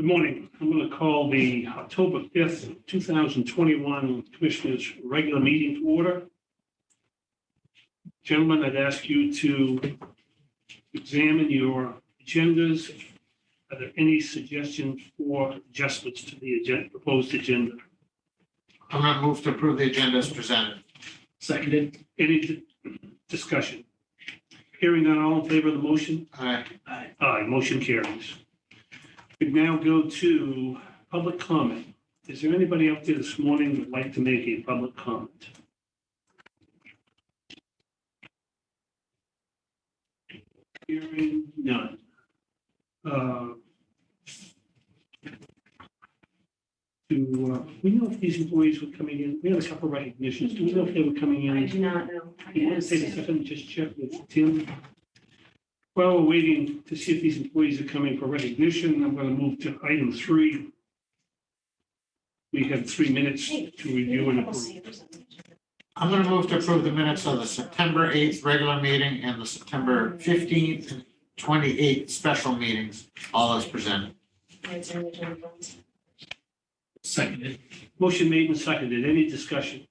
Good morning. I'm going to call the October 5th, 2021 Commissioners' regular meeting to order. Gentlemen, I'd ask you to examine your agendas. Are there any suggestions for adjustments to the proposed agenda? I'm going to move to approve the agenda as presented. Seconded. Any discussion? Hearing none, all in favor of the motion? Aye. Aye, motion carries. We now go to public comment. Is there anybody out there this morning that would like to make a public comment? Hearing none. We know if these employees were coming in, we had a couple of recognitions. Do we know if they were coming in? I do not know. You want to take a second, just check with Tim? While we're waiting to see if these employees are coming for recognition, I'm going to move to item 3. We have 3 minutes to review and approve. I'm going to move to approve the minutes of the September 8th regular meeting and the September 15th and 28th special meetings, all as presented. Seconded. Motion made and seconded. Any discussion?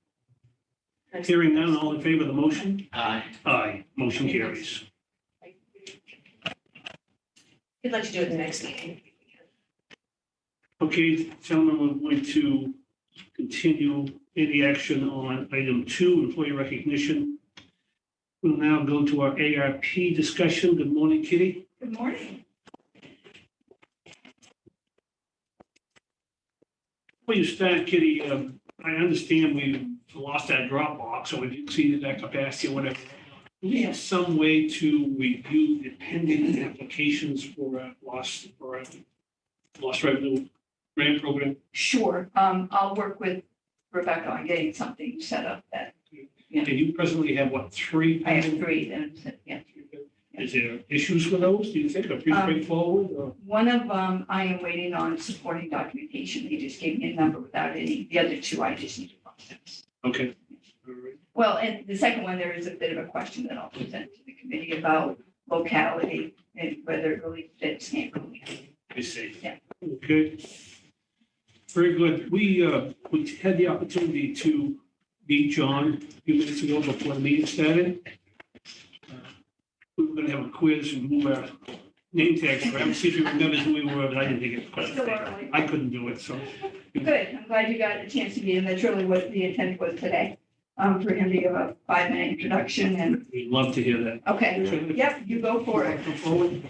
Hearing none, all in favor of the motion? Aye. Aye. Motion carries. We'd like to do it the next meeting. Okay, gentlemen, we're going to continue any action on item 2, employee recognition. We'll now go to our ARP discussion. Good morning, Kitty. Good morning. Before you start, Kitty, I understand we lost our Dropbox, or we've exceeded that capacity or whatever. Do we have some way to review the pending applications for lost revenue grant program? Sure. I'll work with Rebecca on getting something set up that, And you presently have, what, 3? I have 3 then, yeah. Is there issues with those, do you think, are pretty straightforward? Or? One of them, I am waiting on supporting documentation. They just gave me a number without any. The other 2, I just need to process. Okay. All right. Well, and the second one, there is a bit of a question that I'll present to the committee about locality and whether it really fits Hancock. I see. Yeah. Okay. Very good. We had the opportunity to meet John a few minutes ago before the meeting started. We were going to have a quiz and move our name tags around, see if you remember who we were, but I didn't think it was. Still early. I couldn't do it, so. Good. I'm glad you got a chance to meet him. That's really what the intent was today. For him to give a 5-minute introduction and, We'd love to hear that. okay, yep, you go for it. Come forward.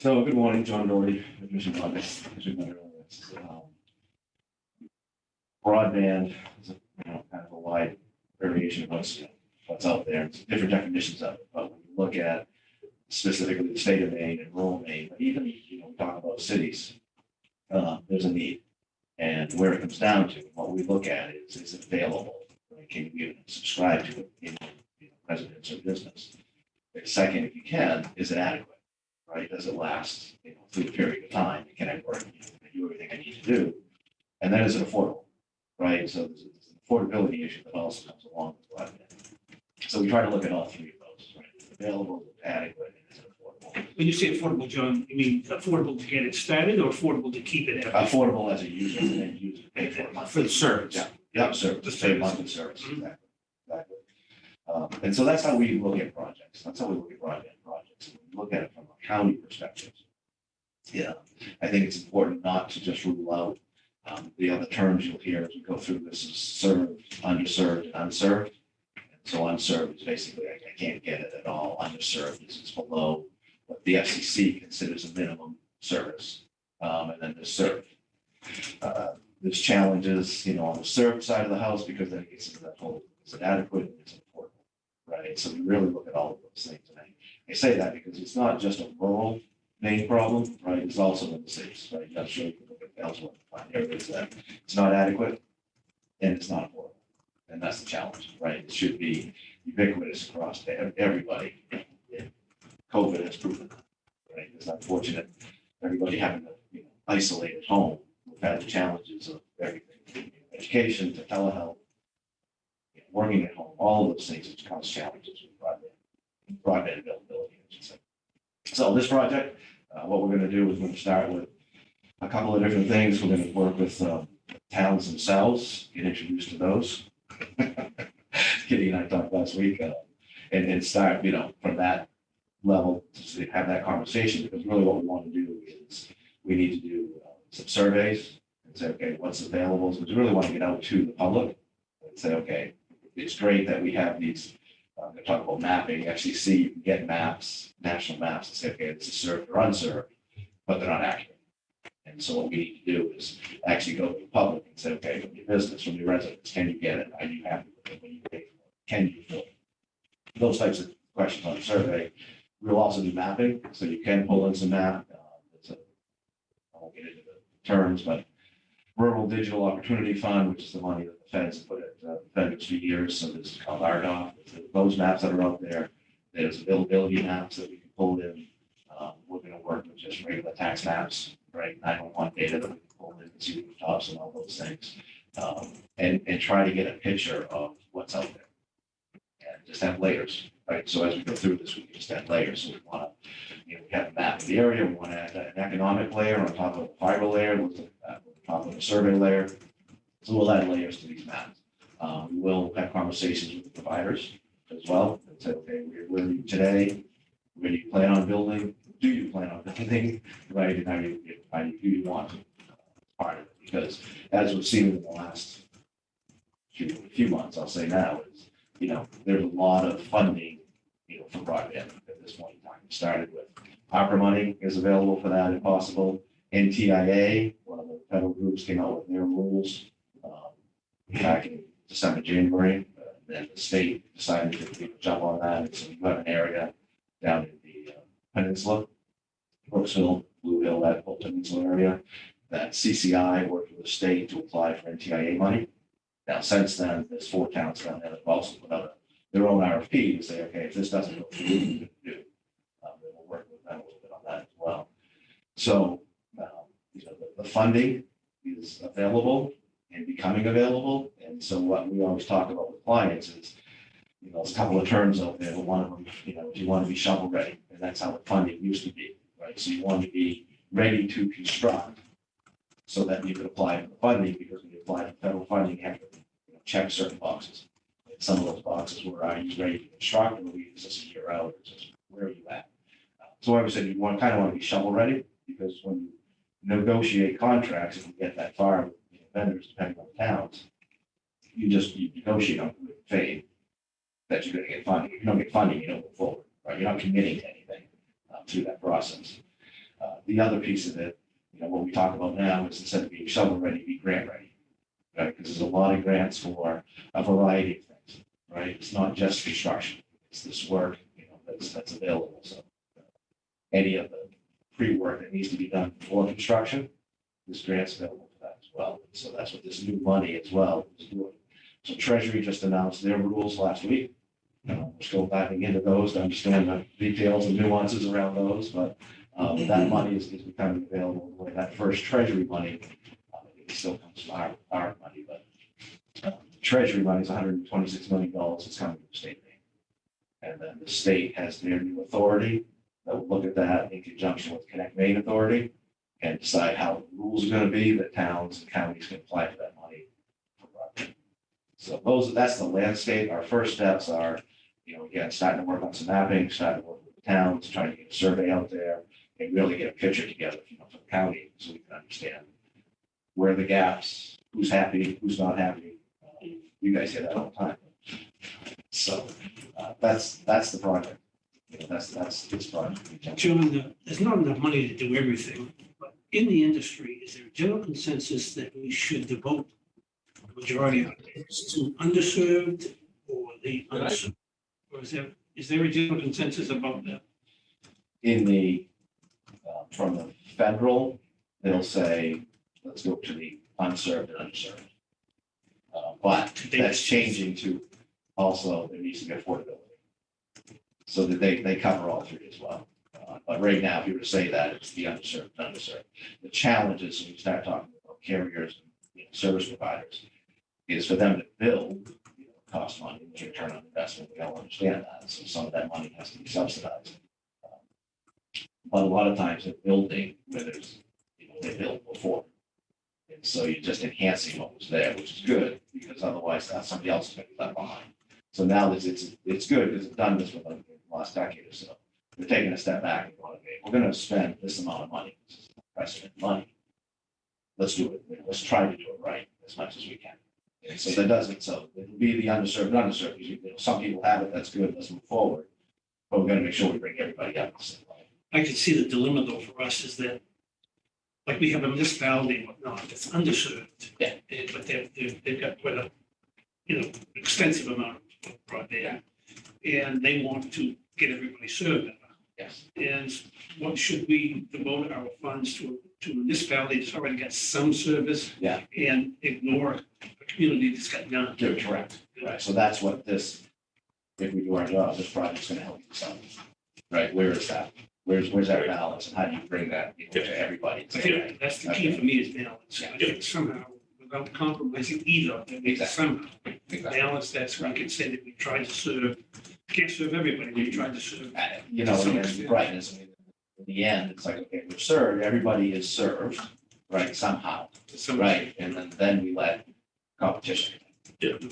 So, good morning, John Doherty, Commission Projects. Broadband is kind of a wide variation of what's out there. It's different definitions of it, but when you look at specifically the state of Maine and rural Maine, but even we talk about cities, there's a need. And where it comes down to, what we look at is it available? Can you even subscribe to it in residence or business? Second, if you can, is it adequate? Right? Does it last through a period of time? Can I work? Can I do everything I need to do? And then is it affordable? Right? So there's an affordability issue that also comes along with broadband. So we try to look at all 3 of those. Right? Is it available? Is it adequate? And is it affordable? When you say affordable, John, you mean affordable to get it started or affordable to keep it? Affordable as a user and then use it pay for it monthly. For the service. Yeah, service, just pay monthly service. Exactly. And so that's how we look at projects. That's how we look at broadband projects. We look at it from a county perspective. Yeah, I think it's important not to just rule out the other terms you'll hear as we go through this is served, underserved, and unserved. And so unserved is basically I can't get it at all. Underserved is below what the FCC considers a minimum service, and then there's served. There's challenges, on the served side of the house because then it gets into that whole is it adequate and is it affordable, right? So we really look at all of those things. And I say that because it's not just a rural Maine problem, right? It's also in the cities, right? I'm sure you can look at elsewhere and find areas that it's not adequate and it's not affordable, and that's the challenge, right? It should be ubiquitous across everybody. COVID has proven that, right? It's unfortunate everybody having to isolate at home. We've had the challenges of everything, from education to telehealth, working at home, all of those things which cause challenges with broadband availability, I should say. So this project, what we're gonna do is we're gonna start with a couple of different things. We're gonna work with towns themselves, get introduced to those. Kitty and I talked last week, and start, from that level to have that conversation, because really what we want to do is we need to do some surveys and say, okay, what's available? So we really want to get out to the public and say, okay, it's great that we have these, they talk about mapping, you actually see, you can get maps, national maps, and say, okay, this is served or unserved, but they're not accurate. And so what we need to do is actually go to the public and say, okay, from your business, from your residents, can you get it? Are you happy with it? When you pay for it? Can you afford it? Those types of questions on the survey. We'll also do mapping, so you can pull in some map. I won't get into the terms, but Rural Digital Opportunity Fund, which is the money that the feds have put at the vendors for years, so this is called RDOF. Those maps that are out there, there's availability maps that we can pull in. We're going to work with just regular tax maps, right? 911 data that we can pull in and see the tops and all those things, and try to get a picture of what's out there, and just have layers. Right, so as we go through this, we can just add layers. So we want to, we have a map of the area. We want to add an economic layer on top of a fiber layer, on top of a survey layer. So we'll add layers to these maps. We will have conversations with the providers as well and say, okay, where are you today? Where do you plan on building? Do you plan on building? Right, and how do you want to part of it? Because as we've seen in the last few months, I'll say now is, there's a lot of funding, for broadband at this point in time. It started with ARPA money is available for that if possible. NTIA, one of the federal groups, came out with their rules back in December, January. Then the state decided to jump on that. And so you have an area down in the peninsula, Brooksville, Blue Hill, that whole peninsula area, that CCI worked with the state to apply for NTIA money. Now, since then, there's 4 towns down there that have also put out their own RFP to say, okay, if this doesn't go through, we can do. Then we'll work with them a little bit on that as well. So, the funding is available and becoming available. And so what we always talk about with clients is, there's a couple of terms out there. One of them, do you want to be shovel ready? And that's how the funding used to be, right? So you want to be ready to construct so that you can apply for the funding, because when you apply for federal funding, you have to check certain boxes. And some of those boxes were, are you ready to construct, or is this a year out, or just where are you at? So I would say you kind of want to be shovel ready, because when you negotiate contracts, if you get that far with vendors, depending on the towns, you negotiate on good faith that you're going to get funding. If you don't get funding, you don't move forward, right? You're not committing to anything through that process. The other piece of it, what we talk about now is, instead of being shovel ready, be grant ready, right? Because there's a lot of grants for a variety of things, right? It's not just construction. It's this work, that's available. So any of the pre-work that needs to be done before construction, this grant's available for that as well. So that's what this new money as well is doing. So Treasury just announced their rules last week. We're still diving into those to understand the details and nuances around those, but that money is becoming available. The way that first Treasury money, it still comes from our money, but Treasury money is $126 million. It's coming from the state bank. And then the state has their new authority that will look at that in conjunction with Connect Maine Authority and decide how the rules are going to be that towns and counties can apply for that money for broadband. So that's the landscape. Our first steps are, again, starting to work on some mapping, starting to work with the towns, trying to get a survey out there, and really get a picture together, for the county, so we can understand where are the gaps, who's happy, who's not happy. You guys hear that all the time. So that's the project. That's this project. John, there's not enough money to do everything, but in the industry, is there a general consensus that we should devote the majority of it to underserved or the unserved? Or is there a general consensus about that? In the, from the federal, they'll say, let's go to the unserved and underserved. But that's changing to also, there needs to be affordability. So that they cover all 3 as well. But right now, if you were to say that, it's the underserved and underserved. The challenge is, when you start talking about carriers and service providers, is for them to build, cost money, and return on investment. We all understand that. So some of that money has to be subsidized. But a lot of times they're building where there's, they built before. And so you're just enhancing what was there, which is good, because otherwise somebody else is going to be left behind. So now it's good because it's done this for the last decade or so. We're taking a step back and going, okay, we're going to spend this amount of money, this is precedent money. Let's do it. Let's try to do it right as much as we can. And so that doesn't, so it'll be the underserved, because some people have it, that's good, let's move forward. But we're going to make sure we bring everybody up. I can see the dilemma though for us is that, like, we have a municipality and whatnot that's underserved. Yeah. But they've got quite a, extensive amount of broadband. And they want to get everybody served better. Yes. And what should we devote our funds to a municipality that's already got some service? Yeah. And ignore a community that's got none? You're correct. Right. So that's what this, if we do our job, this project's going to help you some. Right. Where is that? Where's that balance, and how do you bring that to everybody? I think that's the key for me is balance. I think somehow, without compromising either, that we can somehow balance that so we can say that we tried to serve, can't serve everybody, we tried to serve. And brightness, in the end, it's like, okay, we're served, everybody is served, right, somehow, right? And then we let competition,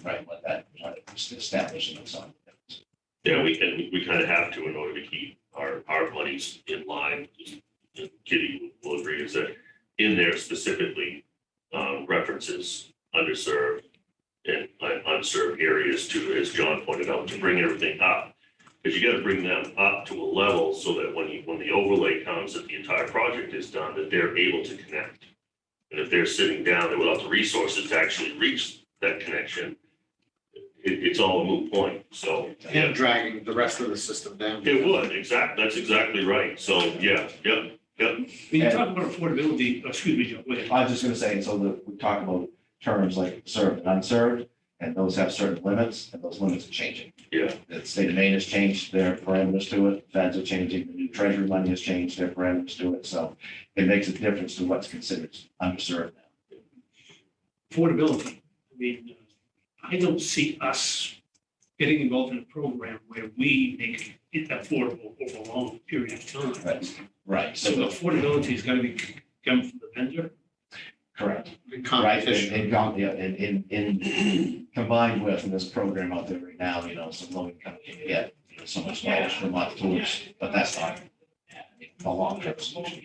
right, let that try to establish itself. Yeah, we kind of have to in order to keep our monies in line. And Kitty will agree is that in there specifically references underserved and unserved areas to, as John pointed out, to bring everything up. Because you got to bring them up to a level so that when the overlay comes, that the entire project is done, that they're able to connect. And if they're sitting down there without the resources to actually reach that connection, it's all a moot point. So And dragging the rest of the system down. it would, that's exactly right. So, yeah. When you talk about affordability, excuse me, Joe, go ahead. I was just gonna say, so that we talk about terms like served and unserved, and those have certain limits, and those limits are changing. Yeah. The state of Maine has changed their parameters to it, feds are changing, the new treasury money has changed their parameters to it, so it makes a difference to what's considered underserved now. Affordability. I mean, I don't see us getting involved in a program where we make it affordable over a long period of time. Right, So the affordability is gonna be come from the vendor. correct. Right, Competition. in combined with this program out there right now, some low income can get so much dollars per month towards, but that's not a long-term solution.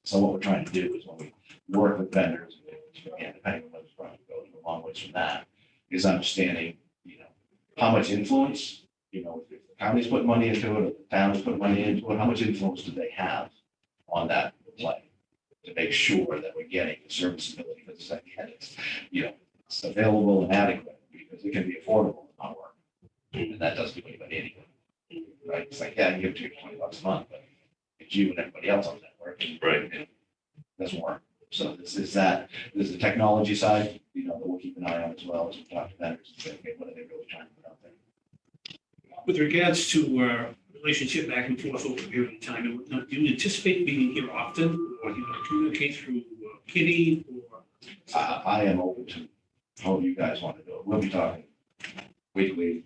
So what we're trying to do is when we work with vendors, again, depending on what this project goes, a long ways from that, is understanding, how much influence, if the county's putting money into it, or the town is putting money into it, how much influence do they have on that play? To make sure that we're getting the serviceability, because again, it's available and adequate, because it can be affordable and not work. And that doesn't do anybody any good, right? It's like, yeah, you give it to you $20 a month, but it's you and everybody else on that work. Right. It doesn't work. So this is the technology side, that we'll keep an eye on as well as we talk to vendors and say, okay, what are they really trying to put out there? With regards to relationship back and forth over a period of time, and whatnot, do you anticipate being here often, or do you communicate through Kitty, or? I am open to how you guys want to do it. We'll be talking weekly,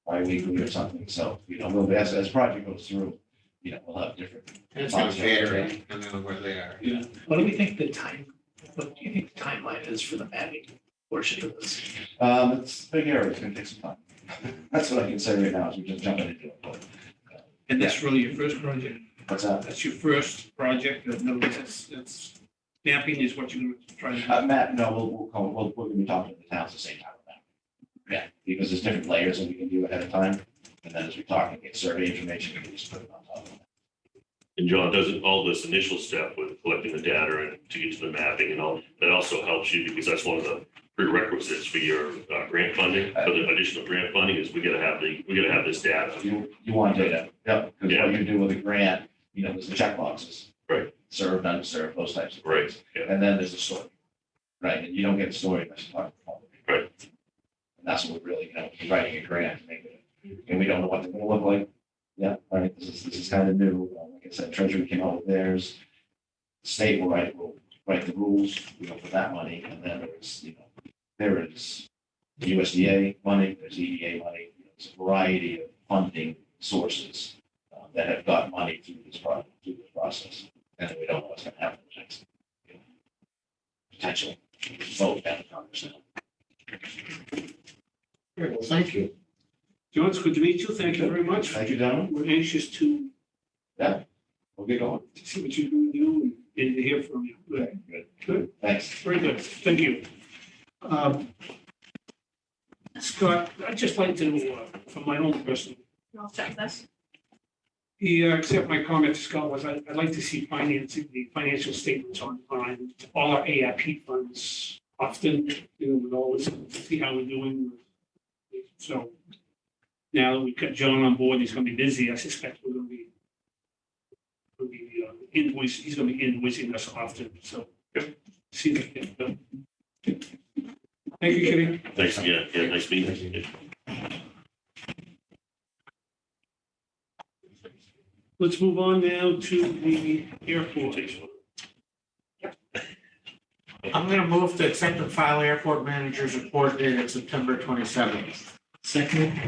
bi-weekly or something. So, we'll, as the project goes through, we'll have different. And it's going to vary depending on where they are. Yeah. What do we think what do you think the timeline is for the mapping portion of this? It's a big area. It's going to take some time. That's what I can say right now, is we're just jumping into it. But, And that's really your first project? what's that? That's your first project? No, that's mapping is what you're going to try to do? Matt, no, we're going to be talking to the towns at the same time. Yeah, because there's different layers that we can do ahead of time. And then as we talk and get survey information, we can just put it on top of it. And John, doesn't all this initial step with collecting the data and to get to the mapping and all, that also helps you because that's one of the prerequisites for your grant funding, for the additional grant funding is we gotta have this data. You want data, yep, because what you do with a grant, there's the check boxes. Right. Served, unserved, those types of things. Right, yeah. And then there's a story, right? And you don't get a story unless you talk to the public. Right. And that's what we're really, writing a grant to make it, and we don't know what they're gonna look like. Yeah, right, this is kind of new. Like I said, Treasury came out with theirs. State will write the rules, for that money, and then there is USDA money, there's EDA money, there's a variety of funding sources that have got money through this process. And we don't know what's gonna happen next. Potential vote down in Congress now. Great, well, thank you. John, it's good to meet you. Thank you very much. Thank you, gentlemen. We're anxious to We'll get going. see what you're going to do and to hear from you. Good. Okay, good. Good. Thanks. Very good. Thank you. Scott, I'd just like to, from my own personal, I'll check this. except my comment to Scott was I'd like to see financing, the financial statements on all our AIP funds often, with all this, to see how we're doing. So now that we've got John on board, he's going to be busy. I suspect we're going to be he's going to be invoicing us often. So see that get done. Thank you, Kitty. Thanks again. Yeah, nice meeting you. Let's move on now to the airport. I'm gonna move to accept and file airport manager's report dated September 27th. Second.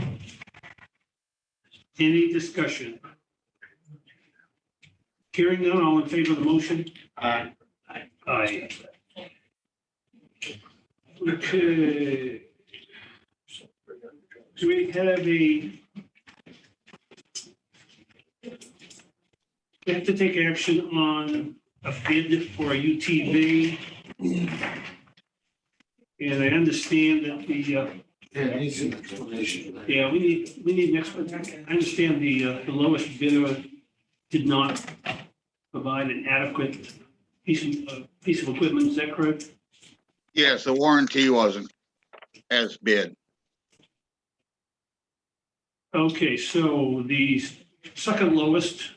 Any discussion? Hearing none, all in favor of the motion? Aye. Aye. Okay. Do we have we have to take action on a bid for a UTV. And I understand that the, Yeah, it needs an explanation. yeah, we need an explanation. I understand the lowest bidder did not provide an adequate piece of equipment. Is that correct? Yes, the warranty wasn't as bid. Okay, so the second lowest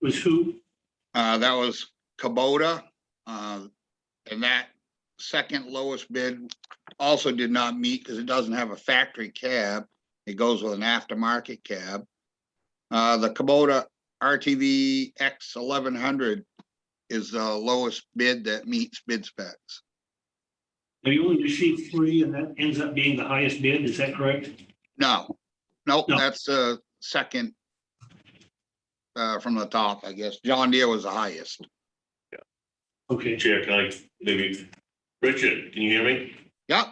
was who? That was Kubota. And that second lowest bid also did not meet because it doesn't have a factory cab. It goes with an aftermarket cab. The Kubota RTV X 1100 is the lowest bid that meets bid specs. Now, you only received 3 and that ends up being the highest bid. Is that correct? No, No. that's the second from the top, I guess. John Deere was the highest. Okay. Chair, can I maybe, Richard, can you hear me? Yep,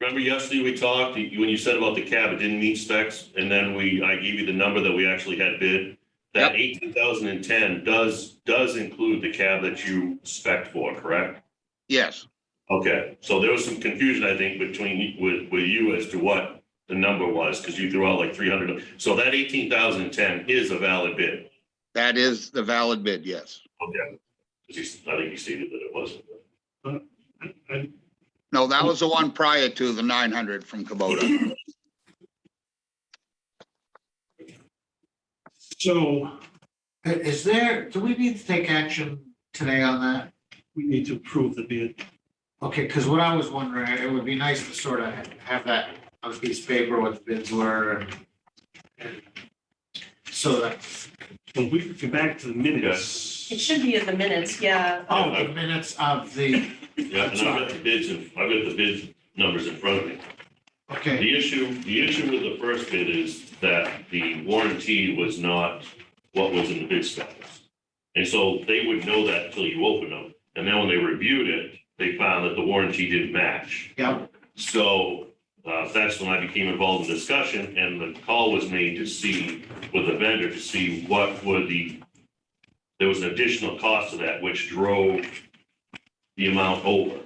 Remember yesterday we talked, when you said about the cab, it didn't meet specs, and then I gave you the number that we actually had bid. That 18,010 does include the cab that you spec'd for, correct? yes, Okay, so there was some confusion, I think, with you as to what the number was, because you threw out like 300. So that 18,010 is a valid bid. that is the valid bid, yes. Okay. I think you stated that it wasn't. No, that was the one prior to the 900 from Kubota. So Do we need to take action today on that? we need to approve the bid. Okay, because what I was wondering, it would be nice to sort of have that on a piece of paper, what the bids were. and so that, Well, we could go back to the minutes. It should be in the minutes, yeah. oh, the minutes of the, Yeah, and I've got the bids, I've got the bid numbers in front of me. okay, The issue with the first bid is that the warranty was not what was in the bid specs. And so they would know that until you open them. And then when they reviewed it, they found that the warranty didn't match. yeah, So that's when I became involved in discussion, and the call was made to see with the vendor to see what would there was an additional cost to that, which drove the amount over.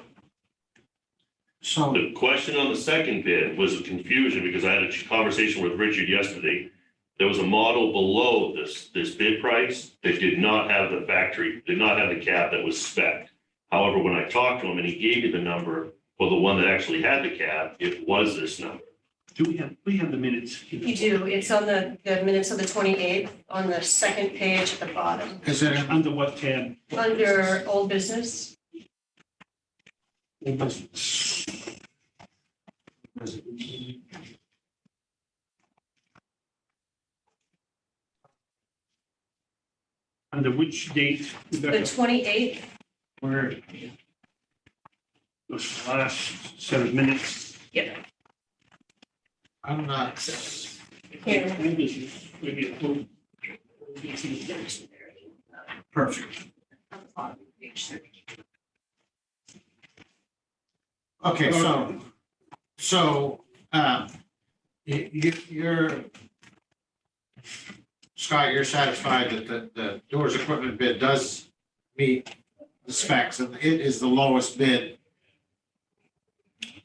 so, The question on the second bid was a confusion because I had a conversation with Richard yesterday. There was a model below this bid price that did not have the cab that was spec'd. However, when I talked to him and he gave you the number for the one that actually had the cab, it was this number. Do we have the minutes? You do, it's on the minutes of the 28th, on the second page at the bottom, is it, in- Under what tab? under old business. Under which date? The Rebecca? 28th, Where? This last set of minutes. yeah, I'm not, here, Old business. Maybe a little- Perfect. Okay, you're, Scott, you're satisfied that the doors equipment bid does meet the specs, and it is the lowest bid.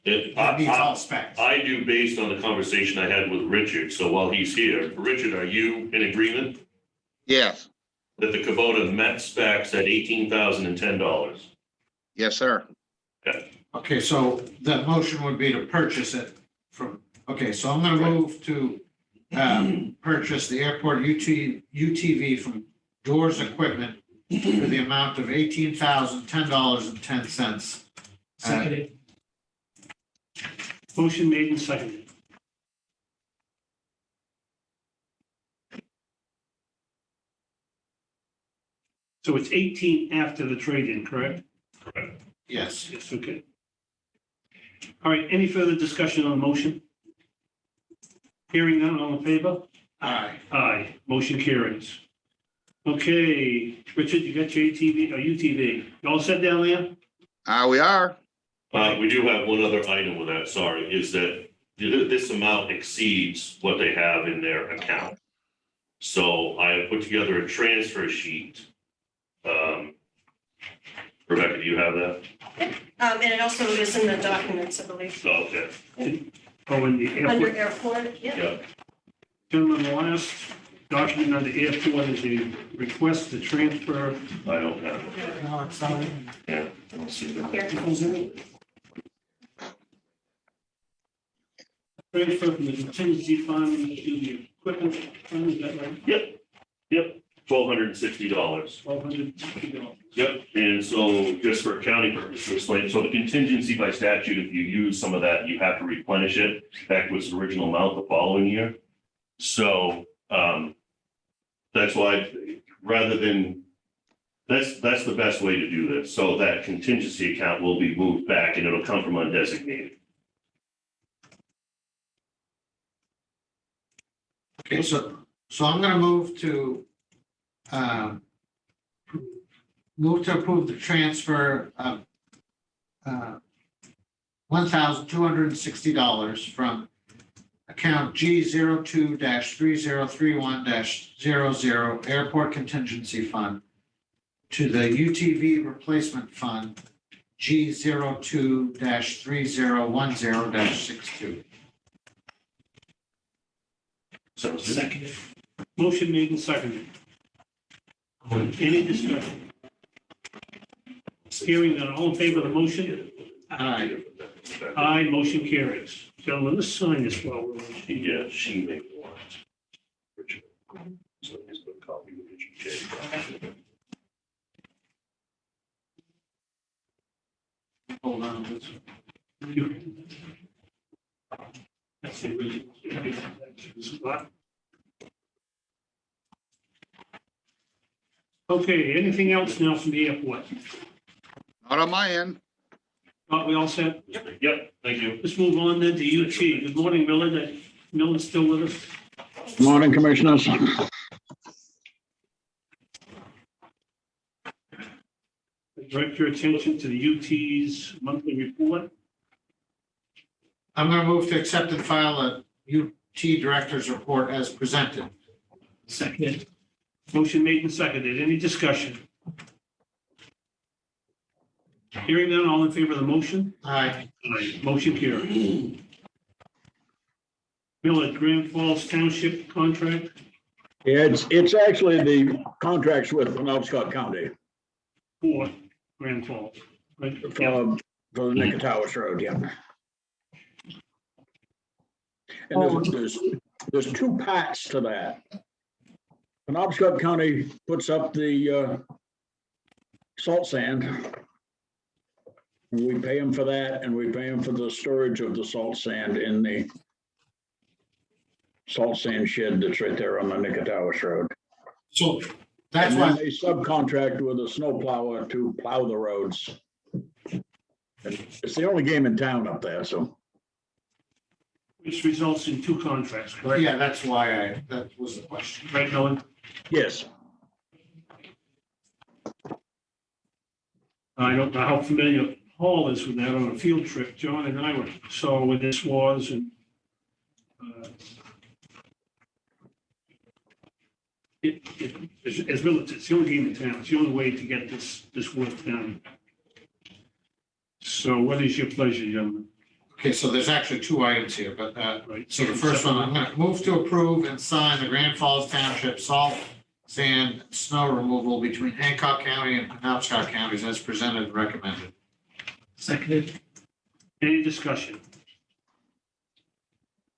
It, It meets all specs. I do based on the conversation I had with Richard, so while he's here, Richard, are you in agreement Yes, that the Kubota met specs at $18,010? yes, sir. Okay, so the motion would be to purchase it from, okay, so I'm gonna move to purchase the airport UTV from Doors Equipment for the amount of $18,010.10. Seconded. Motion made and seconded. So it's 18 after the trade-in, correct? Yes. Yes, okay. All right, any further discussion on the motion? Hearing none, all in favor? Aye. Aye, motion carries. Okay, Richard, you got your ATV or UTV? You all set down there? We are. We do have one other item with that, sorry, is that this amount exceeds what they have in their account. So I have put together a transfer sheet. Rebecca, do you have that? And it also is in the documents, I believe, Oh, okay, Oh, in the under airport. airport, yeah. yeah. Gentlemen, the last document on the airport is a request to transfer. I don't have it. No, it's not. Yeah, I don't see that. Here. Transfer from the contingency fund to the equipment fund, is that right? Yep, $1,260. $1,260. Yep, and so just for accounting purposes, to explain, so the contingency by statute, if you use some of that, you have to replenish it back to its original amount the following year. So that's why, rather than, that's the best way to do this. So that contingency account will be moved back and it'll come from undesignated. Okay, so I'm gonna move to approve the transfer of $1,260 from account G02-3031-00 Airport Contingency Fund to the UTV Replacement Fund G02-3010-62. So Seconded. Motion made and seconded. Any discussion? Hearing none, all in favor of the motion? Aye. Aye, motion carries. Gentlemen, let's sign this while we're on. Yeah, she may want. Richard. So just put a copy of Richard J. Hold on. That's the original. Spot. Okay, anything else now from the airport? Not on my end. We all set? Yep, thank you. Let's move on then to UT. Good morning, Millard. Millard's still with us? Morning, Commissioners. Direct your attention to the UT's monthly report. I'm gonna move to accept and file a UT Director's Report as presented. Seconded. Motion made and seconded. Any discussion? Hearing none, all in favor of the motion? Aye. Aye. Motion carried. Millard, Grand Falls Township contract Yeah, it's actually the contracts with Penobscot County for Grand Falls. Right? for the Nicotowis Road, yeah. And there's two parts to that. Penobscot County puts up the salt sand. We pay them for that, and we pay them for the storage of the salt sand in the salt sand shed that's right there on the Nicotowis Road. So that's And then why, they subcontract with a snow plower to plow the roads. And it's the only game in town up there, so. which results in 2 contracts, correct? Yeah, that's why that was the question. Right, Nolan? Yes, I don't know how familiar Paul is with that on a field trip. John and I saw where this was and as military, it's the only game in town. It's the only way to get this work done. So what is your pleasure, gentlemen? Okay, so there's actually 2 items here, but, Right. so the first one, I'm gonna move to approve and sign the Grand Falls Township salt, sand, snow removal between Hancock County and Penobscot counties as presented and recommended. Seconded. Any discussion?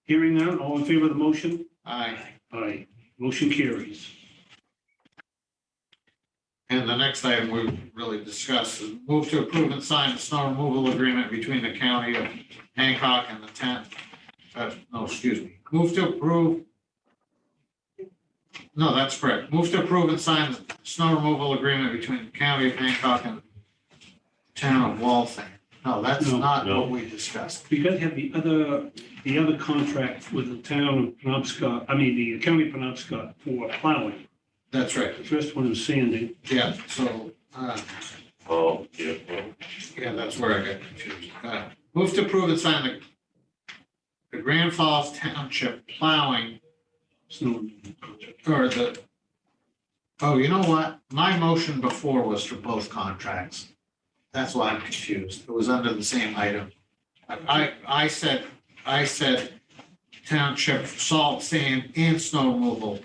Hearing none, all in favor of the motion? Aye. Aye. Motion carries. And the next item we really discussed is move to approve and sign the snow removal agreement between the county of Hancock and the move to approve. No, that's correct. Move to approve and sign the snow removal agreement between the county of Hancock and town of Waltham. No, that's No. not No. what we discussed. We got to have the other contract with the town of Penobscot, the county of Penobscot for plowing. That's right. The first one is sanding. Yeah, so, Oh, yeah, well, yeah, that's where I got confused. Move to approve and sign the Grand Falls Township plowing Snow removal contract. or oh, you know what? My motion before was for both contracts. That's why I'm confused. It was under the same item. I said township salt, sand and snow removal.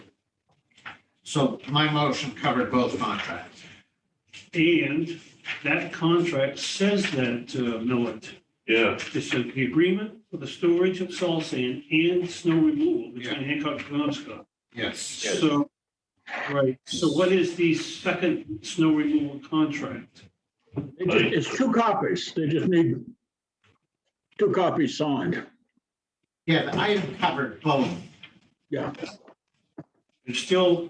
So my motion covered both contracts. And that contract says that, Millard, yeah, it's the agreement for the storage of salt sand and snow removal between Hancock and Penobscot. Yes. So, right, so what is the second snow removal contract? it's 2 copies. They just need 2 copies signed. Yeah, the item covered both. Yeah, It's still,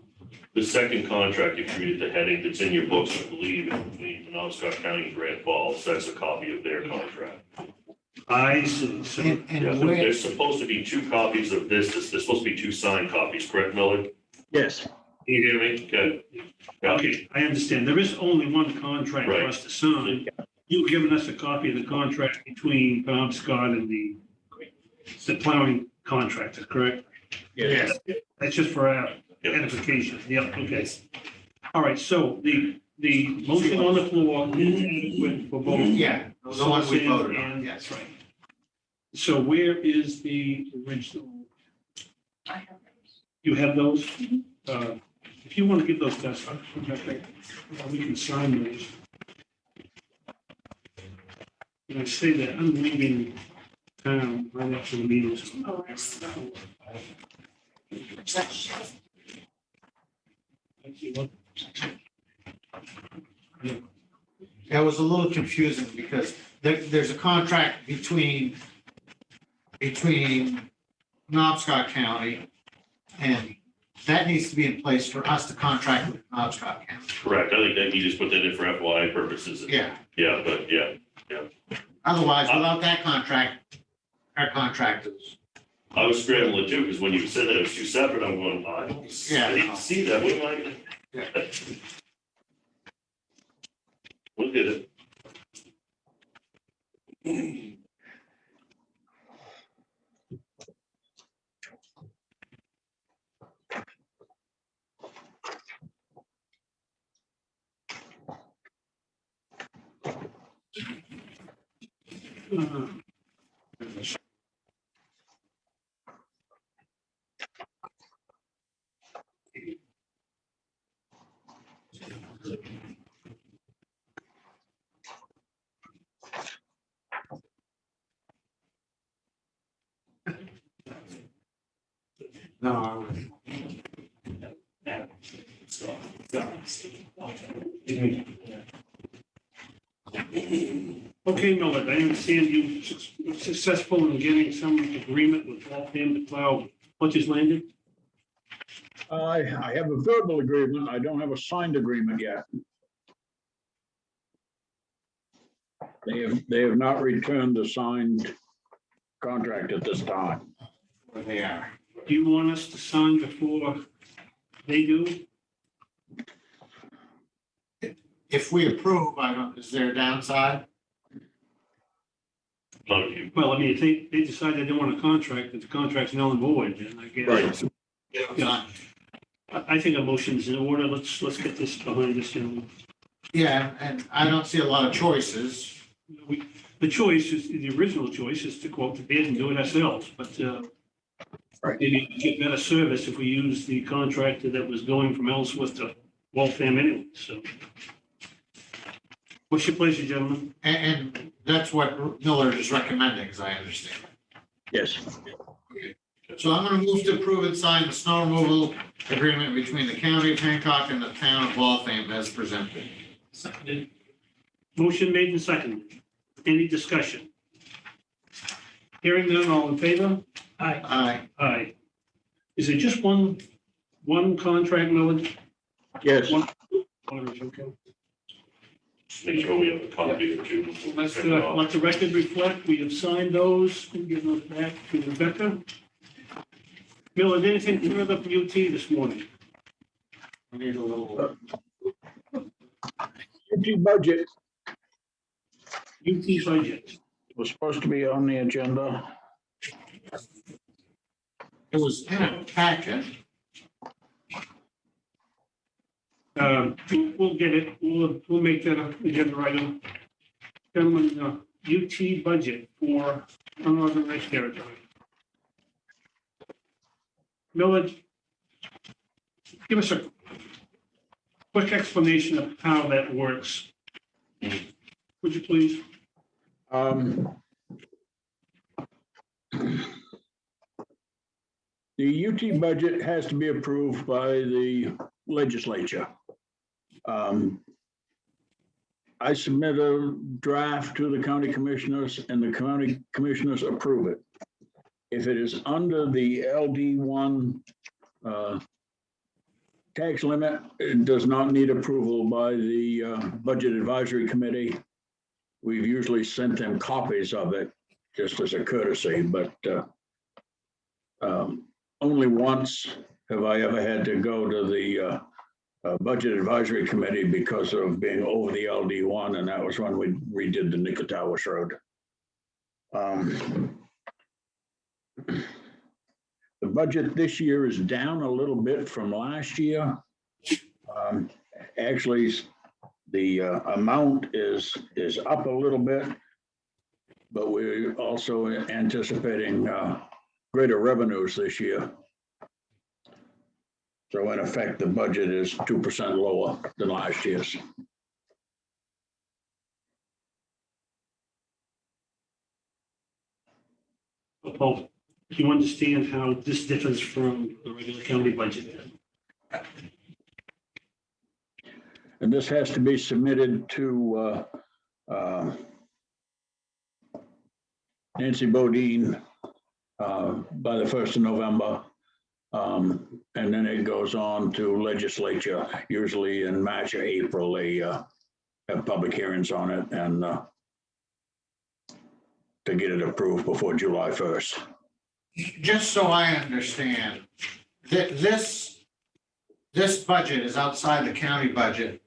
the second contract, if you read the heading that's in your books, I believe, between Penobscot County and Grand Falls, that's a copy of their contract. I see, so, And Yeah, where, there's supposed to be 2 copies of this, there's supposed to be 2 signed copies, correct, Millard? yes, Can you hear me? Good. Yeah. okay, I understand. There is only one contract for Right. us to sign. You've given us a copy of the contract between Penobscot and the plowing contractor, correct? yes. That's just for our Yep. edification. Yep, okay. All right, so the motion on the floor is adequate for both. yeah, the one we voted on, And- yes. Right. So where is the original? I have those. You have those? If you want to give those to us, we can sign those. And I say that I'm leaving town right after the meeting. Oh, that's- That was a little confusing because there's a contract between Penobscot County, and that needs to be in place for us to contract with Penobscot County. Correct, I think that you just put that in for FYI purposes. Yeah, Yeah, but yeah, otherwise, without that contract, our contract is, I was scrambling too, because when you said that it was 2 separate, I'm going, I didn't see that, what am I? Yeah. Look at it. no, Okay, Millard, I understand you were successful in getting some agreement with Waltham to plow Butcher's Landing. I have a verbal agreement. I don't have a signed agreement yet. They have not returned the signed contract at this time. where they are. Do you want us to sign before they do? If we approve, I don't, is there a downside? Well, I mean, if they decide they don't want a contract, that the contract's null and void, then I guess. Yeah. I think a motion's in order. Let's get this behind us, Yeah, and I don't see a lot of choices. The choice is, the original choice is to quote the bid and do it ourselves, but, maybe get better service if we use the contractor that was going from Ellsworth to Waltham anyway, so. What's your pleasure, gentlemen? And that's what Miller is recommending, as I understand. Yes. So I'm going to move to approve and sign the snow removal agreement between the county of Hancock and the town of Waltham as presented. Seconded. Motion made and seconded. Any discussion? Hearing none, all in favor? Aye. Aye. Aye. Is it just one contract, Millage? Yes. Okay. Make sure we have a copy or two. Let's, let the record reflect, we have signed those and give those back to Rebecca. Millard, anything further from UT this morning? We need a little. UT budget UT budget. was supposed to be on the agenda. It was in a packet. We'll get it, we'll make that an agenda item. Gentlemen, UT budget for unorganized territory. Millard, give us a quick explanation of how that works. Would you please? The UT budget has to be approved by the legislature. I submit a draft to the county commissioners and the county commissioners approve it. If it is under the LD1 tax limit, it does not need approval by the Budget Advisory Committee. We've usually sent them copies of it just as a courtesy, but only once have I ever had to go to the Budget Advisory Committee because of being over the LD1, and that was when we redid the Nicotawas Road. The budget this year is down a little bit from last year. Actually, the amount is up a little bit, but we're also anticipating greater revenues this year. So in effect, the budget is 2% lower than last year's. Paul, do you understand how this differs from the regular county budget? And this has to be submitted to Nancy Bodine by the 1st of November. And then it goes on to legislature, usually in March or April, they have public hearings on it and to get it approved before July 1st. Just so I understand, this budget is outside the county budget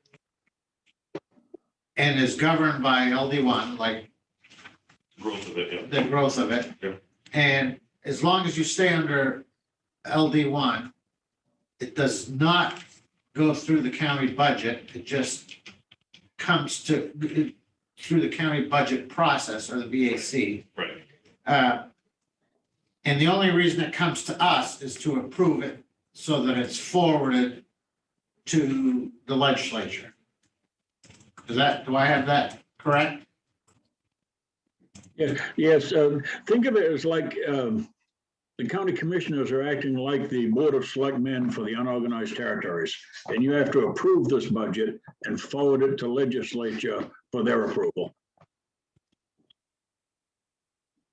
and is governed by LD1, like Growth of it, yeah. the growth of it. Yeah. And as long as you stay under LD1, it does not go through the county budget. It just comes through the county budget process or the VAC. Right. And the only reason it comes to us is to approve it so that it's forwarded to the legislature. Do I have that correct? Yes. Think of it as like the county commissioners are acting like the Board of Selectmen for the unorganized territories. And you have to approve this budget and forward it to legislature for their approval.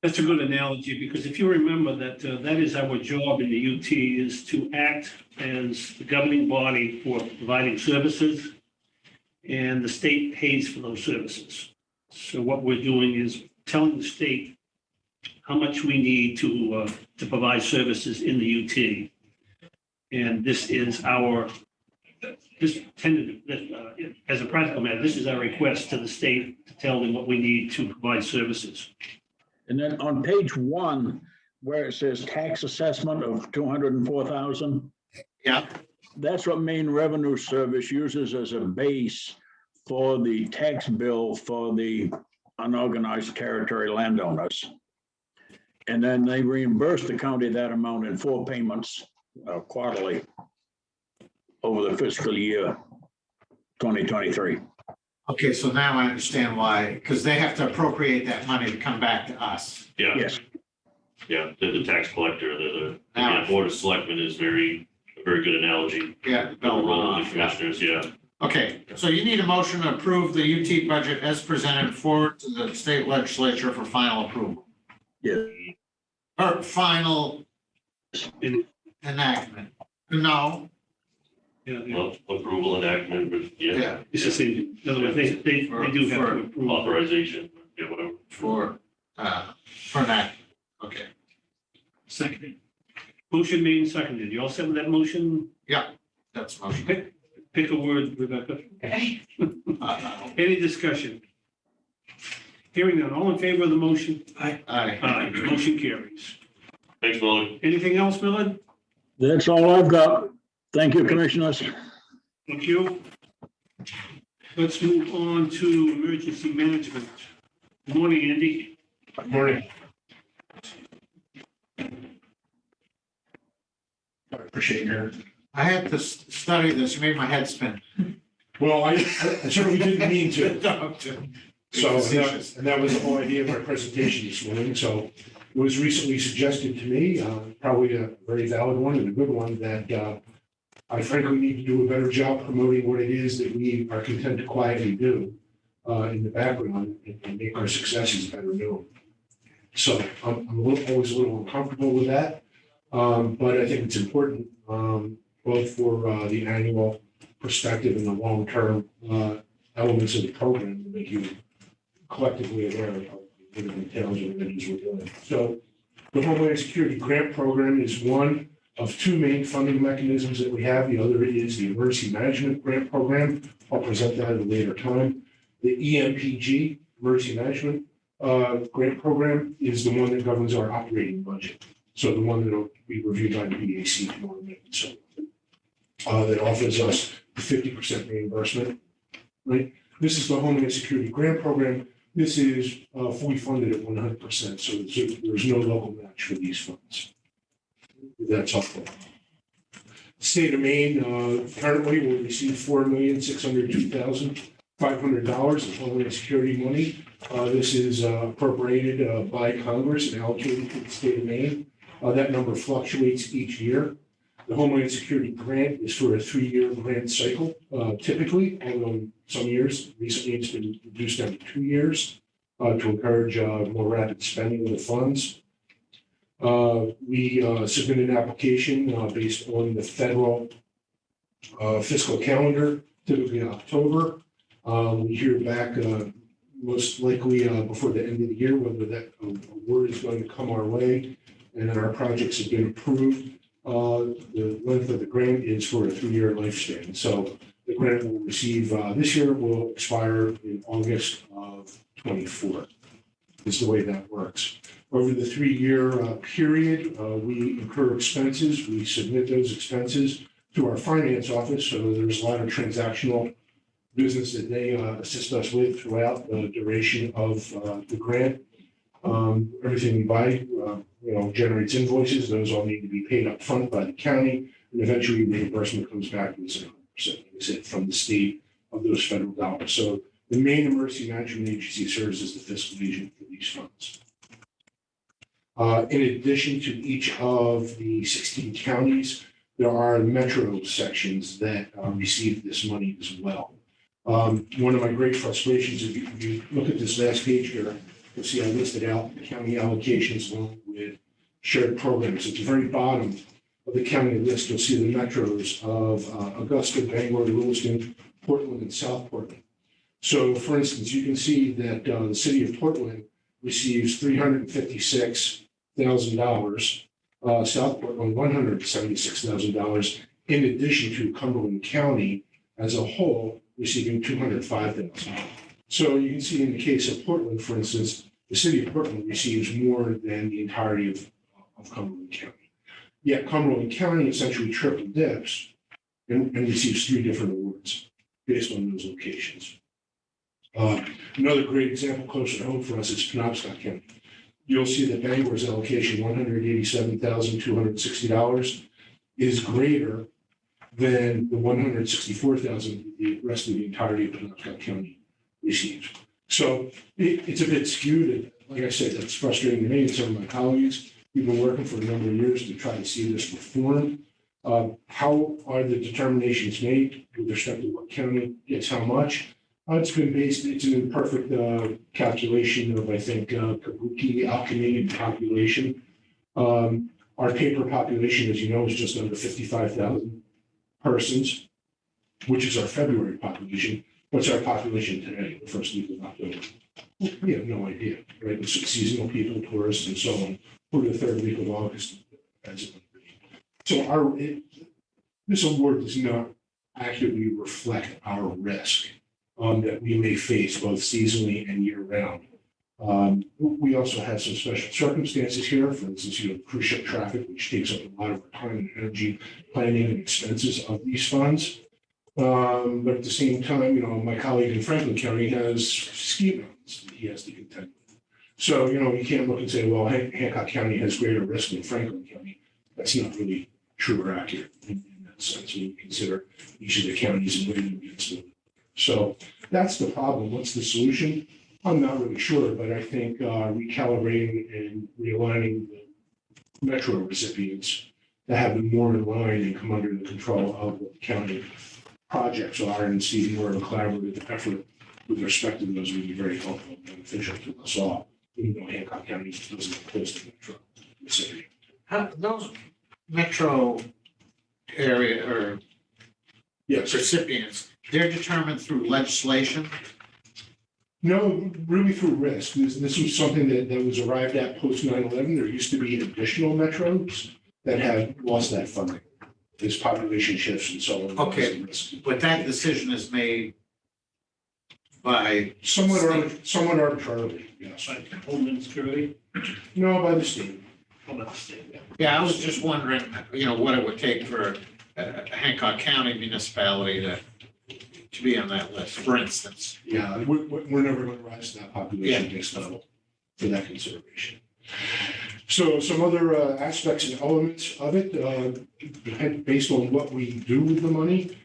That's a good analogy, because if you remember that that is our job in the UT, is to act as the governing body for providing services, and the state pays for those services. So what we're doing is telling the state how much we need to provide services in the UT. And this is this tentative, as a practical matter, this is our request to the state to tell them what we need to provide services. And then on page 1, where it says tax assessment of 204,000, Yeah, that's what Maine Revenue Service uses as a base for the tax bill for the unorganized territory landowners. And then they reimburse the county that amount in 4 payments quarterly over the fiscal year 2023. okay, so now I understand why, because they have to appropriate that money to come back to us. Yeah, Yes, yeah, the tax collector, the Now- Board of Selectmen is a very good analogy. Yeah. The role of the commissioners, yeah. Okay, so you need a motion to approve the UT budget as presented forward to the state legislature for final approval. yes. Or final enactment. No, Yeah, yeah. Well, approval enactment, but yeah, yeah, It's the same. In other words, they do have to approve. authorization, yeah, whatever. for enactment. Okay, Seconded. Motion made and seconded. You all set with that motion? that's motion. Pick a word, Rebecca. Okay. Any discussion? Hearing none. All in favor of the motion? Aye. Aye. Motion carries. Thanks, Molly. Anything else, Millard? That's all I've got. Thank you, commissioners. Thank you. Let's move on to emergency management. Good morning, Andy. Morning. I appreciate your, I had to study this, you made my head spin. Well, I certainly didn't mean to. So, Facetious. and that was the whole idea of my presentation this morning. So it was recently suggested to me, probably a very valid one and a good one, that I frankly need to do a better job promoting what it is that we are content to quietly do in the background and make our successes better known. So I'm always a little uncomfortable with that. But I think it's important, both for the annual perspective and the long-term elements of the program to make you collectively aware of what it entails and what it is we're doing. So the Homeland Security Grant Program is one of 2 main funding mechanisms that we have. The other is the Emergency Management Grant Program. I'll present that at a later time. The EMPG, Emergency Management Grant Program, is the one that governs our operating budget. So the one that will be reviewed by the BAC tomorrow night. So that offers us 50% reimbursement, right? This is the Homeland Security Grant Program. This is fully funded at 100%. So there's no local match for these funds. That's helpful. The state of Maine currently will receive $4,602,500 of Homeland Security money. This is appropriated by Congress and allocated to the state of Maine. That number fluctuates each year. The Homeland Security grant is for a 3-year grant cycle, typically, although in some years, recently it's been reduced down to 2 years to encourage more rapid spending of the funds. We submitted an application based on the federal fiscal calendar, typically in October. We hear back most likely before the end of the year whether that award is going to come our way, and then our projects have been approved. The length of the grant is for a 3-year lifespan. So the grant we'll receive this year will expire in August of 24, is the way that works. Over the 3-year period, we incur expenses. We submit those expenses to our finance office. So there's a lot of transactional business that they assist us with throughout the duration of the grant. Everything we buy, generates invoices. Those all need to be paid up front by the county, and eventually reimbursement comes back to us 100%, like I said, from the state of those federal dollars. So the Maine Emergency Management Agency serves as the fiscal agent for these funds. In addition to each of the 16 counties, there are metro sections that receive this money as well. One of my great frustrations, if you look at this last page here, you'll see I listed out the county allocations along with shared programs. At the very bottom of the county list, you'll see the metros of Augusta, Bangor, Lewiston, Portland, and South Portland. So, for instance, you can see that the city of Portland receives $356,000. South Portland, $176,000, in addition to Cumberland County as a whole receiving $205,000. So you can see in the case of Portland, for instance, the city of Portland receives more than the entirety of Cumberland County. Yet Cumberland County essentially triple dips and receives 3 different awards based on those locations. Another great example closer to home for us is Penobscot County. You'll see that Bangor's allocation, $187,260, is greater than the $164,000 the rest of the entirety of Penobscot County receives. So it's a bit skewed. Like I said, that's frustrating to me and some of my colleagues. We've been working for a number of years to try to see this reform. How are the determinations made with respect to what county gets how much? It's been based, it's an imperfect calculation of, I think, Kabuki alchemy population. Our paper population, as you know, is just under 55,000 persons, which is our February population. What's our population today, the first week of October? We have no idea, right? It's seasonal people, tourists, and so on, or the third week of August, as it would be. So this award does not accurately reflect our risk that we may face both seasonally and year round. We also have some special circumstances here. For instance, cruise ship traffic, which takes up a lot of our time and energy planning and expenses of these funds. But at the same time, my colleague in Franklin County has ski mountains that he has to contend with. So, you can't look and say, well, Hancock County has greater risk than Franklin County. That's not really true or accurate in that sense when you consider each of the counties and weighing them against them. So that's the problem. What's the solution? I'm not really sure, but I think recalibrating and realigning the metro recipients to have them more in line and come under the control of what the county projects are and see more of a collaborative effort with respect to those would be very helpful and beneficial to us all, even though Hancock County doesn't get close to the metro recipient. Those metro area or Yes. recipients, they're determined through legislation? No, really through risk. This was something that was arrived at post 9/11. There used to be additional metros that had lost that funding. There's population shifts and so on. Okay, but that decision is made by Somewhat arbitrarily, yes. Like Homeland Security, No, by the state. Homeland State. Yeah, I was just wondering, what it would take for a Hancock County municipality to be on that list, for instance. Yeah, we're never going to rise to that population-based level for that consideration. So some other aspects and elements of it, based on what we do with the money,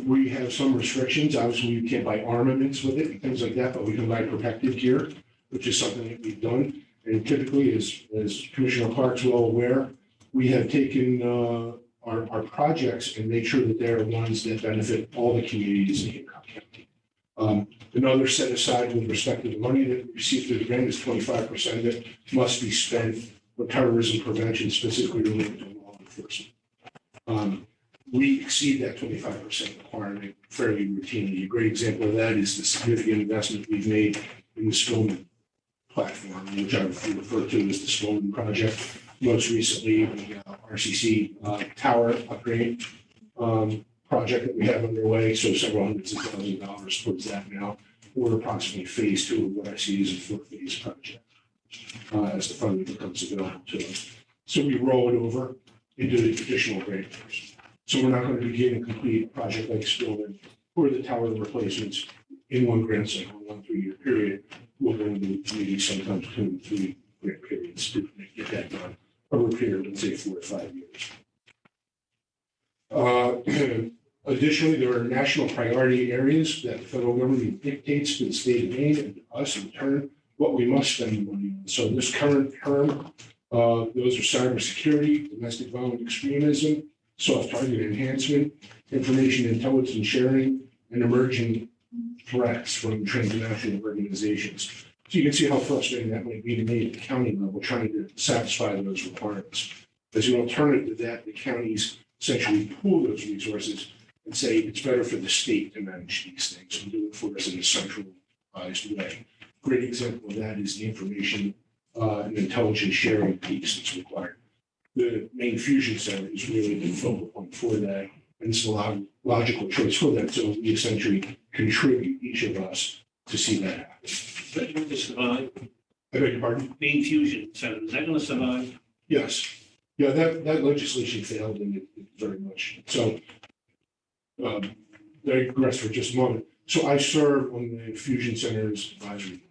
we have some restrictions. Obviously, we can't buy armaments with it and things like that, but we can buy protective gear, which is something that we've done. And typically, as Commissioner Clark's well aware, we have taken our projects and made sure that they're ones that benefit all the communities in Hancock County. Another set aside with respect to the money that we receive through the grant is 25% of it must be spent for terrorism prevention, specifically related to law enforcement. We exceed that 25% requirement fairly routinely. A great example of that is the significant investment we've made in the Spillman platform, which I refer to as the Spillman project. Most recently, the RCC tower upgrade project that we have underway, so several hundreds of $1,000s towards that now. We're approximately phase 2 of what I see as a 4-phase project as the funding becomes available to us. So we roll it over into the traditional grant years. So we're not going to begin a complete project like Spillman or the tower replacements in one grant cycle, 1 3-year period. We'll go into maybe sometimes 2 to 3 grant periods to get that done over a period of, let's say, 4 to 5 years. Additionally, there are national priority areas that the federal government dictates to the state of Maine and to us in turn what we must spend the money on. So this current term, those are cybersecurity, domestic violent extremism, soft target enhancement, information intelligence sharing, and emerging threats from transnational organizations. So you can see how frustrating that might be to me at the county level, trying to satisfy those requirements. As an alternative to that, the counties essentially pool those resources and say it's better for the state to manage these things and do it for us in a centralized way. great example of that is the information and intelligence sharing piece that's required. The Maine Fusion Center is really the focal point for that, and it's a logical choice for that. So we essentially contribute, each of us, to see that happen. But will this survive? I beg your pardon? Maine Fusion Center, is that gonna survive? Yes. Yeah, that legislation failed and it very much. So I digress for just a moment. So I serve on the Fusion Center's advisory board.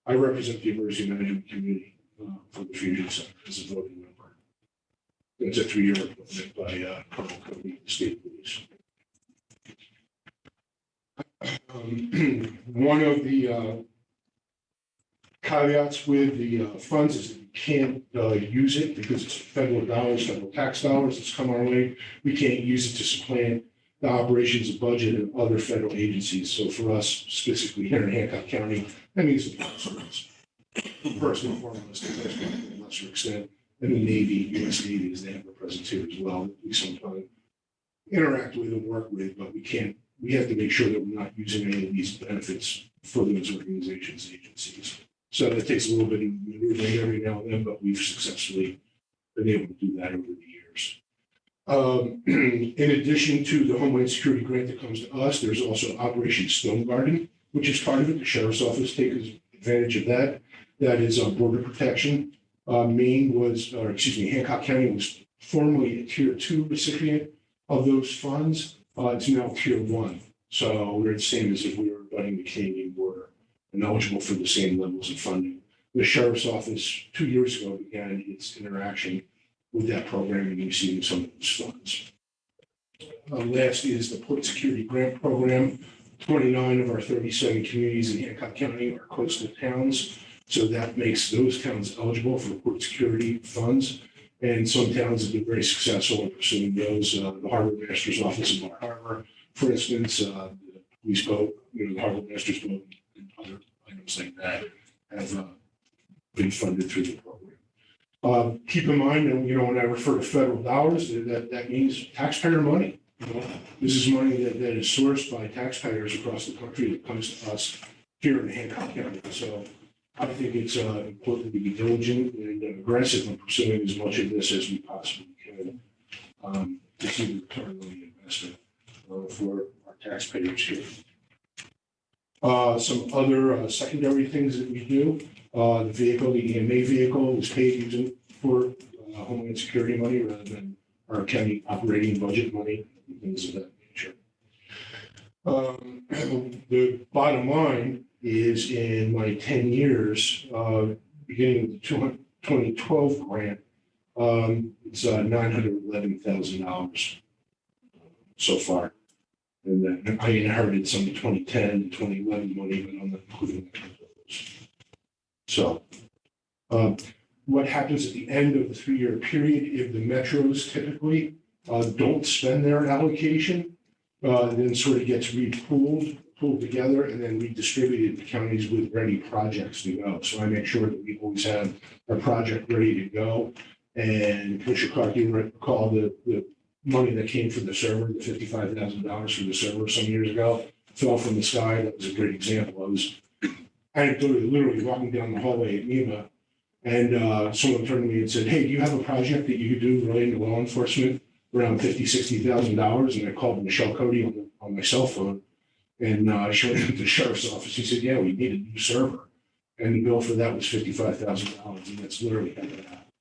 I represent the emergency management community for the Fusion Center as a voting member. It's a 3-year appointment by Colonel Cody, State Police. One of the caveats with the funds is that you can't use it because it's federal dollars, federal tax dollars that's come our way. We can't use it to supplant the operations of budget and other federal agencies. So for us, specifically here in Hancock County, that means the Forest Service. First and foremost, the Coast Guard to a lesser extent, and the Navy, U.S. Navy, as they have a presence here as well. We sometimes interact with and work with, but we have to make sure that we're not using any of these benefits for those organizations, agencies. So that takes a little bit of maneuvering every now and then, but we've successfully been able to do that over the years. In addition to the Homeland Security grant that comes to us, there's also Operation Stone Garden, which is part of it. The Sheriff's Office takes advantage of that. That is border protection. Hancock County was formerly a Tier 2 recipient of those funds. It's now Tier 1. So we're the same as if we were abutting the Canadian border and eligible for the same levels of funding. The Sheriff's Office 2 years ago began its interaction with that program and receiving some of those funds. Last is the Port Security Grant Program. 29 of our 37 communities in Hancock County are coastal towns. So that makes those towns eligible for port security funds. And some towns have been very successful in pursuing those. The Harbor Master's Office in Bar Harbor, for instance, the police boat, the Harbor Master's boat, and other items like that have been funded through the program. Keep in mind, and when I refer to federal dollars, that means taxpayer money. This is money that is sourced by taxpayers across the country that comes to us here in Hancock County. So I think it's important to be diligent and aggressive in pursuing as much of this as we possibly can to see the return on the investment for our taxpayers here. Some other secondary things that we do. The vehicle, the EMA vehicle, is paid using for Homeland Security money rather than our county operating budget money, things of that nature. The bottom line is in my 10 years, beginning with the 2012 grant, it's $911,000 so far. And then I inherited some 2010 and 2011 money, but I'm not including that. So what happens at the end of the 3-year period, if the metros typically don't spend their allocation, then sort of gets pulled together and then redistributed to counties with ready projects to go. So I make sure that we always have a project ready to go. And Commissioner Clark, you recall the money that came from the server, the $55,000 for the server some years ago, fell from the sky. That was a great example. I was anecdotally, literally walking down the hallway at NEMA, and someone turned to me and said, "Hey, do you have a project that you could do relating to law enforcement around $50,000-$60,000?" And I called Michelle Cody on my cell phone, and I showed him to the sheriff's office. He said, "Yeah, we need a new server," and the bill for that was $55,000, and that's literally how that happened.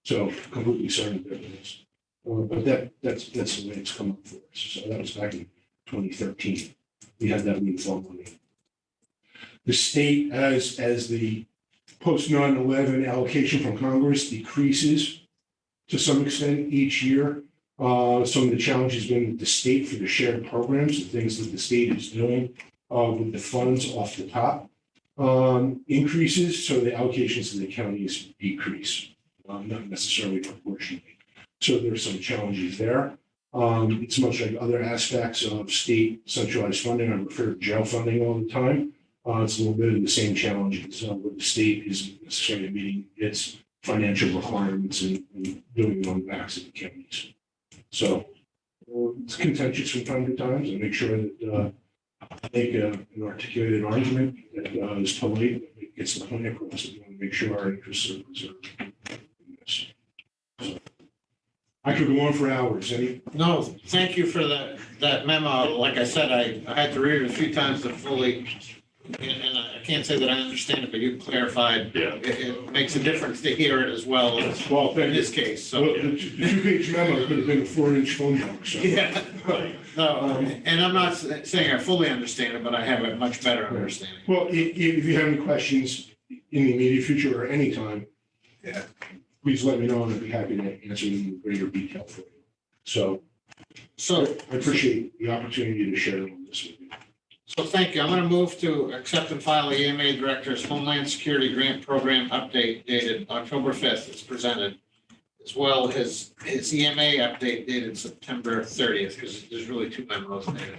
So completely serendipitous. But that's the way it's come up for us. So that was back in 2013. We had that windfall money. The state, as the post 9/11 allocation from Congress decreases to some extent each year. Some of the challenges been with the state for the shared programs, the things that the state is doing with the funds off the top increases, so the allocations to the counties decrease, not necessarily proportionally. So there's some challenges there. It's much like other aspects of state centralized funding. I refer to jail funding all the time. It's a little bit of the same challenges where the state isn't necessarily meeting its financial requirements and doing it on the backs of the counties. So it's contentious from time to time, and make sure that make an articulated argument that is polite, that gets the point across, and we want to make sure our interests are preserved. in this. So, I could go on for hours. No, thank you for that memo. Like I said, I had to read it a few times to fully, and I can't say that I understand it, but you clarified. Yeah. It makes a difference to hear it as well as Well, in thank you. this case, so. Well, the two-page memo could have been a 4-inch phone book, so. Yeah, no, and I'm not saying I fully understand it, but I have a much better understanding. Well, if you have any questions in the immediate future or anytime, please let me know and I'd be happy to answer them in greater detail for you. So I appreciate the opportunity to share all this with you. So thank you. I'm going to move to accept and file the EMA Director's Homeland Security Grant Program update dated October 5th. It's presented, as well as his EMA update dated September 30th, because there's really two memos there.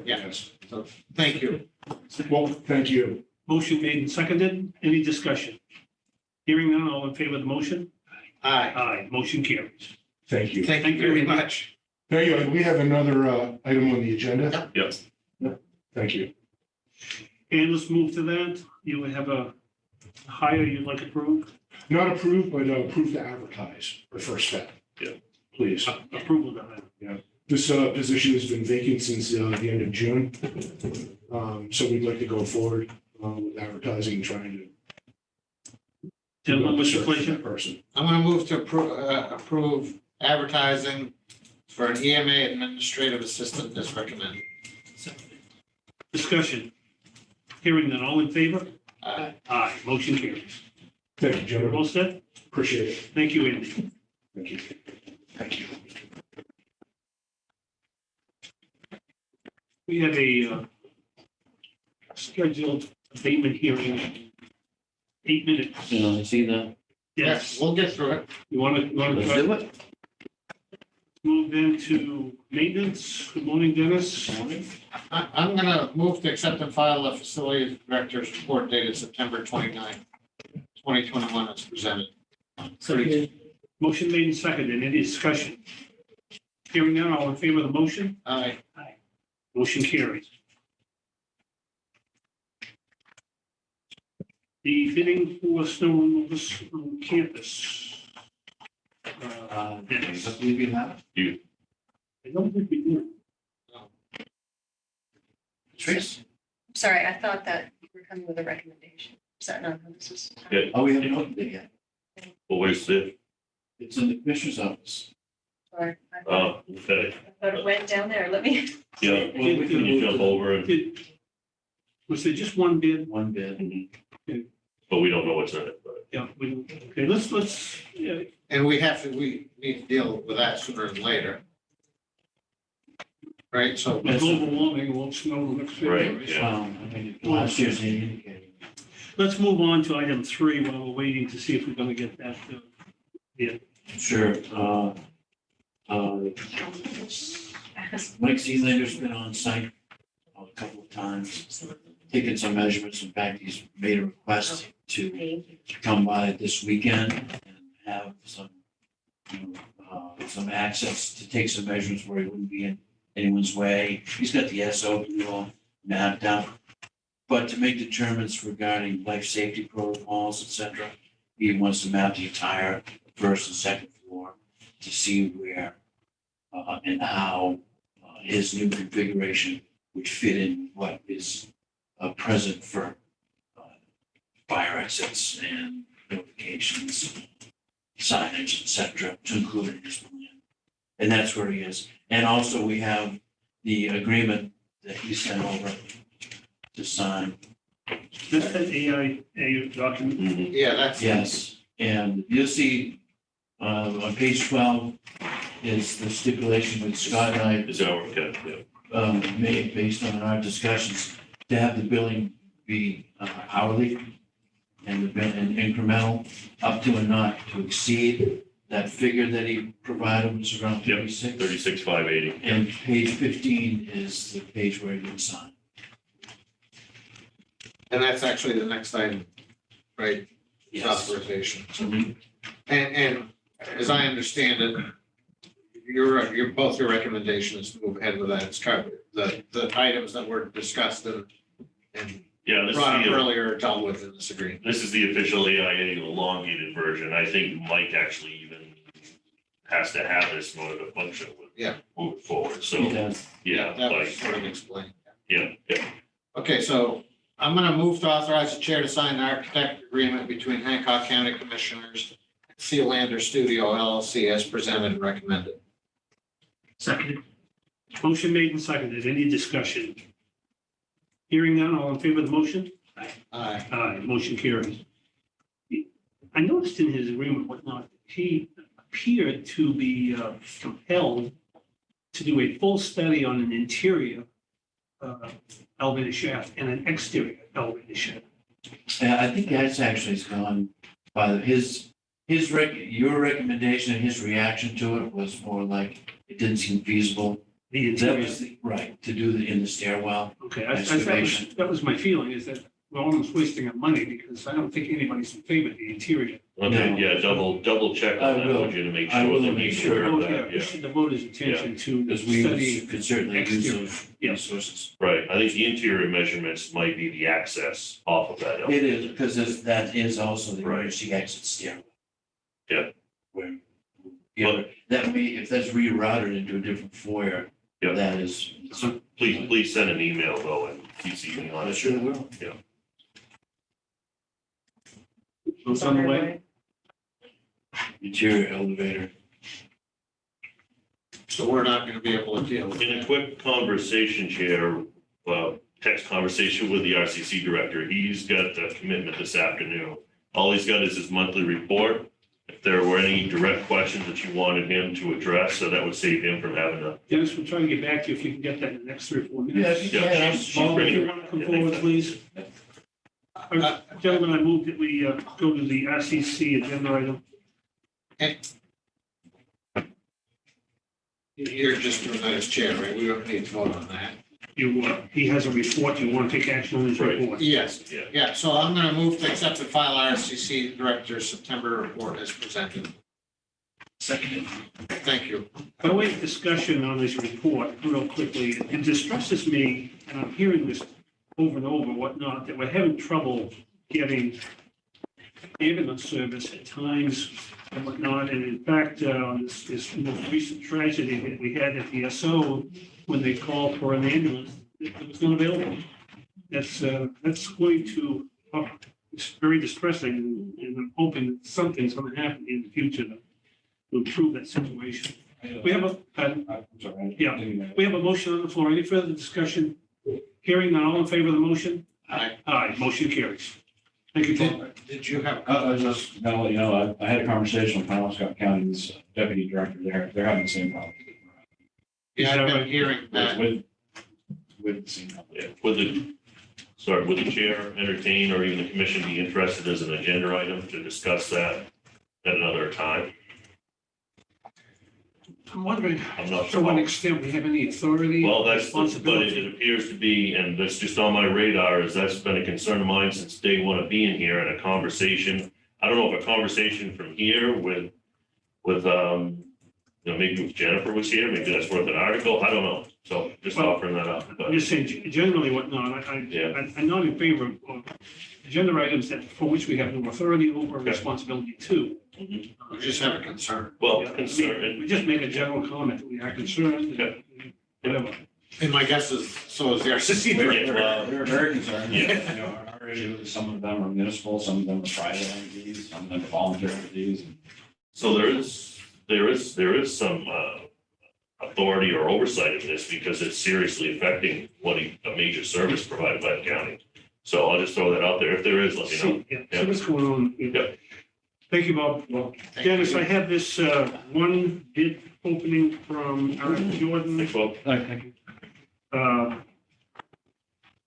Yeah. So thank you. Well, thank you. Motion made and seconded. Any discussion? Hearing none, all in favor of the motion? Aye. Aye, motion carries. Thank you. Thank you very much. Thank you. We have another item on the agenda. Yes. Thank you. And let's move to that. You have a hire you'd like approved? Not approved, but approved to advertise, the first step. Yeah. Please. Approval of that. This position has been vacant since the end of June. So we'd like to go forward with advertising and trying to. Gentlemen, what's your search for pleasure? that person. I'm going to move to approve advertising for an EMA Administrative Assistant as recommended. Discussion. Hearing none, all in favor? Aye. Aye, motion carries. Thank you, You're gentlemen. all set? Appreciate it. Thank you, Andy. Thank you. Thank you. We have a scheduled abatement hearing in 8 minutes. I see that. Yes, We'll get through it. you want to Let's do it. move into maintenance? Good morning, Dennis. I'm going to move to accept and file the Facilities Director's report dated September 29th, 2021 as presented. Motion made and seconded. Any discussion? Hearing none, all in favor of the motion? Aye. Motion carries. The bidding for snow removal on campus. I Dennis. believe you have. I don't think we do. Trace? Sorry, I thought that you were coming with a recommendation. Is that not how this is? Yeah. Oh, we haven't opened it yet. Well, where's the, It's in the commissioner's office. Sorry. okay, I thought it went down there. Let me. yeah, Well, we can you jump over and, Was there just one bid? One bid. but we don't know what's in it, but. Yeah, okay, let's, yeah, And we need to deal with that sooner than later. Right, so. with global warming, it won't snow next February. Right, yeah. Last year's indicated. Let's move on to item 3 while we're waiting to see if we're going to get that. Sure. Mike Zeelander's been on site a couple of times, taken some measurements. In fact, he's made a request to come by this weekend and have some, some access to take some measurements where he wouldn't be in anyone's way. He's got the SO all mapped out. But to make determinants regarding life safety protocols, et cetera, he wants to map the entire first and second floor to see where and how his new configuration would fit in what is present for fire exits and notifications, signage, et cetera, to include in his plan. And that's where he is. And also we have the agreement that he sent over to sign. This is AIA document. Mhm. Yeah, that's. Yes, and you'll see on page 12 is the stipulation with Scott and I Is that okay? Yeah. made based on our discussions to have the billing be hourly and incremental up to and not to exceed that figure that he provided, which is around Yep, 36. 36,580. And page 15 is the page where he can sign. And that's actually the next item, right? Yes. Authorization. Mhm. And as I understand it, both your recommendations to move ahead with that. It's covered. The items that were discussed and Yeah, this brought up is earlier are dealt with in this agreement. the official AIA elongated version. I think Mike actually even has to have this in order to function with. Yeah. Moving forward, so, He does. yeah, That was like, sort of explained. yeah. Okay, so I'm gonna move to authorize the chair to sign the architect agreement between Hancock County Commissioners and Sealander Studio LLC as presented and recommended. Seconded. Motion made and seconded. Any discussion? Hearing none, all in favor of the motion? Aye. Aye, motion carries. I noticed in his agreement whatnot, he appeared to be compelled to do a full study on an interior elevator shaft and an exterior elevator shaft. Yeah, I think that's actually gone by your recommendation and his reaction to it was more like it didn't seem feasible. The That interior, was right, to do in the stairwell. okay, excavation. that was my feeling, is that we're almost wasting our money because I don't think anybody's in favor of the interior. Okay, No. yeah, double check I on that, will. would you, to make I sure will that make he's sure. aware Oh, of yeah, that, we yeah. should devote his attention to Because we study. could certainly use exterior. those Yeah. resources. Right, I think the interior measurements might be the access off of that. It is, because that is also the Right. emergency exit stairwell. Yeah. Where, that may, if that's rerouted into a different foyer, Yeah. that is. So please send an email though and CC me on I it. sure will. It's on the way. Interior elevator. So we're not gonna be able to deal with In a it. quick conversation, Chair, text conversation with the RCC director, he's got a commitment this afternoon. All he's got is his monthly report. If there were any direct questions that you wanted him to address, so that would save him from having to. Dennis, we'll try to get back to you if you can get that in the next 3 or 4 minutes. Yeah, she's Bob, if bringing you it. want to come forward, please. Gentlemen, I move that we go to the RCC agenda item. You're just doing that as chair, right? We don't need to vote on that. He has a report. You want to take action on his Right. report? Yes. Yeah. Yeah, so I'm gonna move to accept and file RCC Director's September report as presented. Second. Thank you. By way of discussion on this report, real quickly, it distresses me, and I'm hearing this over and over, whatnot, that we're having trouble getting ambulance service at times and whatnot. And in fact, this most recent tragedy that we had at the SO, when they called for an ambulance, it was not available. That's going to, it's very distressing, and I'm hoping that something's going to happen in the future to improve that situation. We have we have a motion on the floor. Any further discussion? Hearing none, all in favor of the motion? Aye. Aye, motion carries. Thank you, Paul. Did you have? I was just, I had a conversation with Hancock County's deputy director there. They're having the same problem. Yeah, I've been hearing that. With the same company. Yeah, would the chair entertain or even the commission be interested as an agenda item to discuss that at another time? I'm wondering I'm not to sure. what extent we have any authority. Well, but responsibility. it appears to be, and that's just on my radar, is that's been a concern of mine since day one of being here, and a conversation. I don't know if a conversation from here with maybe if Jennifer was here, maybe that's worth an article, I don't know. So just offering that up, I'm but just saying, generally whatnot, I'm not in favor of agenda items that, for which we have no authority over or responsibility to. Mhm. We just have a concern. well, Yeah, concern, We just make a general comment that we are concerned, whatever. And my guess is, so is the RCC director. We're very concerned. Yeah. You know, our issue is some of them are municipal, some of them are private entities, some of them are voluntary entities. so there is some authority or oversight in this because it's seriously affecting a major service provided by the county. So I'll just throw that out there. If there is, let me know. See what's going on. Yeah. Thank you, Bob. Well, Dennis, I have this one bid opening from Jordan. Thanks, Bob. Thank you.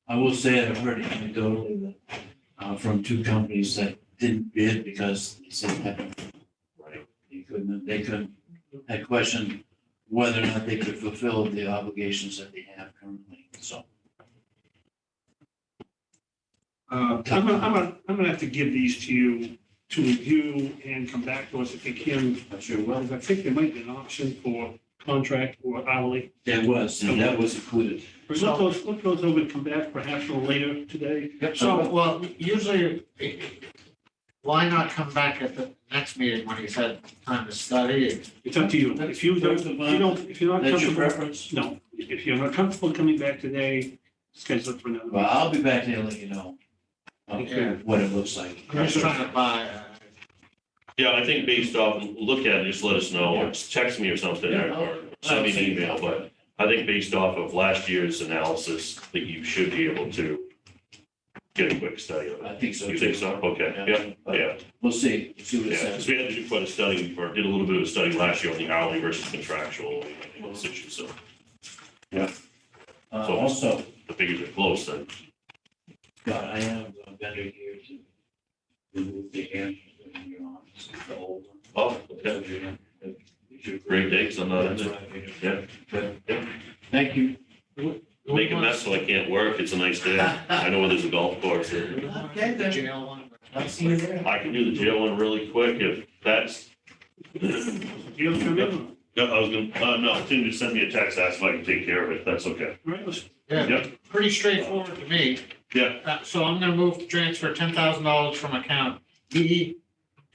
I will say I've heard anecdotally that from two companies that didn't bid because they said that Right. they couldn't, had questioned whether or not they could fulfill the obligations that they have currently, so. I'm gonna have to give these to you to review and come back to us if you can. I'm sure well. I think there might be an option for contract or hourly. That was included. Look those over and come back perhaps a little later today. So, well, usually, why not come back at the next meeting when he's had time to study? It's up to you. If you're not That's your comfortable, preference? no, if you're not comfortable coming back today, schedule it for another. Well, I'll be back there and let you know Yeah. what it looks like. I'm just trying to buy, Yeah, I think based off, look at it, just let us know, or text me or something, or send me an email, but I think based off of last year's analysis, that you should be able to get a quick study of I it. think so. You think so? Okay, yeah. We'll see what it Yeah, says. because we had to do quite a study, or did a little bit of a study last year on the hourly versus contractual on those issues, so Also, the figures are close then. God, I have a vendor here to remove the air in your office, the old one. Oh, okay. Great dates, I'm not in That's there. right. Yeah. Good. Yeah. Thank you. Make a mess so I can't work, it's a nice day. I know where there's a golf course. Okay, the then. jail one. I'll see you there. I can do the jail one really quick if that's. You'll come in. No, I was gonna, no, Tim just sent me a text, ask if I can take care of it, that's okay. All right, let's, Yeah, Yep. pretty straightforward to me. Yeah, So I'm gonna move to transfer $10,000 from account E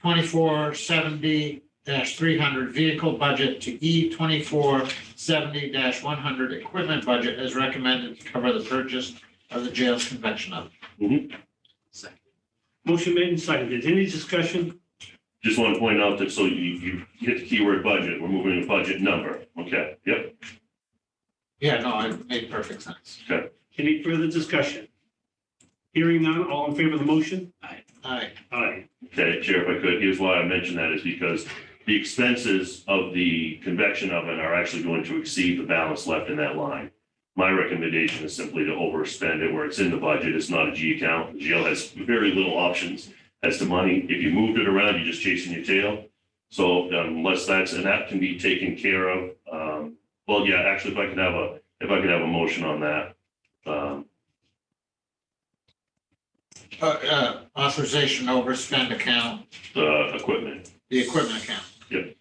2470-300 vehicle budget to E 2470-100 equipment budget as recommended to cover the purchase of the jail's convection oven. motion made and seconded. Any discussion? just want to point out that, so you hit the keyword budget, we're moving a budget number, okay, yep. Yeah, no, it made perfect sense. Any further discussion? Hearing none, all in favor of the motion? Aye. Aye. Okay, Chair, if I could, here's why I mentioned that is because the expenses of the convection oven are actually going to exceed the balance left in that line. My recommendation is simply to overspend it where it's in the budget. It's not a G account. The jail has very little options as to money. If you moved it around, you're just chasing your tail. So unless that's, and that can be taken care of. Well, yeah, actually, if I could have a motion on that. Authorization overspend account, The equipment. the equipment account. Yep.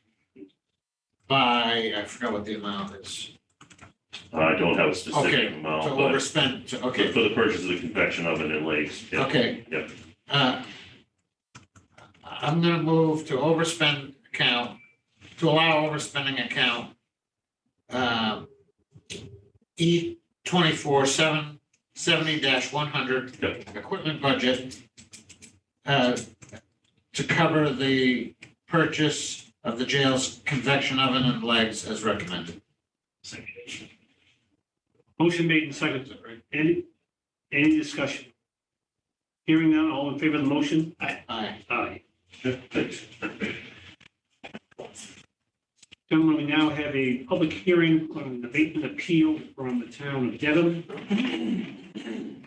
By, I forgot what the amount is. I don't have a Okay, specific to amount, but overspend, okay, for the purchase of the convection oven and legs. Yeah. okay. Yep. I'm gonna move to overspend account, to allow overspending account. E 2470-100 Yep. equipment budget. To cover the purchase of the jail's convection oven and legs as recommended. Motion made and seconded. Any discussion? Hearing none, all in favor of the motion? Aye. Aye. Thanks. Gentlemen, we now have a public hearing on an abatement appeal from the town of Dedham in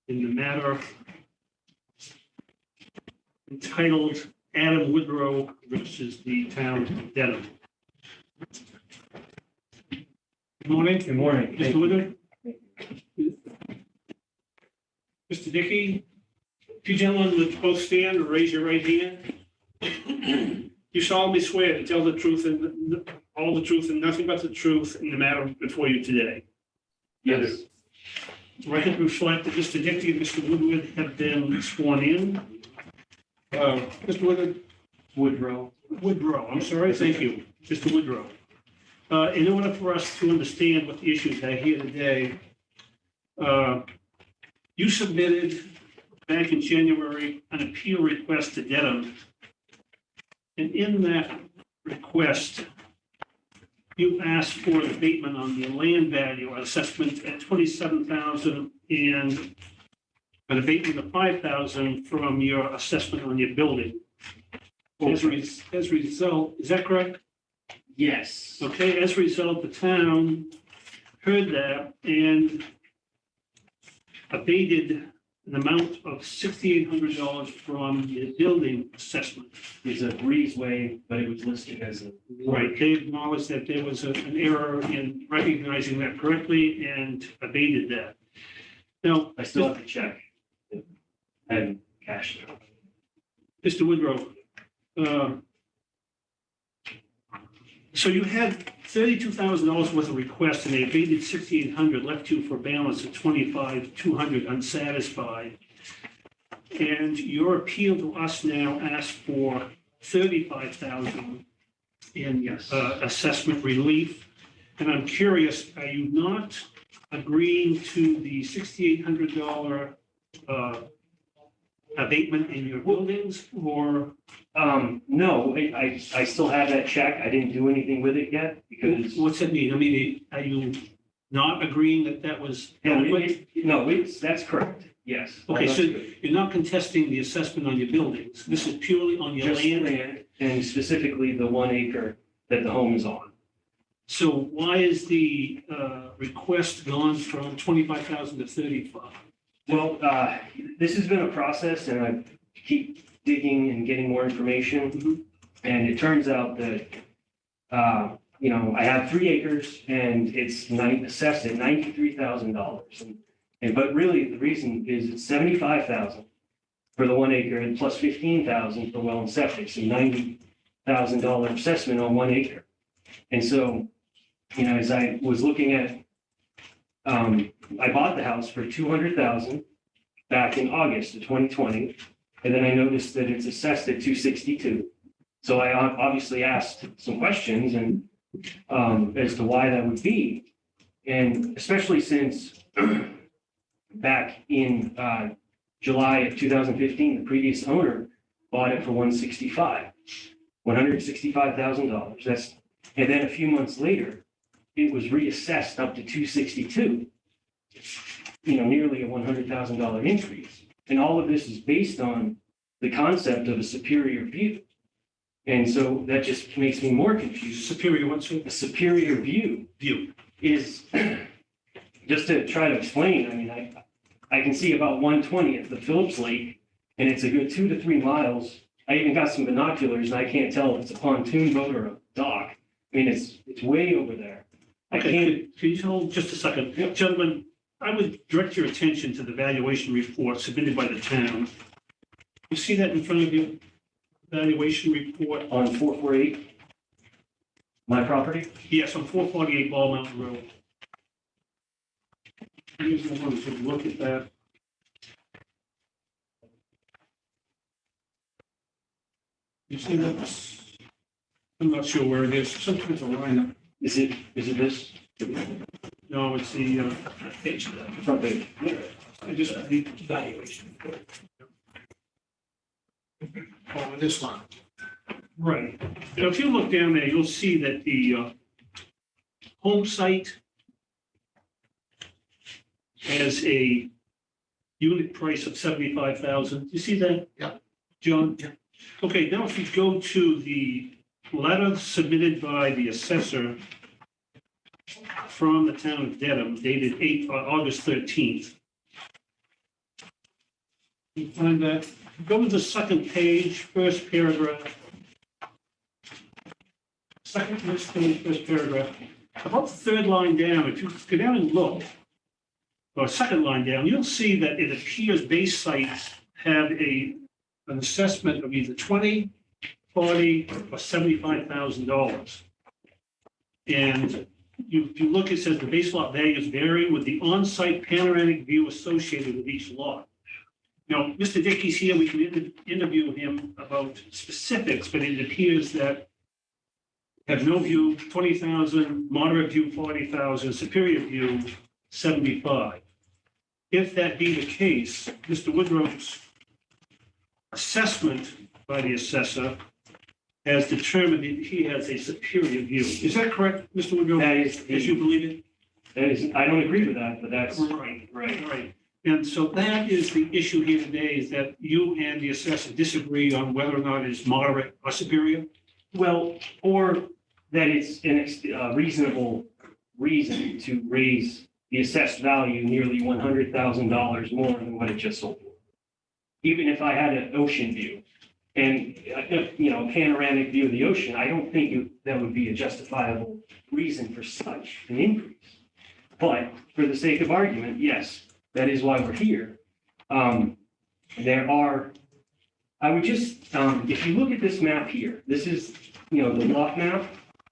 the matter entitled Adam Woodrow versus the town of Dedham. Good morning. Good morning. Mr. Woodward? Mr. Dickey? If you gentlemen would both stand and raise your right hand. You solemnly swear to tell the truth and all the truth and nothing but the truth in the matter before you today. Yes. Record reflect that Mr. Dickey and Mr. Woodward have been sworn in. Mr. Woodward? Woodrow. Woodrow, I'm sorry, thank you, Mr. Woodrow. In order for us to understand what the issues are here today, you submitted back in January an appeal request to Dedham. And in that request, you asked for an abatement on the land value assessment at $27,000 and an abatement of $5,000 from your assessment on your building. As a result, is that correct? Yes. Okay, as a result, the town heard that and abated an amount of $6,800 from the building assessment. It's a breezeway, but it was listed as a. Right, they acknowledged that there was an error in recognizing that correctly and abated that. Now, I still have to check. I haven't cashed it. Mr. Woodrow, So you had $32,000 worth of requests and they abated 6,800, left you for a balance of 25,200 unsatisfied. And your appeal to us now asks for 35,000 in Yes. Assessment relief. And I'm curious, are you not agreeing to the $6,800 abatement in your buildings, or? No, I still have that check. I didn't do anything with it yet because. What's that mean? I mean, are you not agreeing that that was adequate? That's correct. Yes. Okay, That's so good. you're not contesting the assessment on your buildings. This is purely on your Just land. land and specifically the 1 acre that the home is on. So why is the request gone from 25,000 to 35? Well, this has been a process and I keep digging and getting more information. And it turns out that, I have 3 acres and it's assessed at $93,000. But really the reason is it's 75,000 for the 1 acre and plus 15,000 for well and septic. So $90,000 assessment on 1 acre. And so, as I was looking at, I bought the house for $200,000 back in August of 2020. And then I noticed that it's assessed at $262,000. So I obviously asked some questions and as to why that would be. And especially since back in July of 2015, the previous owner bought it for $165,000. And then a few months later, it was reassessed up to $262,000. Nearly a $100,000 increase. And all of this is based on the concept of a superior view. And so that just makes me more confused. Superior what, sir? A superior view is, just to try to explain, I can see about 1/20th of Phillips Lake, and it's a good 2 to 3 miles. I even got some binoculars, and I can't tell if it's a pontoon boat or a dock. It's way over there. Okay, can you hold just a second? Yep. Gentlemen, I would direct your attention to the valuation report submitted by the town. You see that in front of you? Valuation report? On 448, my property? Yes, on 448 Ball Mountain Road. Here's the one to look at that. You see that? I'm not sure where it is. Sometimes a line. Is it this? No, it's the page. Front page. I just, the Valuation. Oh, this one. right. Now, if you look down there, you'll see that the home site has a unit price of 75,000. You see that? Yep. John? Yep. Okay, now if you go to the letter submitted by the assessor from the town of Dedham dated August 13th. You find that? Go to the second page, first paragraph. Second page, first paragraph. About the third line down, if you go down and look, or second line down, you'll see that it appears base sites have an assessment of either 20, 40, or $75,000. And if you look, it says the base lot values vary with the on-site panoramic view associated with each lot. Now, Mr. Dickey's here, we can interview him about specifics, but it appears that have no view, 20,000, moderate view, 40,000, superior view, 75. If that be the case, Mr. Woodrow's assessment by the assessor has determined that he has a superior view. Is that correct, Mr. Woodrow? That is, As you believe it? I don't agree with that, but that's. Right. And so that is the issue here today, is that you and the assessor disagree on whether or not it's moderate or superior? Well, or that it's a reasonable reason to raise the assessed value nearly $100,000 more than what it just sold for. Even if I had an ocean view and, a panoramic view of the ocean, I don't think that would be a justifiable reason for such an increase. But for the sake of argument, yes, that is why we're here. I would just, if you look at this map here, this is, the lot map.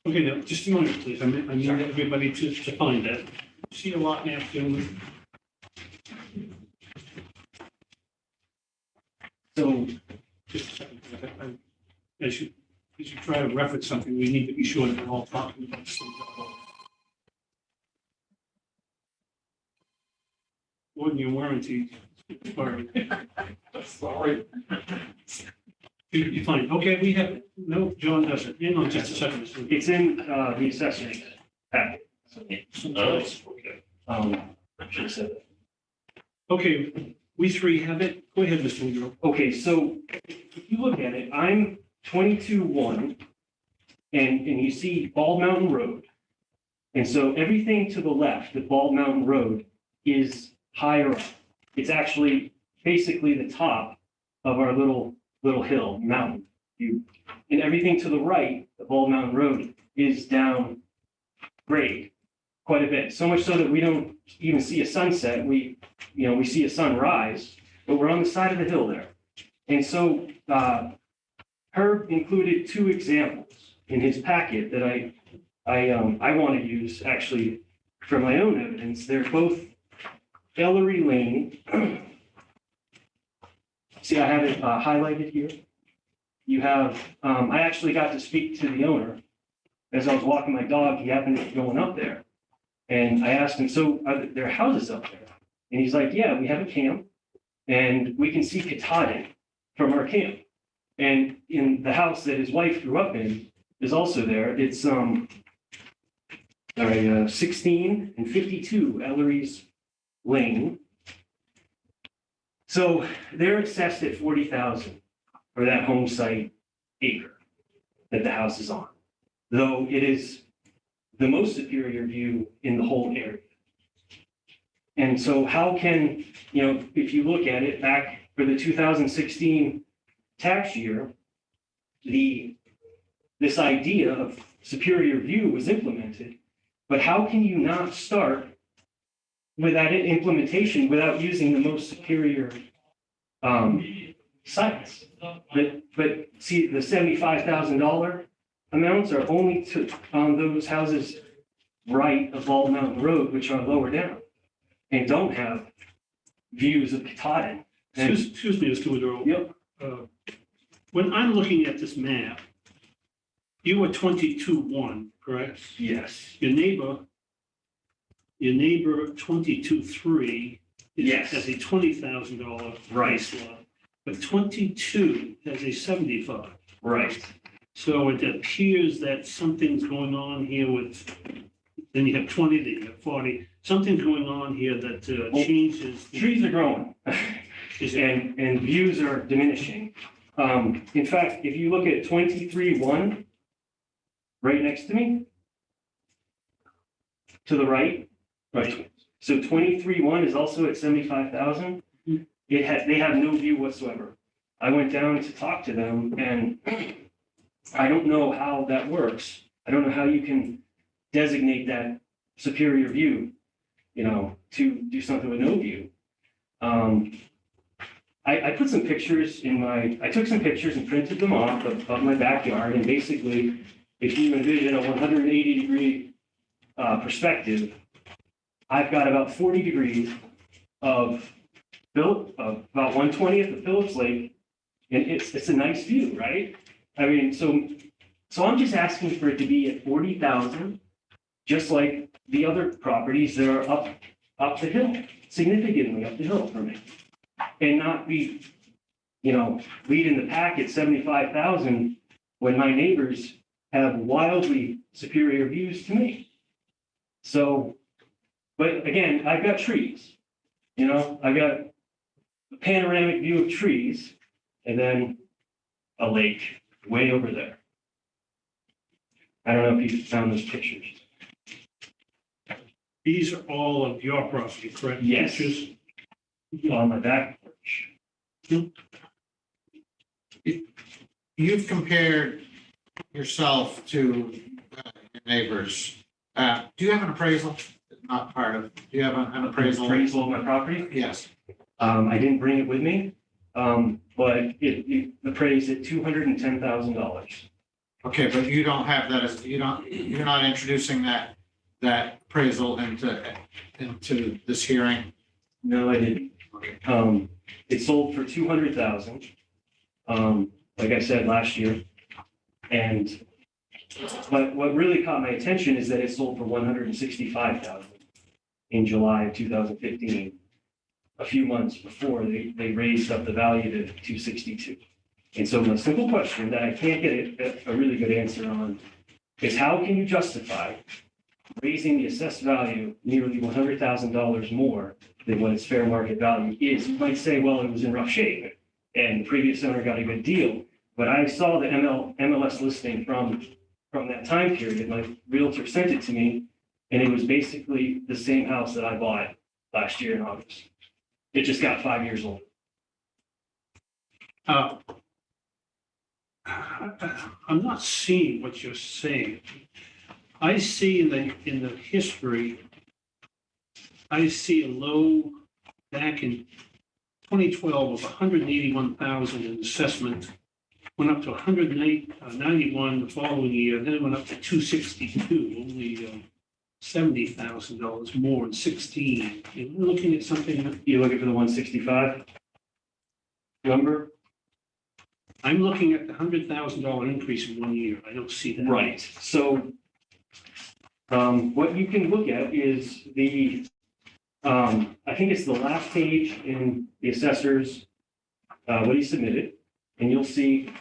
Okay, now, just a moment, please. I need everybody to find that. See a lot map, gentlemen. So, just a second. As you try to reference something, we need to be sure that we're all talking about the same thing. Warranty and warranty. Sorry. You fine. Okay, we have, no, John doesn't. Hang on just a second. It's in the assessment packet. Oh, okay. I should have said that. Okay, we three have it. Go ahead, Mr. Woodrow. Okay, so if you look at it, I'm 22-1, and you see Bald Mountain Road. And so everything to the left of Bald Mountain Road is higher up. It's actually basically the top of our little hill, mountain. And everything to the right of Bald Mountain Road is down grade quite a bit. So much so that we don't even see a sunset. We see a sunrise, but we're on the side of the hill there. And so Herb included two examples in his packet that I want to use actually for my own evidence. They're both Ellery Lane. See, I have it highlighted here. You have, I actually got to speak to the owner. As I was walking my dog, he happened to be going up there. And I asked him, so are there houses up there? And he's like, yeah, we have a camp and we can see Katahdin from our camp. And in the house that his wife grew up in is also there. It's 16 and 52 Ellery's Lane. So they're assessed at 40,000 for that home site acre that the house is on, though it is the most superior view in the whole area. And so how can, if you look at it back for the 2016 tax year, this idea of superior view was implemented, but how can you not start with that implementation without using the most superior sites? But see, the $75,000 amounts are only on those houses right of Bald Mountain Road, which are lower down and don't have views of Katahdin. Excuse me, Mr. Woodrow. Yep. When I'm looking at this map, you were 22-1, correct? Yes. Your neighbor 22-3 Yes. has a $20,000 Right. price lot, but 22 has a 75. Right. So it appears that something's going on here with, then you have 20, then you have 40. Something's going on here that changes. Trees are growing Is it- and views are diminishing. In fact, if you look at 23-1, right next to me, to the right, right. So 23-1 is also at 75,000. They have no view whatsoever. I went down to talk to them and I don't know how that works. I don't know how you can designate that superior view, to do something with no view. I put some pictures I took some pictures and printed them off of my backyard. And basically, if you envision a 180-degree perspective, I've got about 40 degrees of about 1/20th of Phillips Lake, and it's a nice view, right? I mean, so I'm just asking for it to be at 40,000, just like the other properties that are up the hill, significantly up the hill for me, and not be, leading the pack at 75,000 when my neighbors have wildly superior views to me. So, but again, I've got trees, I've got a panoramic view of trees and then a lake way over there. I don't know if you found those pictures. These are all of your property, correct? Yes. Pictures? On my back porch. You've compared yourself to your neighbors. Do you have an appraisal? Not part of, do you have an appraisal? Appraisal of my property? Yes. I didn't bring it with me, but it appraised at $210,000. Okay, but you don't have that as, you're not introducing that appraisal into this hearing? No, I didn't. Okay. It sold for 200,000, like I said, last year. And, but what really caught my attention is that it sold for 165,000 in July of 2015, a few months before they raised up the value to 262. And so my simple question that I can't get a really good answer on is how can you justify raising the assessed value nearly $100,000 more than what its fair market value is? You might say, well, it was in rough shape and the previous owner got a good deal. But I saw the MLS listing from that time period. My realtor sent it to me, and it was basically the same house that I bought last year in August. It just got 5 years old. I'm not seeing what you're saying. I see in the history, I see a low back in 2012 of 181,000 in assessment, went up to 191 the following year, then it went up to 262, only $70,000 more in 16. You're looking at something, You looking for the 165 number? I'm looking at the $100,000 increase in 1 year. I don't see that. Right. So what you can look at is I think it's the last page in the assessor's, what he submitted, and you'll see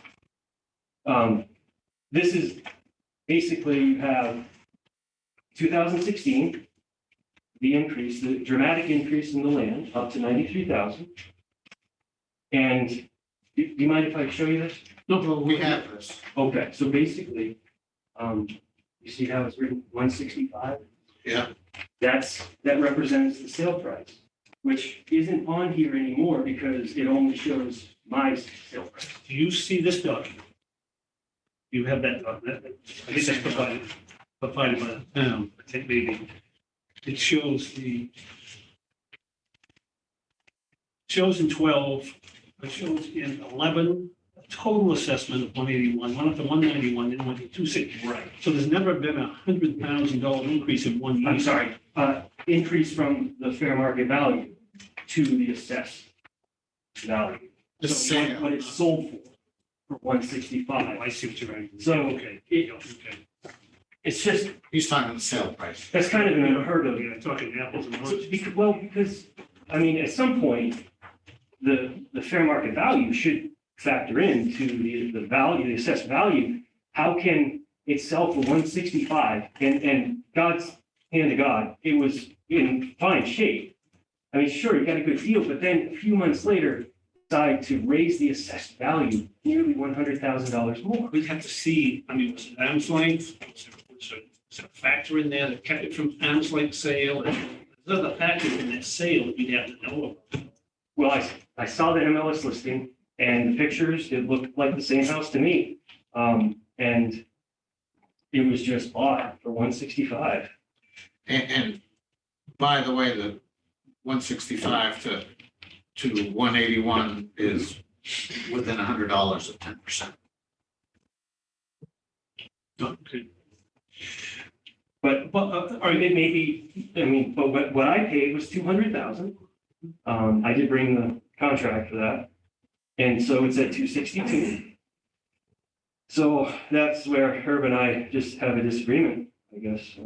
this is basically you have 2016, the increase, the dramatic increase in the land up to 93,000. And do you mind if I show you this? No, but we have this. Okay, so basically, you see how it's written 165? Yeah. That represents the sale price, which isn't on here anymore because it only shows my sale price. Do you see this document? You have that document? I guess that's provided by the town. I think maybe it shows in 12, it shows in 11, a total assessment of 181, went up to 191, then went to 260. Right. So there's never been a $100,000 increase in 1 year. I'm sorry, increase from the fair market value to the assessed value. The So sale. what it sold for 165. Oh, I see what you're saying. So Okay. it- It's just, He's talking the sale price. that's kind of an unheard of. Yeah, talking apples and So, oranges. because, I mean, at some point, the fair market value should factor into the value, the assessed value. How can it sell for 165 and God's hand to God, it was in fine shape. I mean, sure, you got a good deal, but then a few months later, decide to raise the assessed value nearly $100,000 more. We'd have to see, I mean, was it arm's length? Was there a factor in there that kept it from arm's length sale? There's other factors in that sale that we'd have to know about. Well, I saw the MLS listing and the pictures, it looked like the same house to me. And it was just bought for 165. And by the way, the 165 to 181 is within $100 of 10%. Okay. But, or it may be, I mean, but what I paid was 200,000. I did bring the contract for that. And so it's at 262. So that's where Herb and I just have a disagreement, I guess.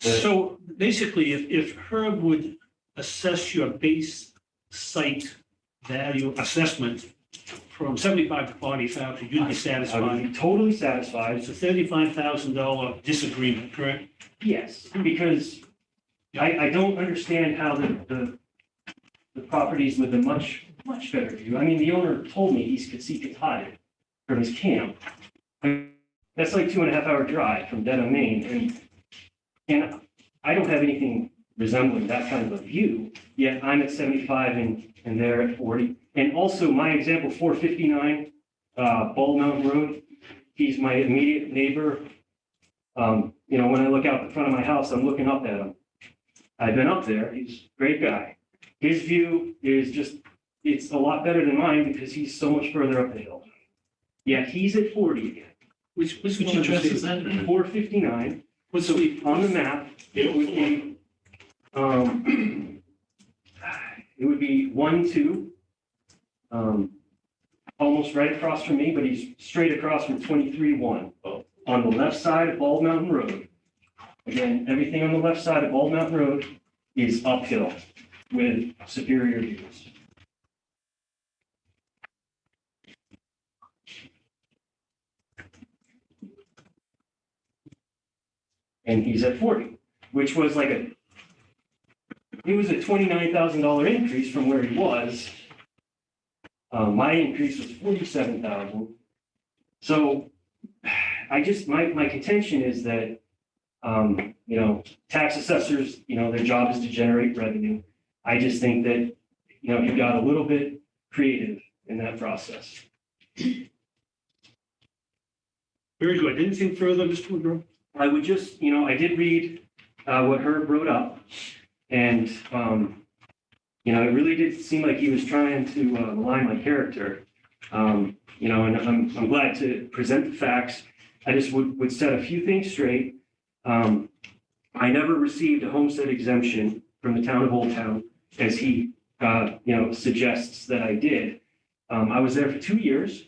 So basically, if Herb would assess your base site value assessment from 75 to 40,000, you'd be I would satisfied. be totally satisfied. It's a $35,000 disagreement, correct? Yes, because I don't understand how the properties with a much better view. I mean, the owner told me he could see Katahdin from his camp. That's like 2.5-hour drive from Dedham, Maine, and I don't have anything resembling that kind of a view, yet I'm at 75 and they're at 40. And also my example, 459 Bald Mountain Road, he's my immediate neighbor. You know, when I look out the front of my house, I'm looking up at him. I've been up there. He's a great guy. His view is just, it's a lot better than mine because he's so much further up the hill. Yeah, he's at 40 again. Which address is that? 459. What's So the, on the map, it would be, it would be 1-2, almost right across from me, but he's straight across from 23-1 on the left side of Bald Mountain Road. Again, everything on the left side of Bald Mountain Road is uphill with superior views. And he's at 40, which was like it was a $29,000 increase from where he was. My increase was 47,000. So my contention is that, tax assessors, their job is to generate revenue. I just think that, you got a little bit creative in that process. very good. Anything further, Mr. Woodrow? I would just, I did read what Herb wrote up, and, it really did seem like he was trying to malign my character. And I'm glad to present the facts. I just would set a few things straight. I never received a homestead exemption from the town of Old Town, as he, suggests that I did. I was there for 2 years,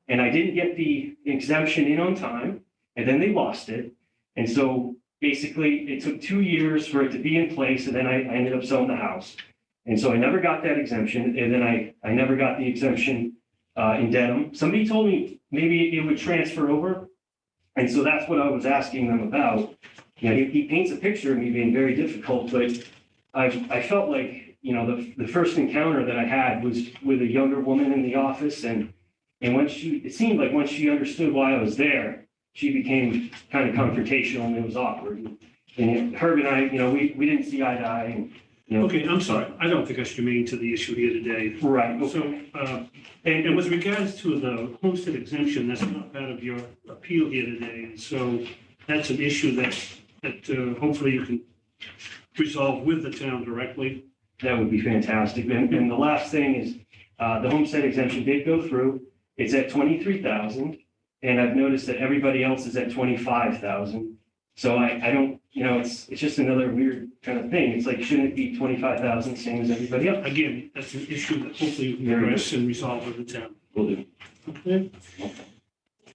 and I didn't get the exemption in on time, and then they lost it. And so basically, it took 2 years for it to be in place, and then I ended up selling the house. And so I never got that exemption, and then I never got the exemption in Dedham. Somebody told me maybe it would transfer over, and so that's what I was asking them about. He paints a picture of me being very difficult, but I felt like, the first encounter that I had was with a younger woman in the office, and it seemed like once she understood why I was there, she became kind of confrontational, and it was awkward. And Herb and I, we didn't see eye to eye. And, Okay, I'm sorry. I don't think I should germane to the issue here today. Right. So, and with regards to the homestead exemption, that's not part of your appeal here today. And so that's an issue that hopefully you can resolve with the town directly. That would be fantastic. And the last thing is, the homestead exemption did go through. It's at 23,000, and I've noticed that everybody else is at 25,000. So I don't, it's just another weird kind of thing. It's like, shouldn't it be 25,000, same as everybody else? Again, that's an issue that hopefully you can address and resolve with the town. Will do. Okay?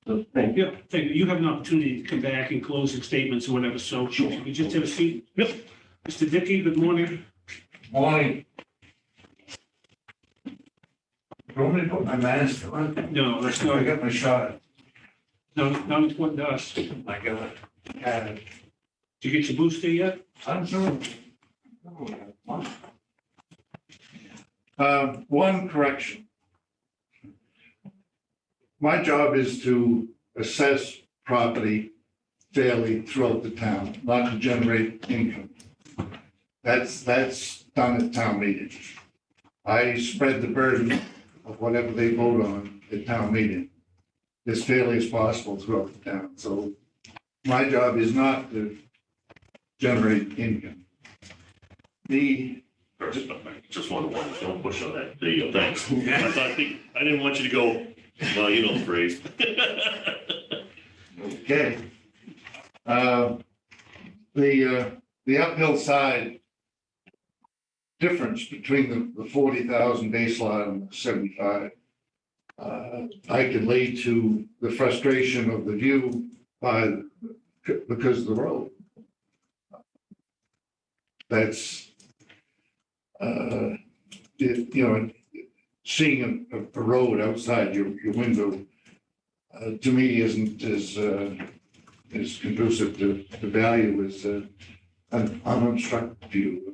So thank you. Yeah, thank you. You have an opportunity to come back and closing statements or whatever. So if you could just have a seat. Yep. Mr. Dickey, good morning. Morning. You want me to put my mask on? No, that's I not, got my shot. no, not important to us. Did I got it. Had it. you get your booster yet? I'm sure. One correction. My job is to assess property fairly throughout the town, not to generate income. That's done at town meeting. I spread the burden of whatever they vote on at town meeting as fairly as possible throughout the town. So my job is not to generate income. Just one, don't push on that. There you go, thanks. I didn't want you to go, well, you know the phrase. Okay. The uphill side difference between the 40,000 baseline and the 75, I can lay to the frustration of the view because of the road. That's, seeing a road outside your window, to me isn't as conducive to value as an unobstructed view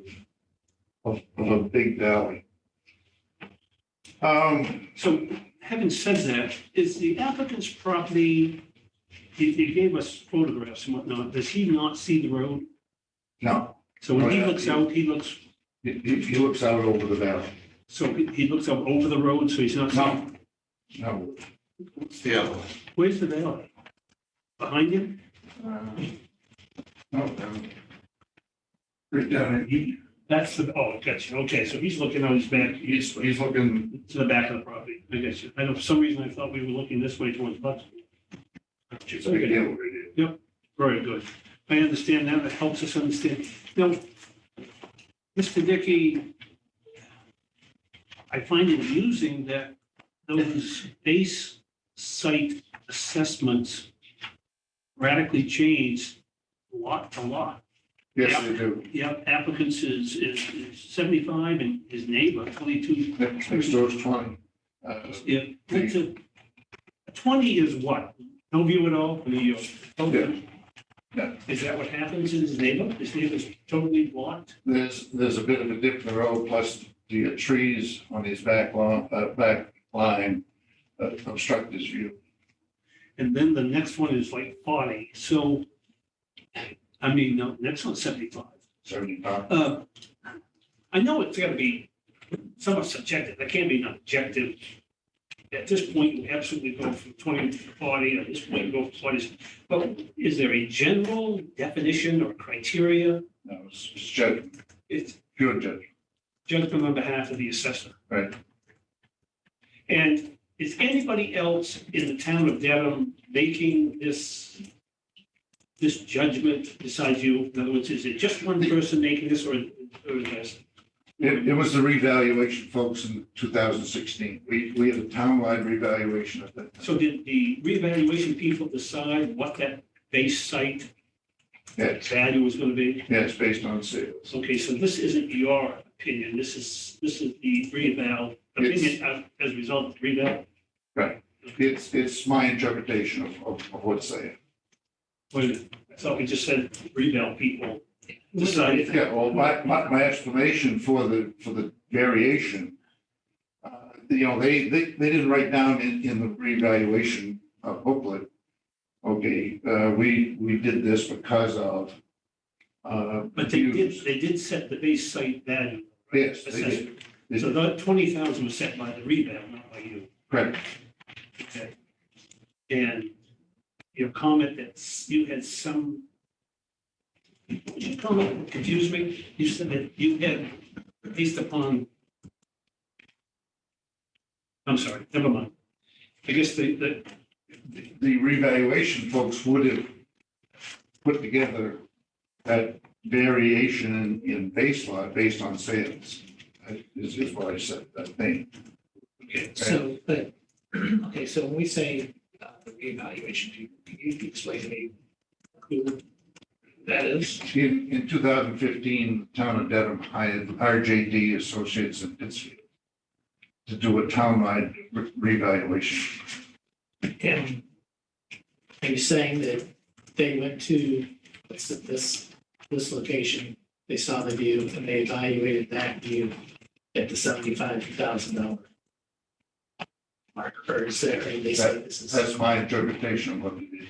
of a big valley. So having said that, is the applicant's property, he gave us photographs and whatnot, does he not see the road? No. So when he looks out, he looks, He looks out over the valley. so he looks out over the road, so he's not seeing? No. Yeah. Where's the valley? Behind him? No. Right down in here. That's the, oh, gotcha, okay, so he's looking on his back, He's looking, to the back of the property, I guess, I know, for some reason I thought we were looking this way towards Bucks. it's a big deal what it is. Very good, I understand that, it helps us understand. Now, Mr. Dickey, I find it amusing that those base site assessments radically changed lot to lot. Yes, they do. Yep, applicants is 75 and his neighbor 22. Next door's 20. Yeah, that's a 20 is what? No view at all? Yeah. Yeah. Is that what happens in his neighbor? His neighbor's totally blocked? There's a bit of a dip in the road, plus the trees on his back lawn, back line obstruct his view. And then the next one is like 40. So, I mean, no, next one's 75. 75. I know it's got to be somewhat subjective. That can't be an objective. At this point, you absolutely go from 20 to 40. At this point, you go from 40. But is there a general definition or criteria? No, it's judgment, It's pure judgment. judgment on behalf of the assessor. Right. And is anybody else in the town of Dedham making this judgment besides you? In other words, is it just one person making this or is It was the revaluation folks in 2016. We had a townwide revaluation of that. so did the reevaluation people decide what that base site Yes, value was going to be? yeah, it's based on sales. Okay, so this isn't your opinion. This is the reeval opinion as a result of the reval. Right. It's my interpretation of what's there. Wait a minute. I thought we just said reval people decided. Yeah, well, my explanation for the variation, they didn't write down in the revaluation booklet, okay, we did this because of. But they did set the base site value. Yes, they did. They So did. that 20,000 was set by the reval, not by you. Correct. Okay. And your comment that you had some, your comment confused me. You said that you had, based upon, I'm sorry, never mind. I guess the Revaluation folks would have put together that variation in base lot based on sales. Is what I said, that thing. Okay, so, but, okay, so when we say the reevaluation people, can you explain to me who that is? In 2015, the town of Dedham hired RJD Associates in Pittsfield to do a townwide revaluation. And are you saying that they went to, this location, they saw the view and they evaluated that view at the $75,000 mark, or is there, and they say this is? That's my interpretation of what it is.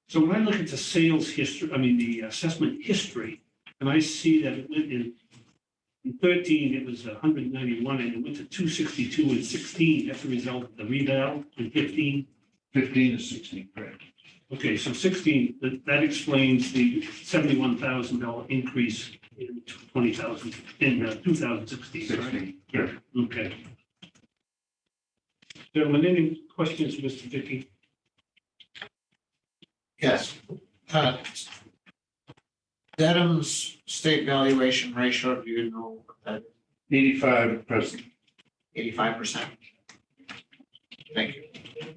So when I look at the sales history, the assessment history, and I see that it went in 13, it was 191, and it went to 262 and 16 as a result of the reval in 15. 15 to 16, correct. Okay, so 16, that explains the $71,000 increase in 20,000, in 2016, right? 16, correct. Okay. Gentlemen, any questions, Mr. Dickey? Yes. Dedham's state valuation ratio, do you know what that 85 at present, 85%? Thank you.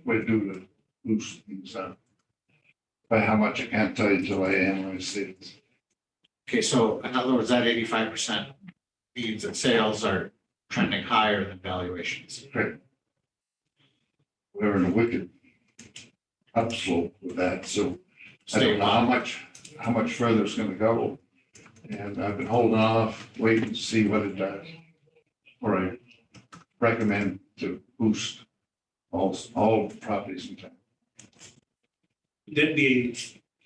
we're due to boost things up. By how much, I can't tell you until I analyze it. Okay, so in other words, that 85% means that sales are trending higher than valuations. Correct. We're in a wicked upslope with that, so I don't know how much further it's gonna go. And I've been holding off, waiting to see what it does. Or I recommend to boost all properties in town. Would that be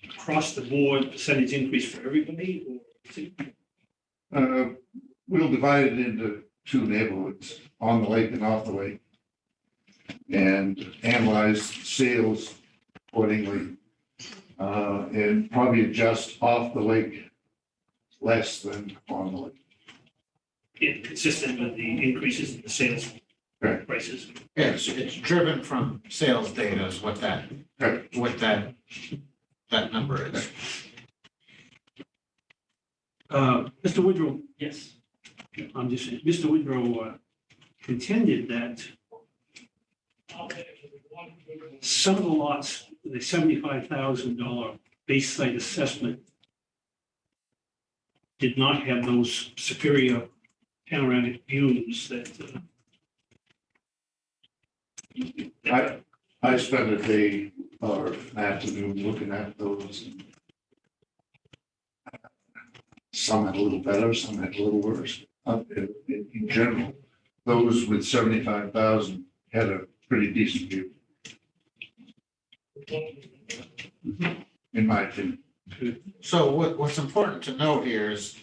across the board percentage increase for everybody? Or is it- We'll divide it into two neighborhoods, on the lake and off the lake. And analyze sales accordingly. And probably adjust off the lake less than on the lake. consistent with the increases in the sales Right. prices. It's driven from sales data is what that, that number is. Mr. Woodrow, Yes. I'm just saying, Mr. Woodrow contended that some of the lots, the $75,000 base site assessment did not have those superior panoramic views that I spent a day or an afternoon looking at those. Some had a little better, some had a little worse. In general, those with 75,000 had a pretty decent view. In my opinion. So what's important to note here is,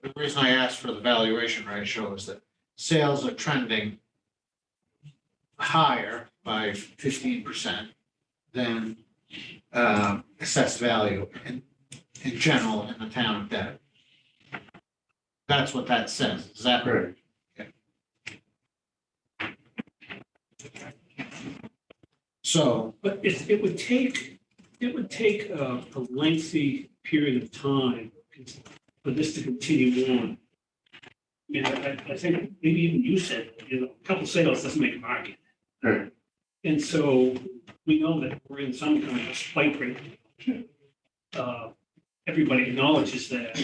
the reason I asked for the valuation ratio is that sales are trending higher by 15% than assessed value in general in the town of Dedham. That's what that says. Is that Correct. So, but it would take a lengthy period of time for this to continue on. I think maybe even you said, a couple sales doesn't make a market. Right. And so we know that we're in some kind of spike rate. Everybody acknowledges that.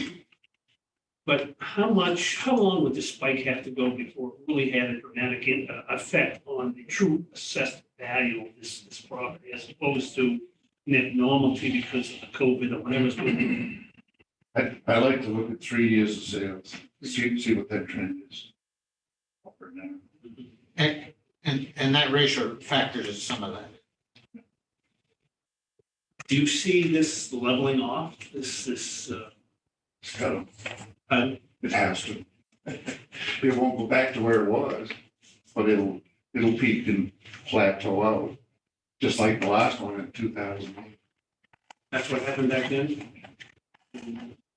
But how long would the spike have to go before it really had a dramatic effect on the true assessed value of this property as opposed to net normalcy because of the COVID or whatever's going on? I like to look at 3 years of sales, see what that trend is. Up or down. and that ratio factors in some of that. Do you see this leveling off, this, It's gotta- It has to. It won't go back to where it was, but it'll peak and plateau out, just like the last one in 2008. that's what happened back then?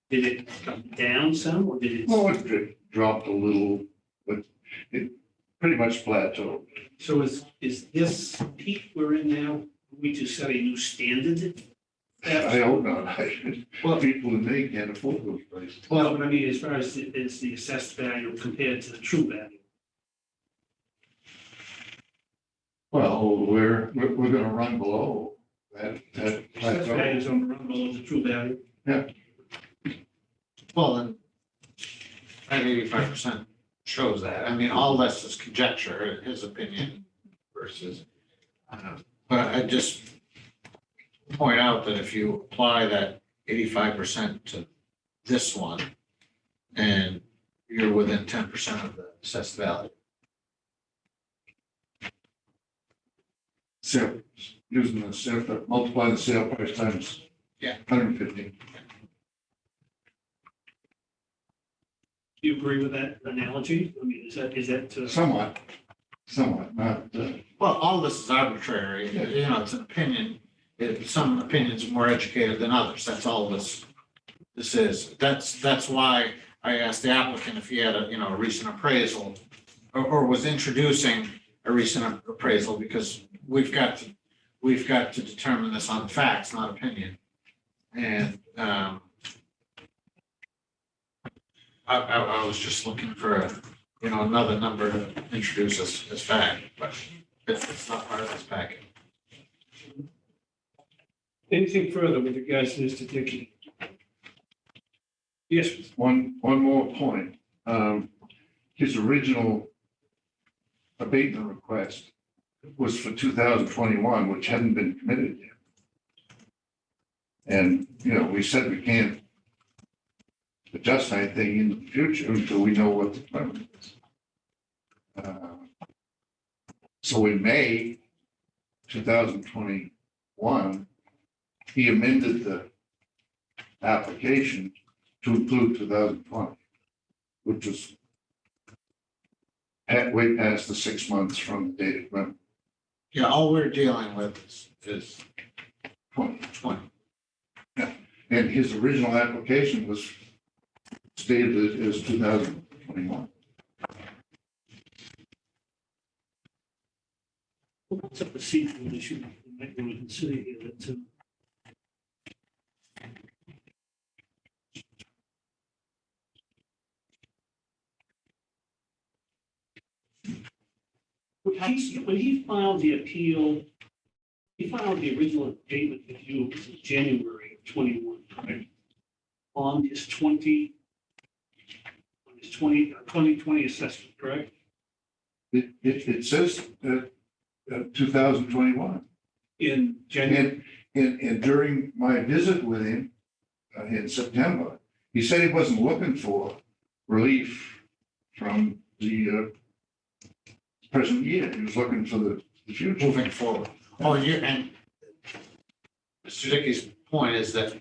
Did it come down some or did it? Well, it dropped a little, but it pretty much plateaued. So is this peak we're in now, we just set a new standard? I hope not. Well- People in Maine can't afford those places. Well, but I mean, as far as the assessed value compared to the true value. Well, we're gonna run below that Assessed plateau. value is on the run below the true value. Well, and that 85% shows that. I mean, all this is conjecture, his opinion versus. But I just point out that if you apply that 85% to this one, and you're within 10% of the assessed value. So using the sale, multiply the sale price times. Yeah. 150. Do you agree with that analogy? I mean, is that? Somewhat, not, Well, all this is arbitrary, it's an opinion. Some opinions are more educated than others. That's all this is. That's why I asked the applicant if he had a recent appraisal or was introducing a recent appraisal, because we've got to determine this on facts, not opinion. And I was just looking for another number to introduce as fact, but it's not part of this packet. Anything further with regards to Mr. Dickey? Yes, one more point. His original abatement request was for 2021, which hadn't been committed yet. And, we said we can't adjust anything in the future until we know what the plan is. So in May 2021, he amended the application to include 2020, which was way past the 6 months from the date of grant. Yeah, all we're dealing with is 2020. And his original application was stated as 2021. Well, that's a procedural issue we might want to consider here, that, when he filed the appeal, he filed the original abatement with you in January of 21, right? On his 2020 assessment, correct? It says, 2021. In January, And during my visit with him in September, he said he wasn't looking for relief from the present year. He was looking for the future. Moving forward. Oh, and Mr. Dickey's point is that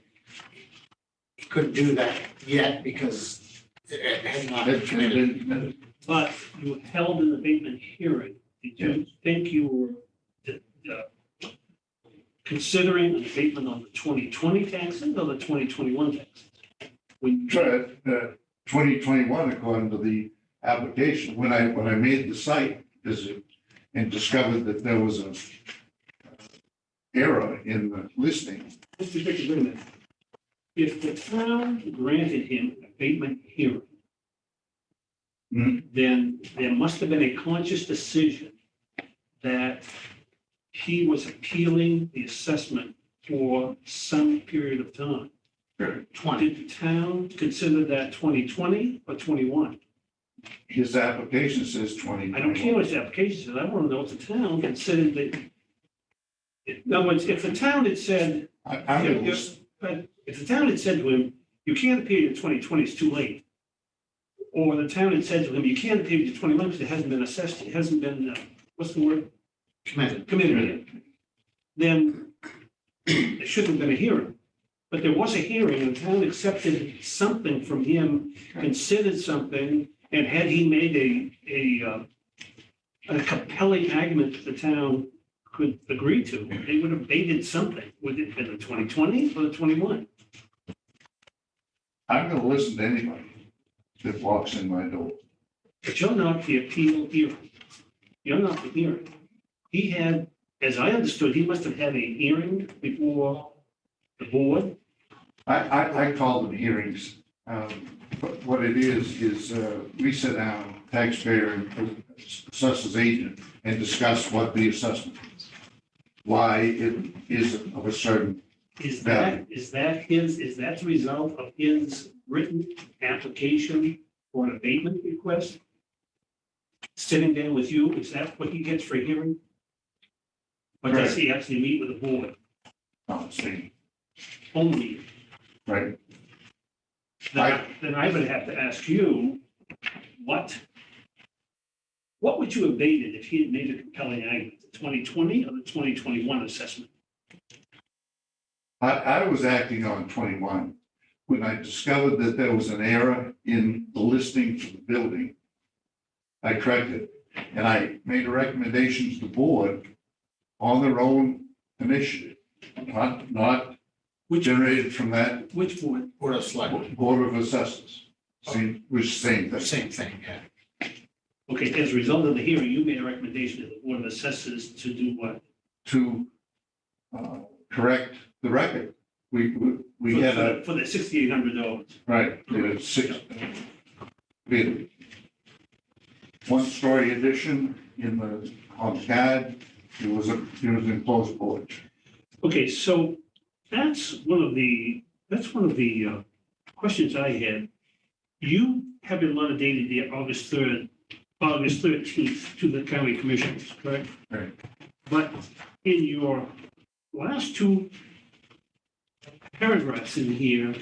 he couldn't do that yet because it had not been committed. but you held an abatement hearing. Did you think you were considering an abatement on the 2020 taxes or the 2021 taxes? When you Tried, 2021, according to the application, when I made the site visit and discovered that there was a error in the listing. Mr. Dickey, wait a minute. If the town granted him an abatement hearing, then there must have been a conscious decision that he was appealing the assessment for some period of time. 20. Did the town consider that 2020 or 21? His application says 2021. I don't care what his application says. I want to know if the town considered that. In other words, if the town had said, I'm gonna list- but if the town had said to him, you can't appeal to 2020, it's too late. Or the town had said to him, you can't appeal to 21 because it hasn't been assessed, it hasn't been, what's the word? Committed yet. Then there shouldn't have been a hearing. But there was a hearing and the town accepted something from him, considered something, and had he made a compelling argument that the town could agree to, they would have abated something. Would it have been the 2020 or the 21? I'm gonna listen to anybody that walks in my door. But you're not the appeal hearing. You're not the hearing. He had, as I understood, he must have had a hearing before the board. I call them hearings. But what it is we sit down, taxpayer and assessors agent, and discuss what the assessment is. Why it is of a certain Is value. that the result of his written application for an abatement request? Sitting down with you, is that what he gets for a hearing? Or does he actually meet with the board See, only? right? Then I would have to ask you, what would you have abated if he had made a compelling argument, the 2020 or the 2021 assessment? I was acting on 21 when I discovered that there was an error in the listing for the building. I corrected it, and I made a recommendation to the board on their own initiative, not generated from that Which board? Board of Selectmen. Board of Assessors. Same, which same thing. Same thing, yeah. Okay, as a result of the hearing, you made a recommendation to the Board of Assessors to do what? To correct the record. We had a, For the $6,800. right, we had we had one-story addition on the CAD. It was an enclosed porch. Okay, so that's one of the questions I had. You have a letter dated the August 13th to the county commissioners, correct? Right. But in your last two paragraphs in here,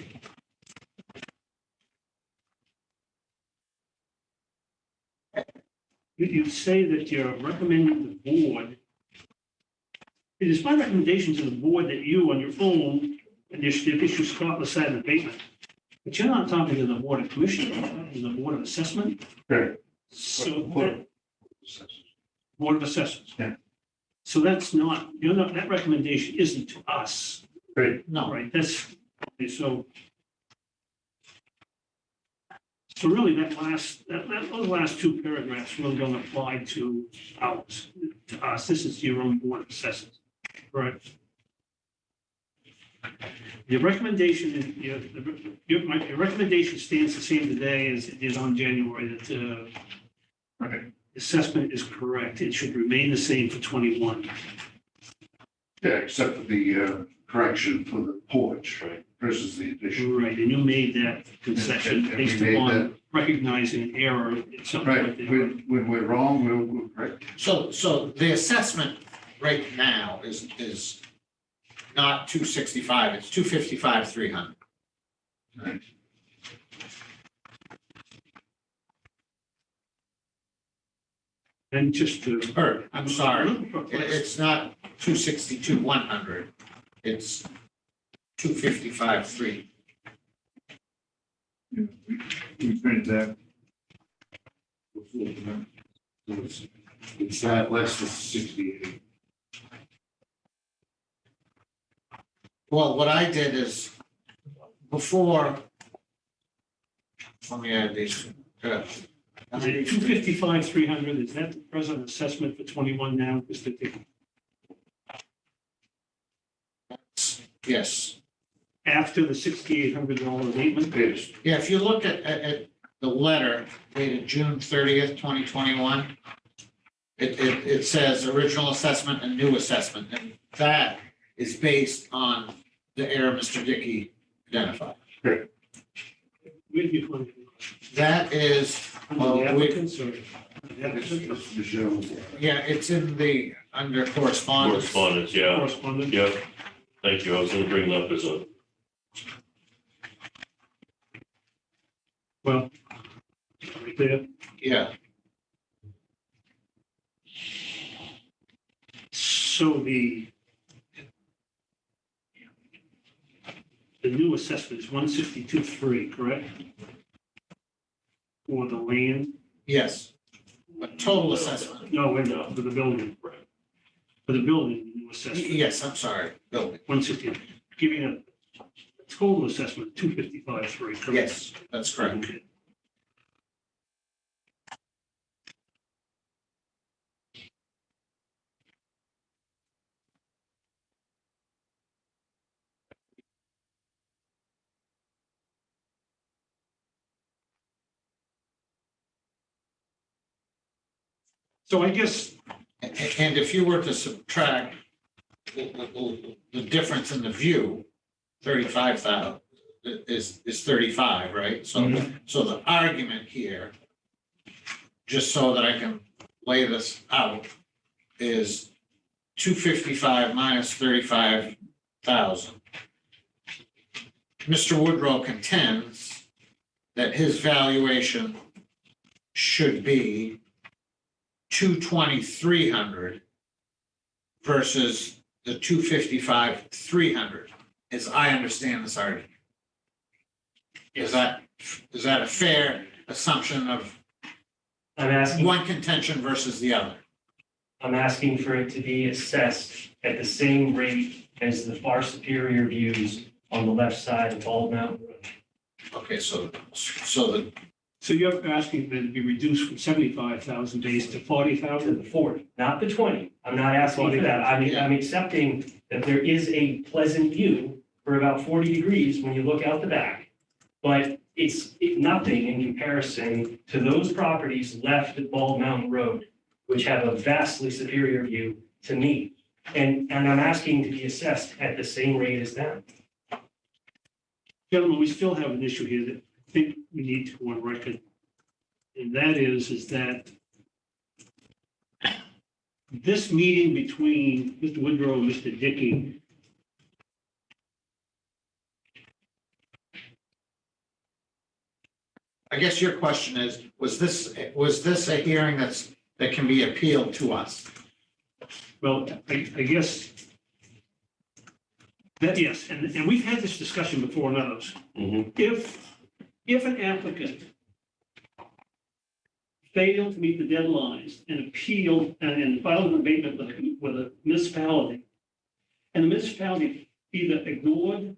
you say that you're recommending the board. It is my recommendation to the board that you, on your own initiative, issue spotless side abatement. But you're not talking to the Board of Commissioners, you're talking to the Board of Assessment. Correct. So, Board Board of Assessors. Yeah. So that's not, that recommendation isn't to us. Right. No, Right, that's, okay, so So really, those last two paragraphs really don't apply to ours, to us. This is your own board of assessors, correct? Your recommendation, your recommendation stands the same today as it did on January, that assessment is correct. It should remain the same for 21. Yeah, except for the correction for the porch versus the addition. Right, and you made that concession And we based made upon recognizing an error in something like Right, that. when we're wrong, we'll correct. So the assessment right now is not 265, it's 255, 300. Right. And just to. Or, I'm sorry, it's not 262, 100. It's 255, 3. We printed that. It's that less than 68. Well, what I did is before, let me add these. Is it 255, 300? Is that the present assessment for 21 now, Mr. Dickey? Yes. After the $6,800 abatement? Yes. Yeah, if you look at the letter dated June 30th, 2021, it says original assessment and new assessment, and that is based on the error Mr. Dickey identified. Where do you find it? That is, Under well, the we, applicants or? the applicants? yeah, it's in the, under correspondence. Correspondence, yeah, Correspondent? yeah. Thank you. I was gonna bring it up as a, Well, right there. Yeah, So the new assessment is 162.3, correct? For the land? yes. A total assessment. No, wait, no, for the building. For the building, the new assessment, Yes, I'm sorry, building. 160, giving a total assessment, 255.3, correct? Yes, that's correct. Okay. So I guess, And if you were to subtract the difference in the view, 35,000 is 35, right? So the argument here, just so that I can lay this out, is 255 minus 35,000. Mr. Woodrow contends that his valuation should be 220,300 versus the 255,300, as I understand this argument. Is that a fair assumption of I'm asking, one contention versus the other? I'm asking for it to be assessed at the same rate as the far superior views on the left side of Bald Mountain Road. Okay, so you're asking that it be reduced from 75,000 base to 40,000? The 40, not the 20. I'm not asking for that. I'm accepting that there is a pleasant view for about 40 degrees when you look out the back. But it's nothing in comparison to those properties left at Bald Mountain Road, which have a vastly superior view to me. And I'm asking to be assessed at the same rate as them. Gentlemen, we still have an issue here that I think we need to go on record. And that is that this meeting between Mr. Woodrow and Mr. Dickey I guess your question is, was this a hearing that can be appealed to us? well, I guess that, yes, and we've had this discussion before on others. mhm. If an applicant failed to meet the deadlines and appealed and filed an abatement with a municipality, and the municipality either ignored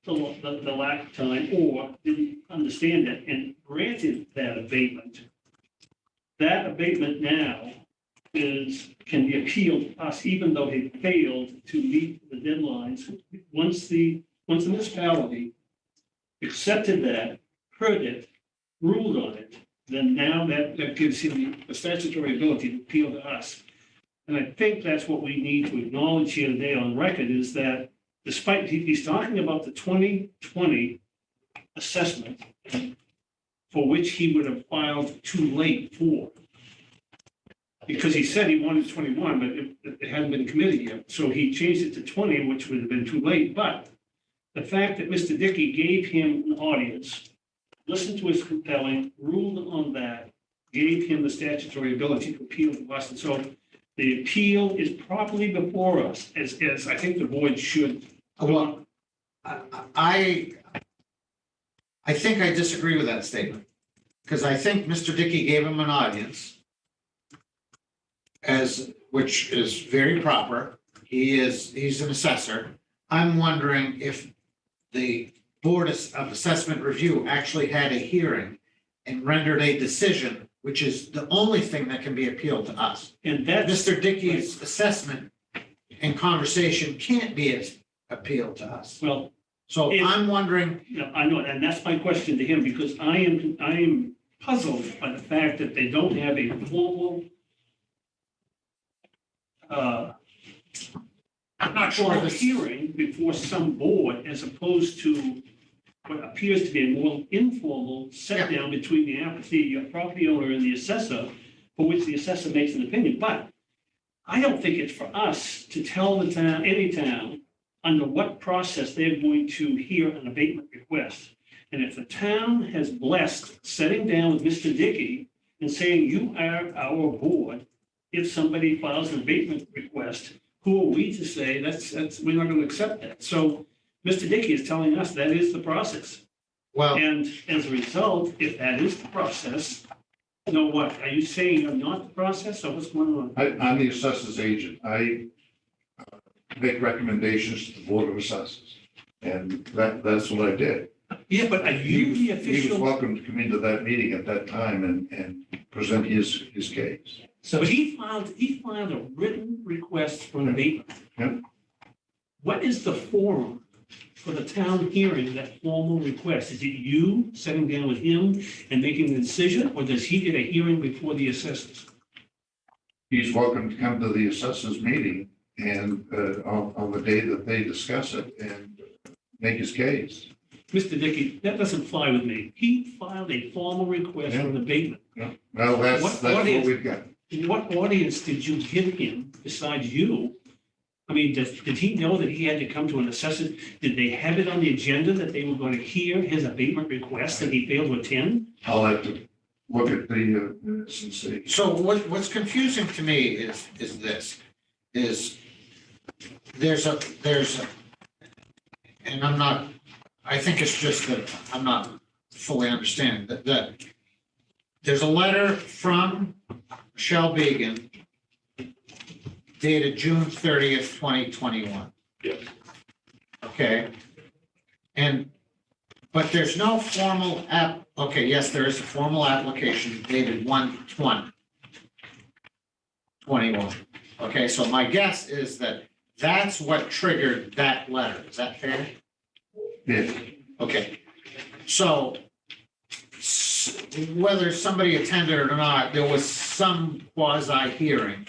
the lack of time or didn't understand it and granted that abatement. That abatement now can be appealed to us, even though they failed to meet the deadlines. Once the municipality accepted that, heard it, ruled on it, then now that gives him the statutory ability to appeal to us. And I think that's what we need to acknowledge here today on record is that despite, he's talking about the 2020 assessment for which he would have filed too late for. Because he said he wanted 21, but it hadn't been committed yet. So he changed it to 20, which would have been too late. But the fact that Mr. Dickey gave him an audience, listened to his compelling, ruled on that, gave him the statutory ability to appeal to us. And so the appeal is properly before us, as I think the board should. Well, I think I disagree with that statement, because I think Mr. Dickey gave him an audience, which is very proper. He's an assessor. I'm wondering if the Board of Assessment Review actually had a hearing and rendered a decision, which is the only thing that can be appealed to us. And that Mr. Dickey's assessment and conversation can't be appealed to us. well, So I'm wondering, I know, and that's my question to him, because I am puzzled by the fact that they don't have a formal I'm not sure formal this, hearing before some board, as opposed to what appears to be a more informal sit down between the property owner and the assessor, for which the assessor makes an opinion. But I don't think it's for us to tell the town, any town, under what process they're going to hear an abatement request. And if the town has blessed sitting down with Mr. Dickey and saying, you are our board, if somebody files an abatement request, who are we to say we're not going to accept that? So Mr. Dickey is telling us that is the process. well, And as a result, if that is the process, you know what, are you saying you're not the process, or what's going on? I'm the assessor's agent. I make recommendations to the Board of Assessors. And that's what I did. Yeah, but are you the He was official? welcome to come into that meeting at that time and present his case. But he filed a written request for an abatement. Yeah. What is the forum for the town hearing that formal request? Is it you sitting down with him and making the decision, or does he get a hearing before the assessors? He's welcome to come to the assessors meeting and on the day that they discuss it and make his case. Mr. Dickey, that doesn't fly with me. He filed a formal request for an abatement. Yeah. Well, that's what we've got. What audience did you give him besides you? I mean, did he know that he had to come to an assessor? Did they have it on the agenda that they were going to hear his abatement request and he failed to attend? I'll have to look at the minutes and see. so what's confusing to me is there's a, and I think it's just that I'm not fully understanding that there's a letter from Michelle Began dated June 30th, 2021. Yes. Okay. But there's no formal okay, yes, there is a formal application dated 1/20/21. Okay, so my guess is that's what triggered that letter. Is that fair? Yes. Okay, so whether somebody attended or not, there was some quasi hearing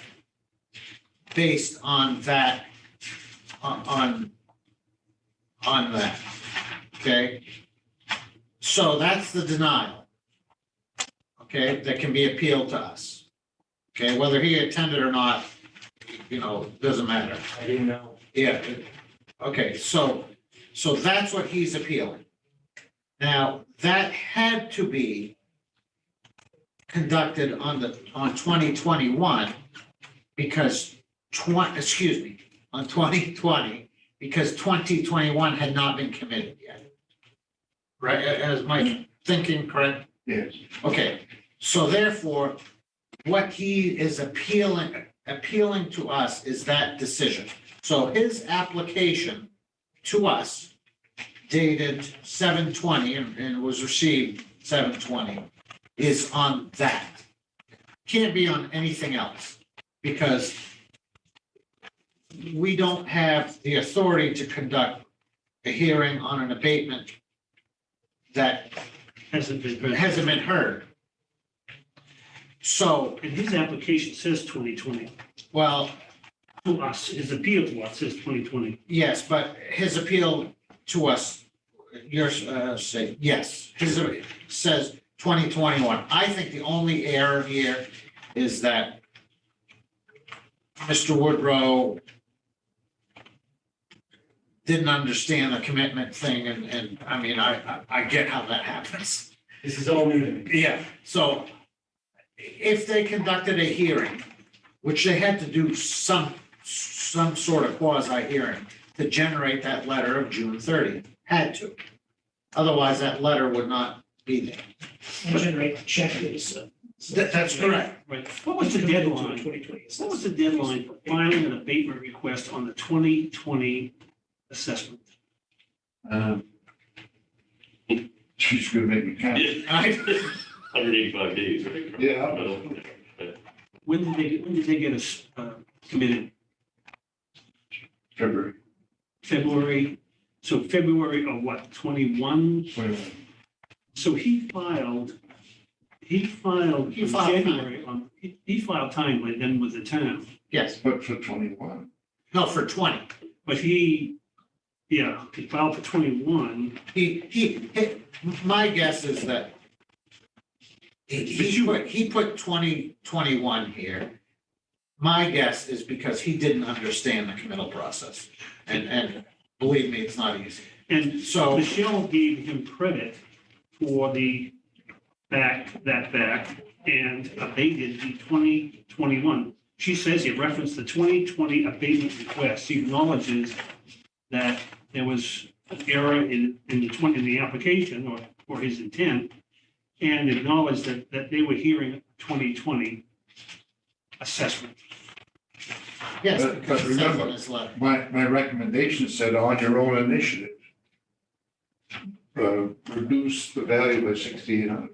based on that, on that, okay? So that's the denial, okay, that can be appealed to us. Okay, whether he attended or not, doesn't matter. I didn't know. Yeah, okay, so that's what he's appealing. Now, that had to be conducted on 2021 because on 2020, because 2021 had not been committed yet. Right, is my thinking correct? Yes. Okay, so therefore, what he is appealing to us is that decision. So his application to us dated 7/20 and was received 7/20 is on that. Can't be on anything else, because we don't have the authority to conduct a hearing on an abatement that Hasn't been. hasn't been heard. So, And his application says 2020. well, To us, his appeal to us says 2020. yes, but his appeal to us, yours, say, yes, his says 2021. I think the only error here is that Mr. Woodrow didn't understand the commitment thing, and I mean, I get how that happens. This is all new to me. Yeah, so if they conducted a hearing, which they had to do some sort of quasi hearing to generate that letter of June 30th, had to. Otherwise, that letter would not be there. And generate the check is. That's correct. Right. What was the deadline? 2020. What was the deadline for filing an abatement request on the 2020 assessment? She's gonna make me count. 185 days, right? Yeah. When did they get us committed? February. February? So February of what, 21? So he filed in January, he filed timely then with the town, Yes, But for 21. no, for 20. but he filed for 21. My guess is that he put 2021 here. My guess is because he didn't understand the committal process. And believe me, it's not easy. And So, Michelle gave him credit for the back and abated the 2021. She says he referenced the 2020 abatement request. She acknowledges that there was an error in the application or his intent, and acknowledged that they were hearing 2020 assessment. yes, But because it says in remember, his letter. My recommendation said on your own initiative. Reduce the value by 6,800.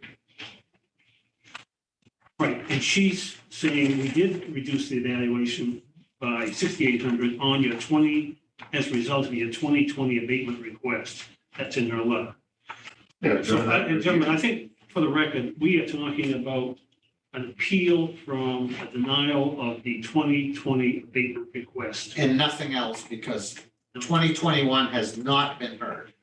Right, and she's saying we did reduce the evaluation by 6,800 on your 20, as a result of your 2020 abatement request. That's in her letter. Yeah. So, and gentlemen, I think for the record, we are talking about an appeal from a denial of the 2020 abatement request. And nothing else, because 2021 has not been heard.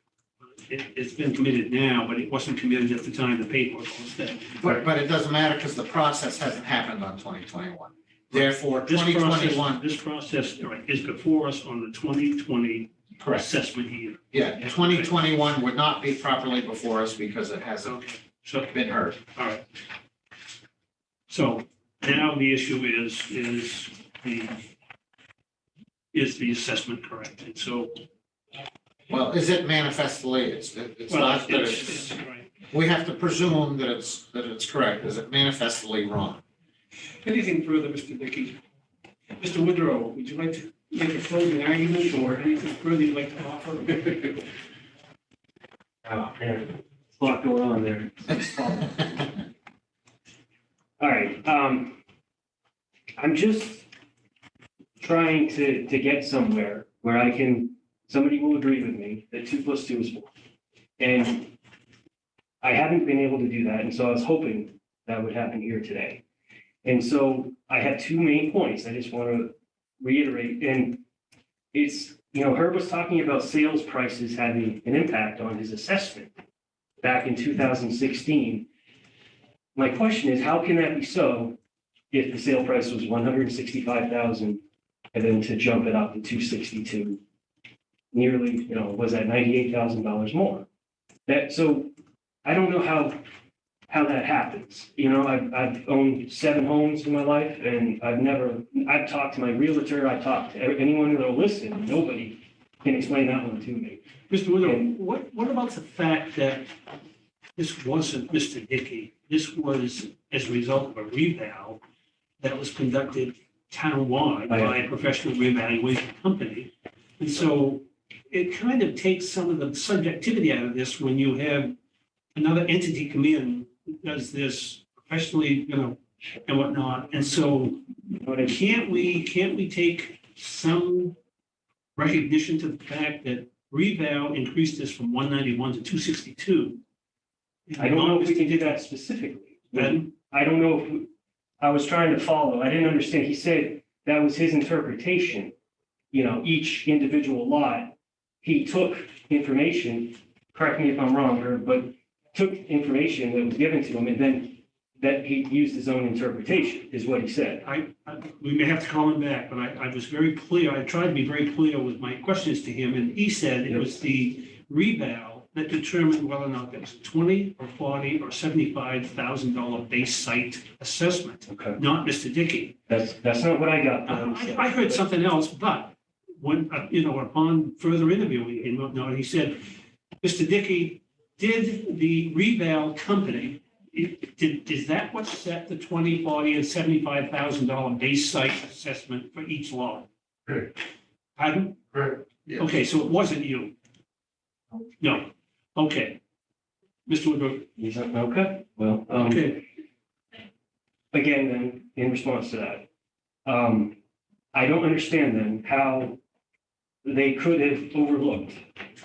It's been committed now, but it wasn't committed at the time the paperwork was done. But it doesn't matter because the process hasn't happened on 2021. Therefore, This 2021, process right, is before us on the 2020 correct. assessment year. Yeah, 2021 would not be properly before us because it hasn't Okay, so, been heard. all right. So now the issue is the assessment correct? And so, Well, is it manifestly, it's well, not that it's, right. we have to presume that it's correct. Is it manifestly wrong? Anything further, Mr. Dickey? Mr. Woodrow, would you like to make a closing argument or anything further you'd like to offer? Oh, man, there's a lot going on there. All right, I'm just trying to get somewhere where somebody will agree with me that 2 + 2 is 4. And I haven't been able to do that, and so I was hoping that would happen here today. And so I have 2 main points I just want to reiterate, and it's, Herb was talking about sales prices having an impact on his assessment back in 2016. My question is, how can that be so if the sale price was 165,000 and then to jump it up to 262, nearly, was that $98,000 more? So I don't know how that happens. I've owned 7 homes in my life, and I've talked to my realtor, I talked to anyone that'll listen, and nobody can explain that one to me. Mr. Woodrow, what about the fact that this wasn't Mr. Dickey? This was as a result of a reval that was conducted townwide by a professional reevaluation company. And so it kind of takes some of the subjectivity out of this when you have another entity come in, that does this professionally, and whatnot. And so can't we take some recognition to the fact that reval increased this from 191 to 262? I don't know if we can do that specifically. Then, I don't know if, I was trying to follow. I didn't understand. He said that was his interpretation. Each individual lot, he took information, correct me if I'm wrong, but took information that was given to him and then that he used his own interpretation is what he said. we may have to call him back, but I was very clear. I tried to be very clear with my questions to him, and he said it was the reval that determined whether or not there was a $20 or $40 or $75,000 base site assessment, Okay. not Mr. Dickey. That's not what I got. I heard something else, but when, upon further interviewing him, he said, Mr. Dickey, did the reval company, is that what set the $20, $40, and $75,000 base site assessment for each lot? Correct. Pardon? Correct. Yeah. Okay, so it wasn't you? No. Okay. Mr. Woodruff? Okay, well, Okay. again, then, in response to that, I don't understand then how they could have overlooked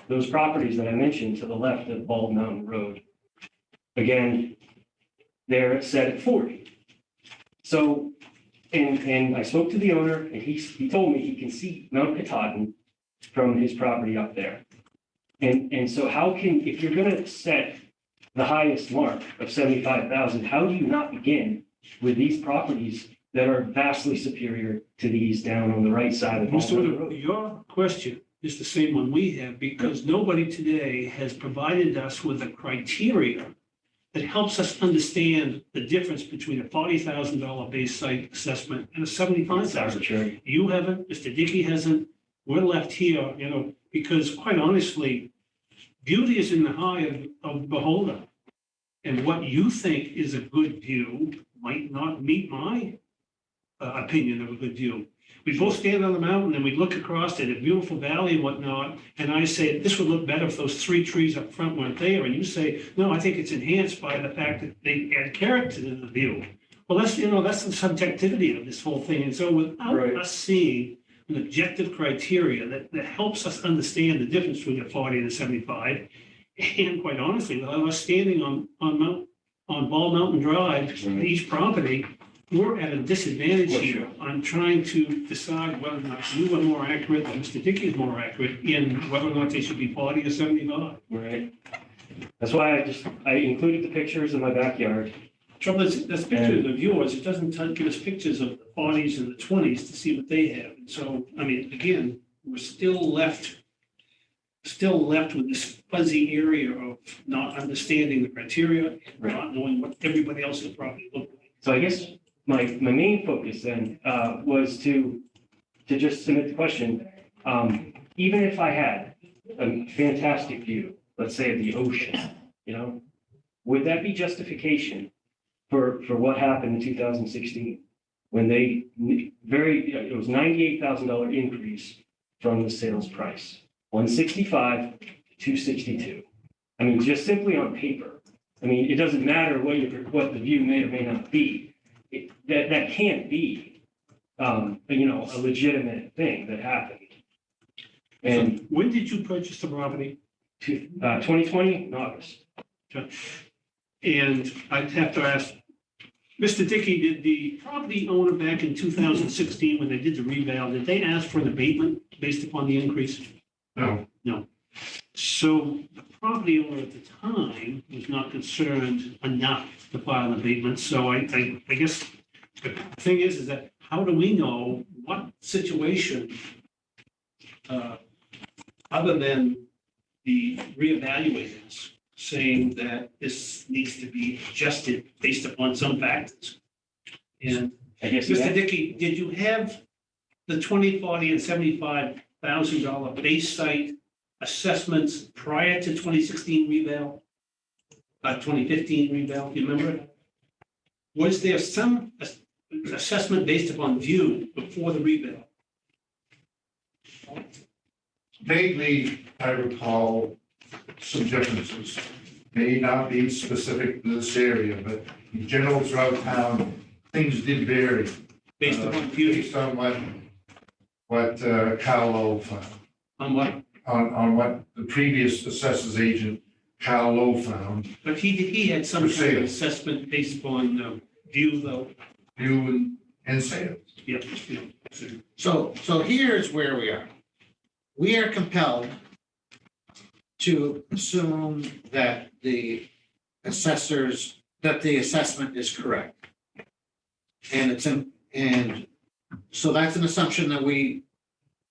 those properties that I mentioned to the left of Bald Mountain Road. Again, they're set at 40. So, and I spoke to the owner, and he told me he can see Mount Katahdin from his property up there. And so how can, if you're gonna set the highest mark of 75,000, how do you not begin with these properties that are vastly superior to these down on the right side of Mr. Bald Mountain Woodruff, Road? your question is the same one we have, because nobody today has provided us with a criteria that helps us understand the difference between a $40,000 base site assessment and a $75,000. Arbitrary. You haven't, Mr. Dickey hasn't, we're left here, because quite honestly, beauty is in the eye of the beholder. And what you think is a good view might not meet my opinion of a good view. We both stand on the mountain and we look across at a beautiful valley and whatnot, and I say, this would look better if those 3 trees up front weren't there, and you say, no, I think it's enhanced by the fact that they add character to the view. Well, that's the subjectivity of this whole thing, and so without Right. us seeing an objective criteria that helps us understand the difference between the 40 and the 75, and quite honestly, without us standing on Bald Mountain Drive, each property, we're at a disadvantage here on trying to decide whether or not you are more accurate, or Mr. Dickey is more accurate in whether or not they should be 40 or 75. Right. That's why I included the pictures in my backyard. Trouble is, that's pictures of yours, it doesn't give us pictures of the 40s and the 20s to see what they have. And so, again, we're still left with this fuzzy area of not understanding the criteria, Right. not knowing what everybody else's property looks like. So I guess my main focus then was to just submit the question. Even if I had a fantastic view, let's say of the ocean, would that be justification for what happened in 2016? When it was $98,000 increase from the sales price, 165 to 262. Just simply on paper. It doesn't matter what the view may or may not be. That can't be, a legitimate thing that happened. And So when did you purchase the property? 2020 in August. And I'd have to ask, Mr. Dickey, did the property owner back in 2016, when they did the reval, did they ask for an abatement based upon the increase? No. No. So the property owner at the time was not concerned enough to file an abatement. So I guess the thing is that how do we know what situation, other than the reevaluators saying that this needs to be adjusted based upon some factors? And I guess Mr. Dickey, did you have the 20, 40, and $75,000 base site assessments prior to 2016 reval? 2015 reval, do you remember it? Was there some assessment based upon view before the reval? vaguely, I recall some differences. May not be specific to this area, but in general throughout town, things did vary. Based upon beauty, Based on what Kyle Lowe found, on what, on what the previous assessors agent, Kyle Lowe found, but he had some For kind of sale. assessment based upon view though. view and sales. Yeah, yeah. So here's where we are. We are compelled to assume that the the assessment is correct. And so that's an assumption that we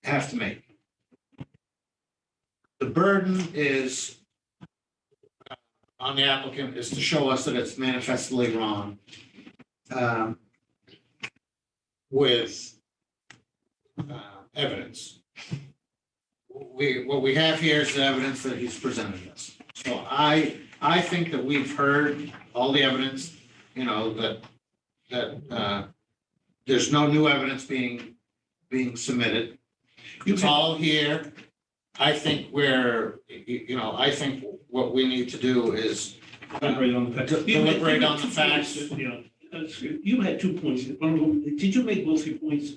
have to make. The burden is on the applicant is to show us that it's manifestly wrong. With evidence. What we have here is the evidence that he's presented us. So I think that we've heard all the evidence, you know, that there's no new evidence being submitted. It's all here. I think I think what we need to do is Deliberate on the facts. deliberate on the facts. Yeah, that's good. You had 2 points. Did you make both your points?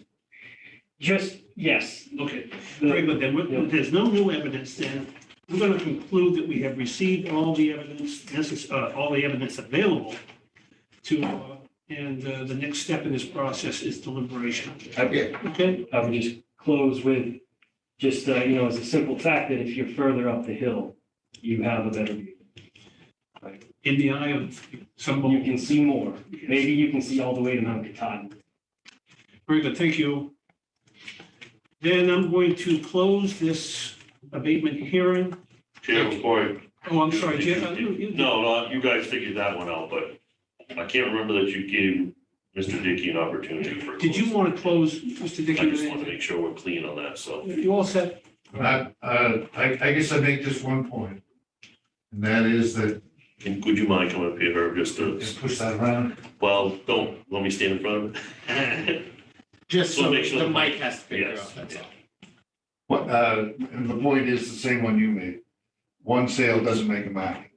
Just, yes. Okay, very good. Then there's no new evidence then. We're going to conclude that we have received all the evidence, all the evidence available to, and the next step in this process is deliberation. Okay. Okay? I would just close with just, as a simple fact that if you're further up the hill, you have a better view. In the eye of some. You can see more. Maybe you can see all the way to Mount Katahdin. Very good, thank you. Then I'm going to close this abatement hearing. Chair, before Oh, I'm sorry, Jim. no, you guys figured that one out, but I can't remember that you gave Mr. Dickey an opportunity for. Did you want to close, Mr. I Dickey? just want to make sure we're clean on that, so. You all set? I guess I make just one point, and that is that, And would you mind coming up here, Herb, just to, just push that around. well, don't, let me stand in front of it. Just So so make sure the the mic mic- has to figure yes, out, that's yeah. all. What, and the point is the same one you made. One sale doesn't make a market.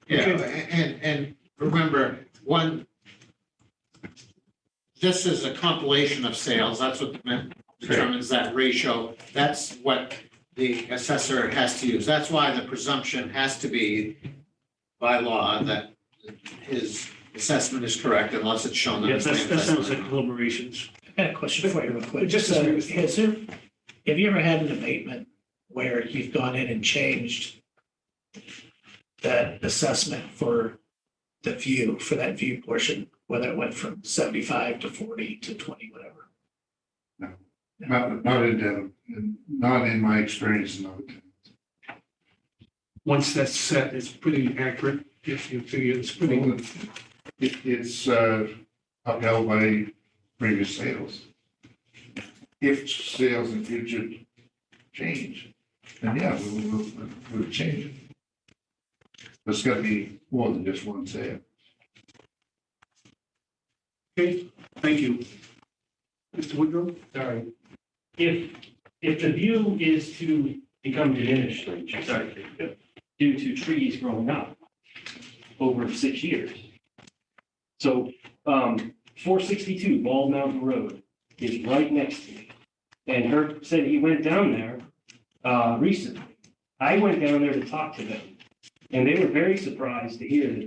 Yeah, and remember, this is a compilation of sales, that's what determines that ratio. That's what the assessor has to use. That's why the presumption has to be by law that his assessment is correct unless it's shown that Yes, it's that sounds manifestly like wrong. deliberations. I got a question for you real quick. Just a So, second. have you ever had an abatement where you've gone in and changed that assessment for the view, for that view portion, whether it went from 75 to 40 to 20, whatever? Not in my experience, no. Once that's set, it's pretty accurate, if you figure it's pretty good. It's upheld by previous sales. If sales in future change, then yeah, we'll change it. But it's gotta be more than just one sale. Okay, thank you. Mr. Woodrow? Sorry. If the view is to become diminished, due to trees growing up over 6 years. So, 462 Bald Mountain Road is right next to me. And Herb said he went down there, recently. I went down there to talk to them. And they were very surprised to hear that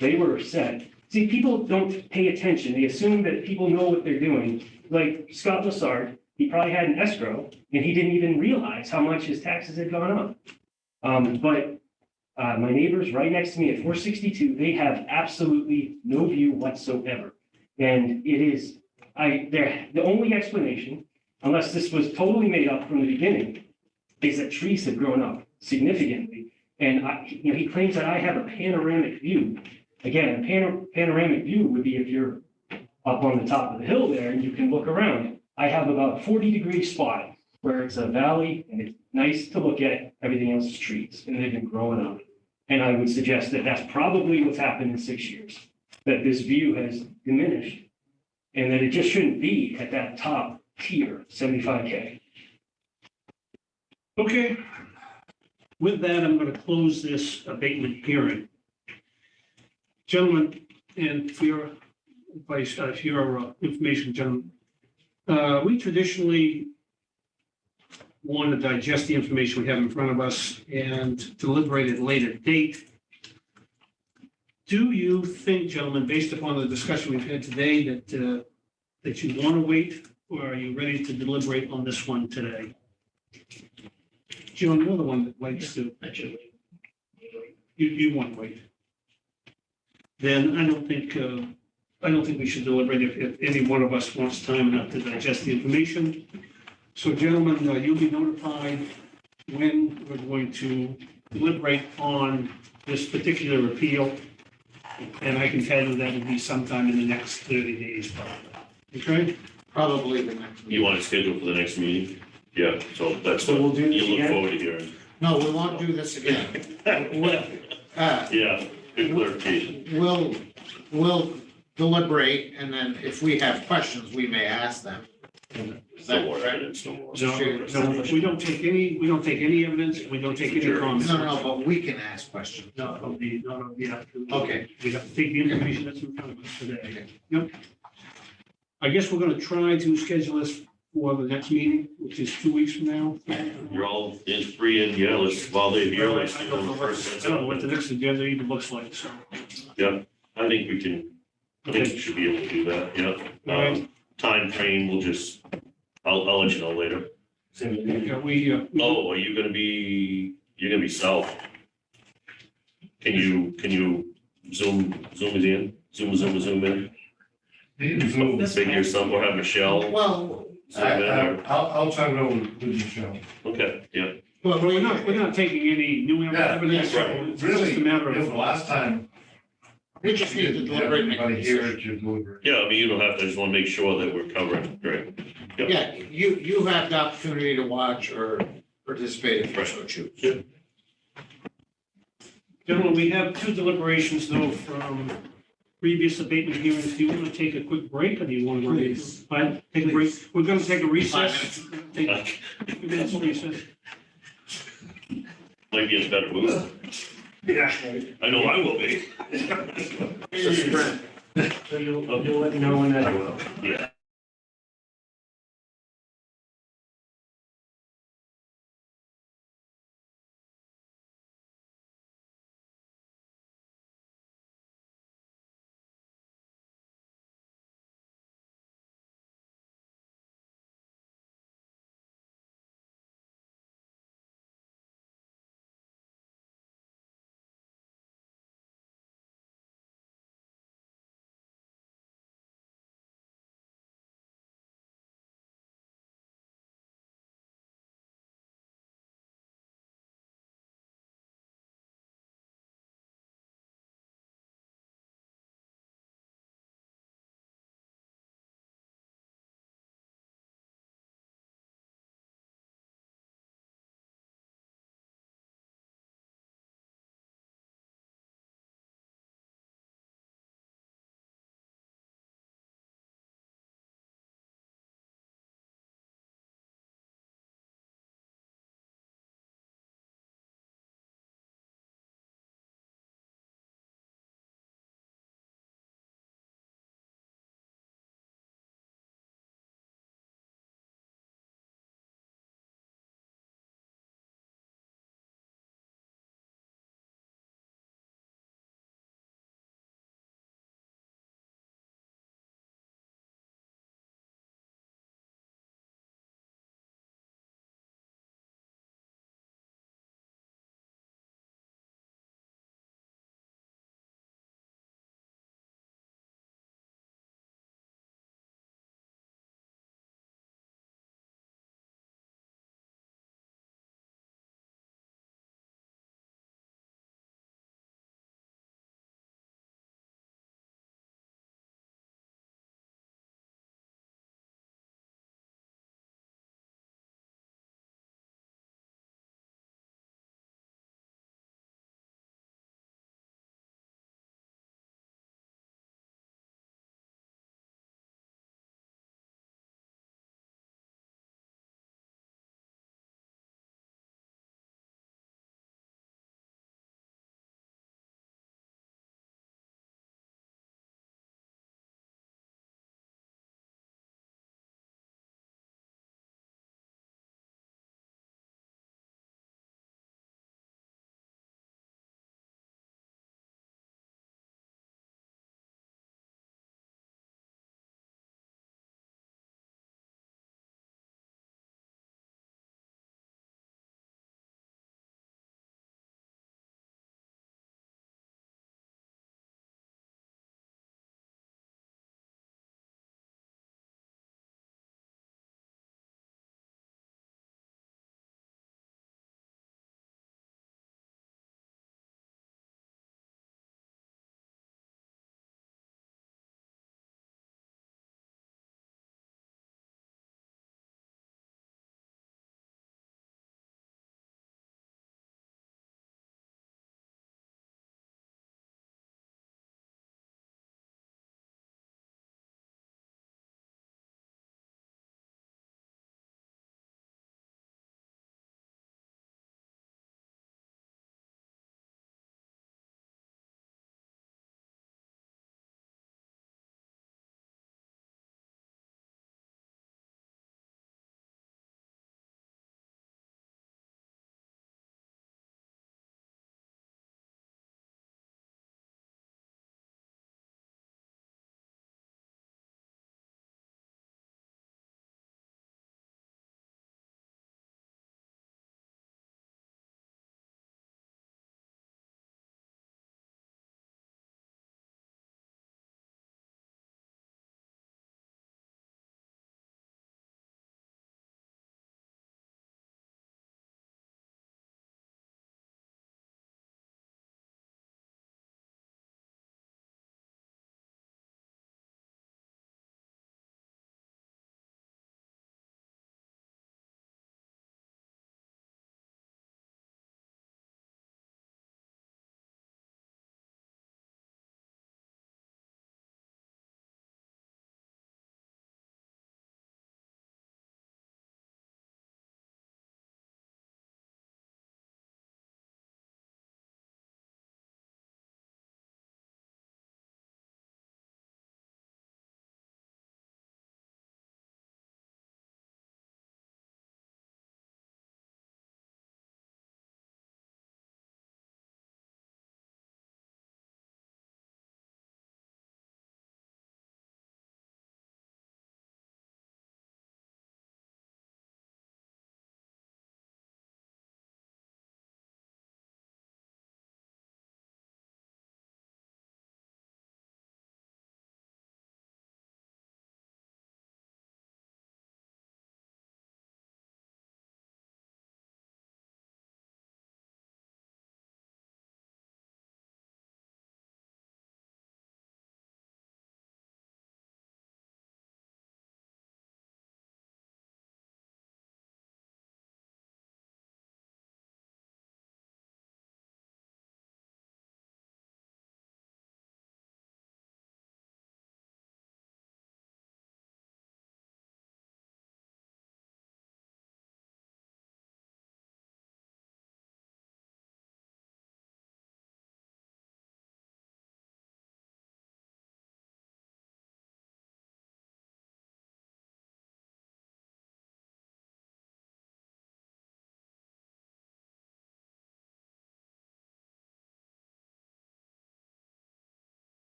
they were set. See, people don't pay attention. They assume that people know what they're doing. Like Scott Lassard, he probably had an escrow and he didn't even realize how much his taxes had gone up. But my neighbors right next to me at 462, they have absolutely no view whatsoever. And it is, the only explanation, unless this was totally made up from the beginning, is that trees have grown up significantly. And he claims that I have a panoramic view. Again, a panoramic view would be if you're up on the top of the hill there and you can look around. I have about a 40-degree spot where it's a valley and it's nice to look at. Everything else is trees and they've been growing up. And I would suggest that that's probably what's happened in 6 years, that this view has diminished and that it just shouldn't be at that top tier, 75K. Okay. With that, I'm going to close this abatement hearing. Gentlemen, and for your advice, for your information, gentlemen, we traditionally want to digest the information we have in front of us and deliberate at a later date. Do you think, gentlemen, based upon the discussion we've had today, that you want to wait, or are you ready to deliberate on this one today? Joan, you're the one that likes to, Actually, you want to wait. Then I don't think we should deliberate if any one of us wants time enough to digest the information. So gentlemen, you'll be notified when we're going to deliberate on this particular appeal. And I can tell you that will be sometime in the next 30 days, probably. Okay? Probably the next. You want to schedule for the next meeting? Yeah, so that's So what we'll do this you look again? forward to hearing. No, we won't do this again. We'll, Yeah, good clarification. we'll deliberate, and then if we have questions, we may ask them. Is that No more correct? evidence, no more. No, we don't take any evidence, we don't take any Sure. comments. No, but we can ask questions. No, we have to. Okay. We have to take the information that's in front of us today. Yep. I guess we're gonna try to schedule this for the next meeting, which is 2 weeks from now. You're all in free and yeah, let's, while they're here, let's I do don't the know first. I don't know what the next agenda even looks like, so. Yeah, I think we can, I think we should be able to do that, yeah. All right. Time frame, we'll just, I'll let you know later. Yeah, we Oh, are you gonna be, you're gonna be south? Can you zoom it in, zoom in? Figure some, or have Michelle Well, zoom in, or, I'll turn it over to Michelle. okay, yeah, but we're not taking any new evidence. right. It's just a matter of. Last time. we just need to deliberate. and make a Everybody here decision. at your delivery. yeah, I mean, you don't have to, I just wanna make sure that we're covering, right? Yeah, you have the opportunity to watch or participate if you so choose. Yeah. Gentlemen, we have 2 deliberations though from previous abatement hearings. Do you want to take a quick break or do you want to? Please. Fine, take a break. We're going to take a 5 recess. minutes. Take a few minutes recess. Might be in a better mood. Yeah. I know I will be. So you'll let me know when that. Yeah.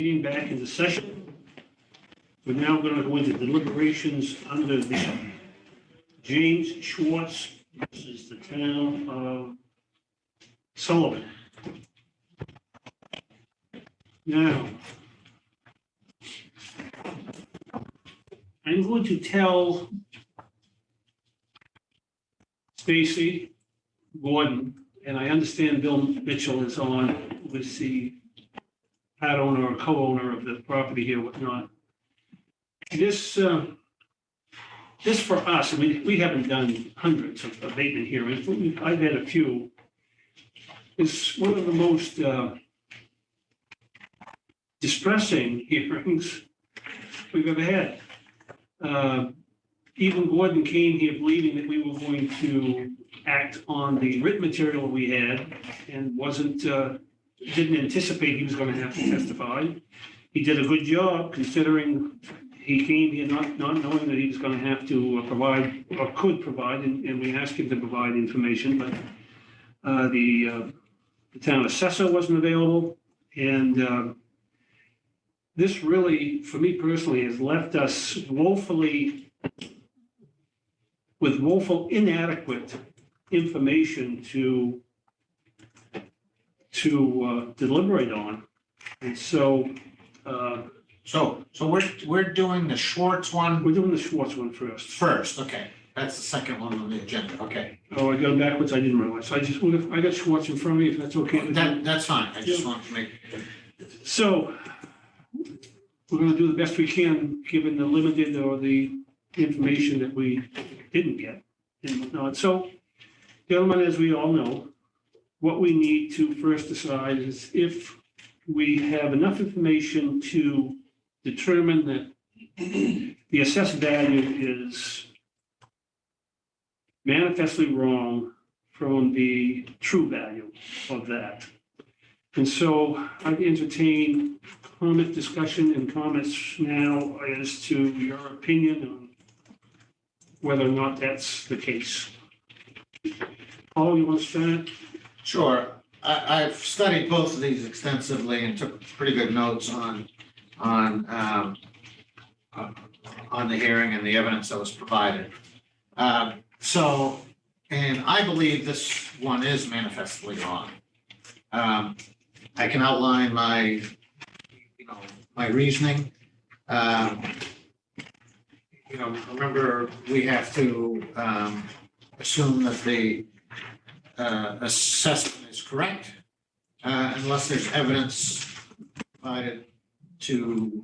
Meeting back into session. We're now going to go into deliberations under the James Schwartz versus the town of Sullivan. Now, I'm going to tell Stacy Gordon, and I understand Bill Mitchell is on with the part owner or co-owner of the property here, whatnot. This for us, we haven't done hundreds of abatement hearings, but I've had a few. It's one of the most distressing hearings we've ever had. Even Gordon came here believing that we were going to act on the written material we had and didn't anticipate he was going to have to testify. He did a good job considering he came here not knowing that he was going to have to provide or could provide, and we asked him to provide information, but the town assessor wasn't available. And this really, for me personally, has left us with woeful inadequate information to deliberate on. And so So we're doing the Schwartz one we're doing the Schwartz one first. first, okay. That's the second one on the agenda, okay. Oh, I got backwards, I didn't realize. I got Schwartz in front of me, if that's okay with you. That's fine, I just wanted to make, So we're gonna do the best we can, given the limited or the information that we didn't get and whatnot. So, gentlemen, as we all know, what we need to first decide is if we have enough information to determine that the assessed value is manifestly wrong from the true value of that. And so I'd entertain comment, discussion, and comments now as to your opinion on whether or not that's the case. Paul, you want to start? sure. I've studied both of these extensively and took pretty good notes on the hearing and the evidence that was provided. And I believe this one is manifestly wrong. I can outline my reasoning. Remember, we have to assume that the assessment is correct, unless there's evidence provided to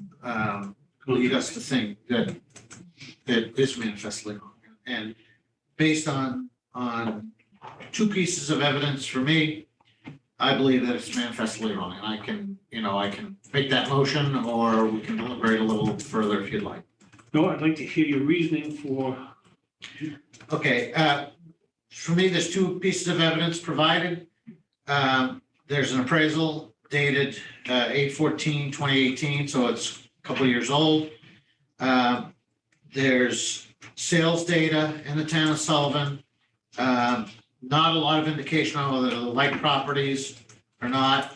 lead us to think that it is manifestly wrong. And based on two pieces of evidence for me, I believe that it's manifestly wrong. And I can make that motion, or we can deliberate a little further if you'd like. No, I'd like to hear your reasoning for. Okay, for me, there's two pieces of evidence provided. There's an appraisal dated 8/14/2018, so it's a couple of years old. There's sales data in the town of Sullivan. Not a lot of indication on whether they're like properties or not.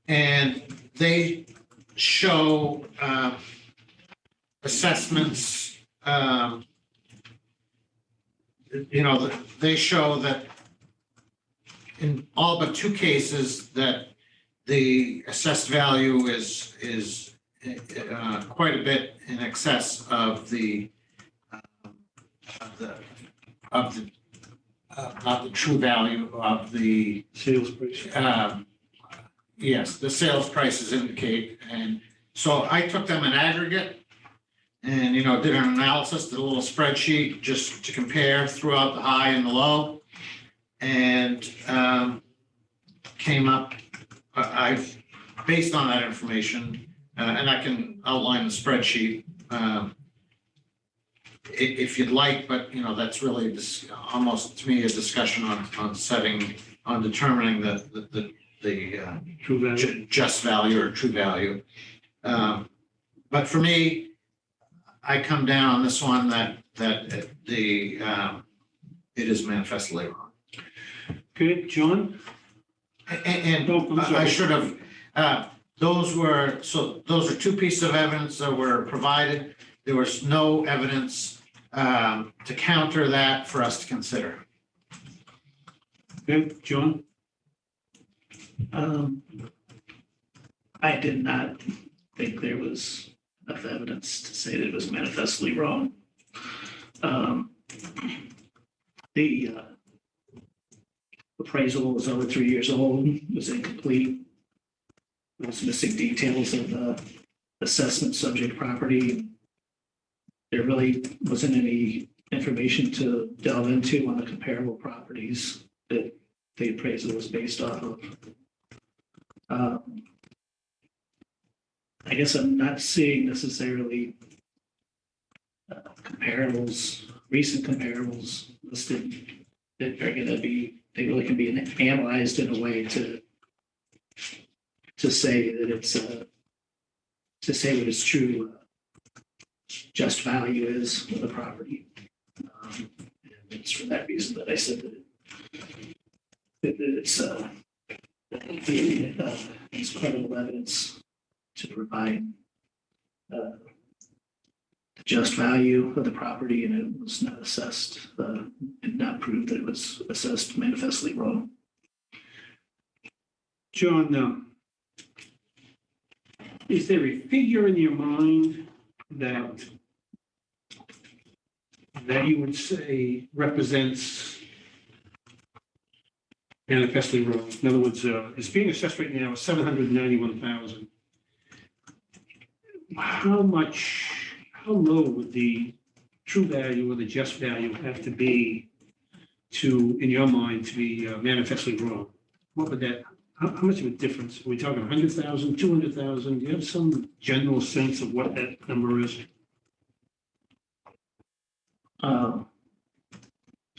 And they show assessments, they show that in all but two cases that the assessed value is quite a bit in excess of not the true value of the Sales price. yes, the sales prices indicate. And so I took them in aggregate and, did an analysis, did a little spreadsheet just to compare throughout the high and the low. And came up, I've based on that information, and I can outline the spreadsheet if you'd like, but that's really this almost to me a discussion on determining the True value. just value or true value. But for me, I come down on this one that it is manifestly wrong. Okay, John? And Oh, I'm sorry. I should have those are two pieces of evidence that were provided. There was no evidence to counter that for us to consider. Okay, John? I did not think there was enough evidence to say that it was manifestly wrong. The appraisal was over 3 years old, was incomplete. Was missing details of the assessment subject property. There really wasn't any information to delve into on the comparable properties that the appraisal was based off of. I guess I'm not seeing necessarily comparables, recent comparables listed that are going to be, they really can be analyzed in a way to say that it's, to say what its true just value is of the property. And it's for that reason that I said that it's credible evidence to provide the just value of the property, and it was not assessed, did not prove that it was assessed manifestly wrong. John, is there a figure in your mind that you would say represents manifestly wrong? In other words, it's being assessed right now at $791,000. How low would the true value or the just value have to be to, in your mind, to be manifestly wrong? What would that, how much of a difference? Are we talking 100,000, 200,000? Do you have some general sense of what that number is? I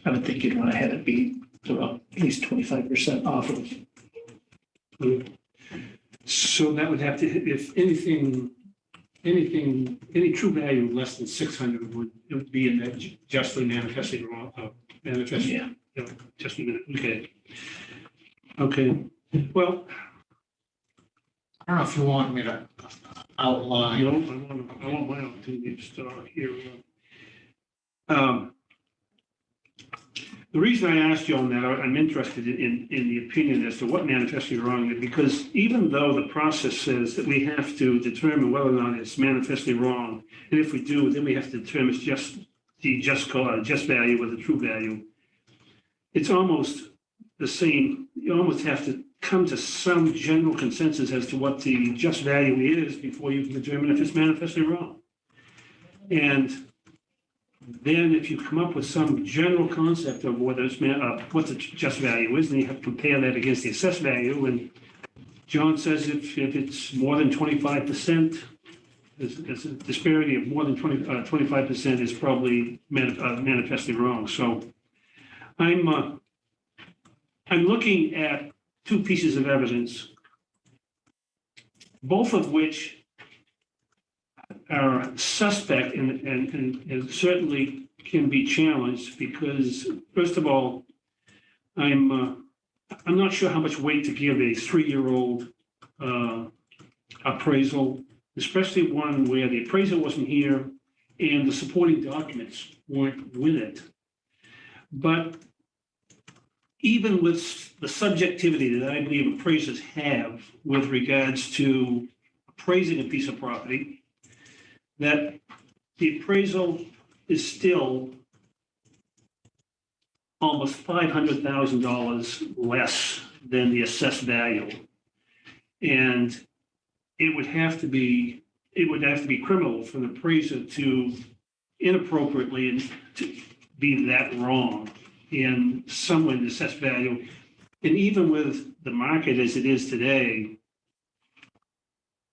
would think you'd want to have it be about at least 25% off of. So that would have to, if anything, any true value less than 600 would be in that justly manifestly wrong, manifestly. Yeah. Just a minute, okay. Okay, well, I don't know if you want me to outline. I want my opportunity to start here. The reason I asked you on that, I'm interested in the opinion as to what manifestly wrong is, because even though the process says that we have to determine whether or not it's manifestly wrong, and if we do, then we have to determine it's just the just value or the true value. It's almost the same. You almost have to come to some general consensus as to what the just value is before you can determine if it's manifestly wrong. And then if you come up with some general concept of whether it's what the just value is, then you have to compare that against the assessed value. And John says if it's more than 25%, there's a disparity of more than 25% is probably manifestly wrong. So I'm looking at two pieces of evidence, both of which are suspect and certainly can be challenged because, first of all, I'm not sure how much weight to give a 3-year-old appraisal, especially one where the appraiser wasn't here and the supporting documents weren't with it. But even with the subjectivity that I believe appraisers have with regards to appraising a piece of property, that the appraisal is still almost $500,000 less than the assessed value. And it would have to be criminal for the appraiser to inappropriately and to be that wrong in someone the assessed value. And even with the market as it is today,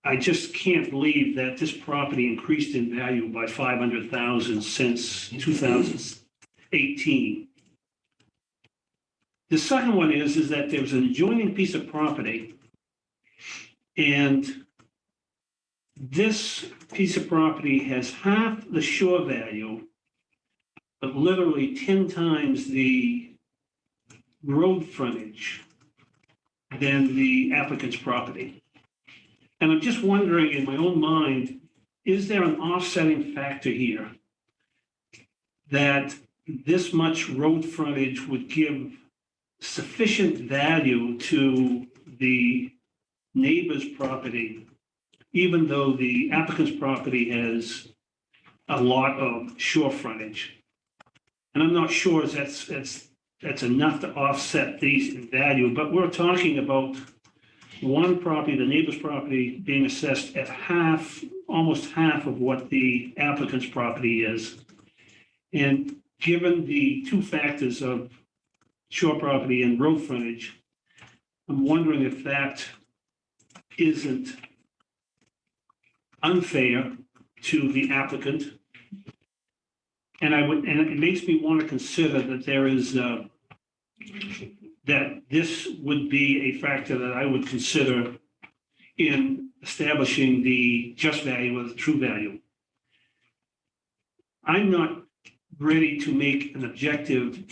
I just can't believe that this property increased in value by $500,000 since 2018. The second one is that there's an adjoining piece of property, and this piece of property has half the shore value, but literally 10 times the road frontage than the applicant's property. And I'm just wondering in my own mind, is there an offsetting factor here that this much road frontage would give sufficient value to the neighbor's property, even though the applicant's property has a lot of shore frontage? And I'm not sure if that's enough to offset these in value, but we're talking about one property, the neighbor's property, being assessed at half, almost half of what the applicant's property is. And given the two factors of shore property and road frontage, I'm wondering if that isn't unfair to the applicant. And it makes me want to consider that there is, that this would be a factor that I would consider in establishing the just value or the true value. I'm not ready to make an objective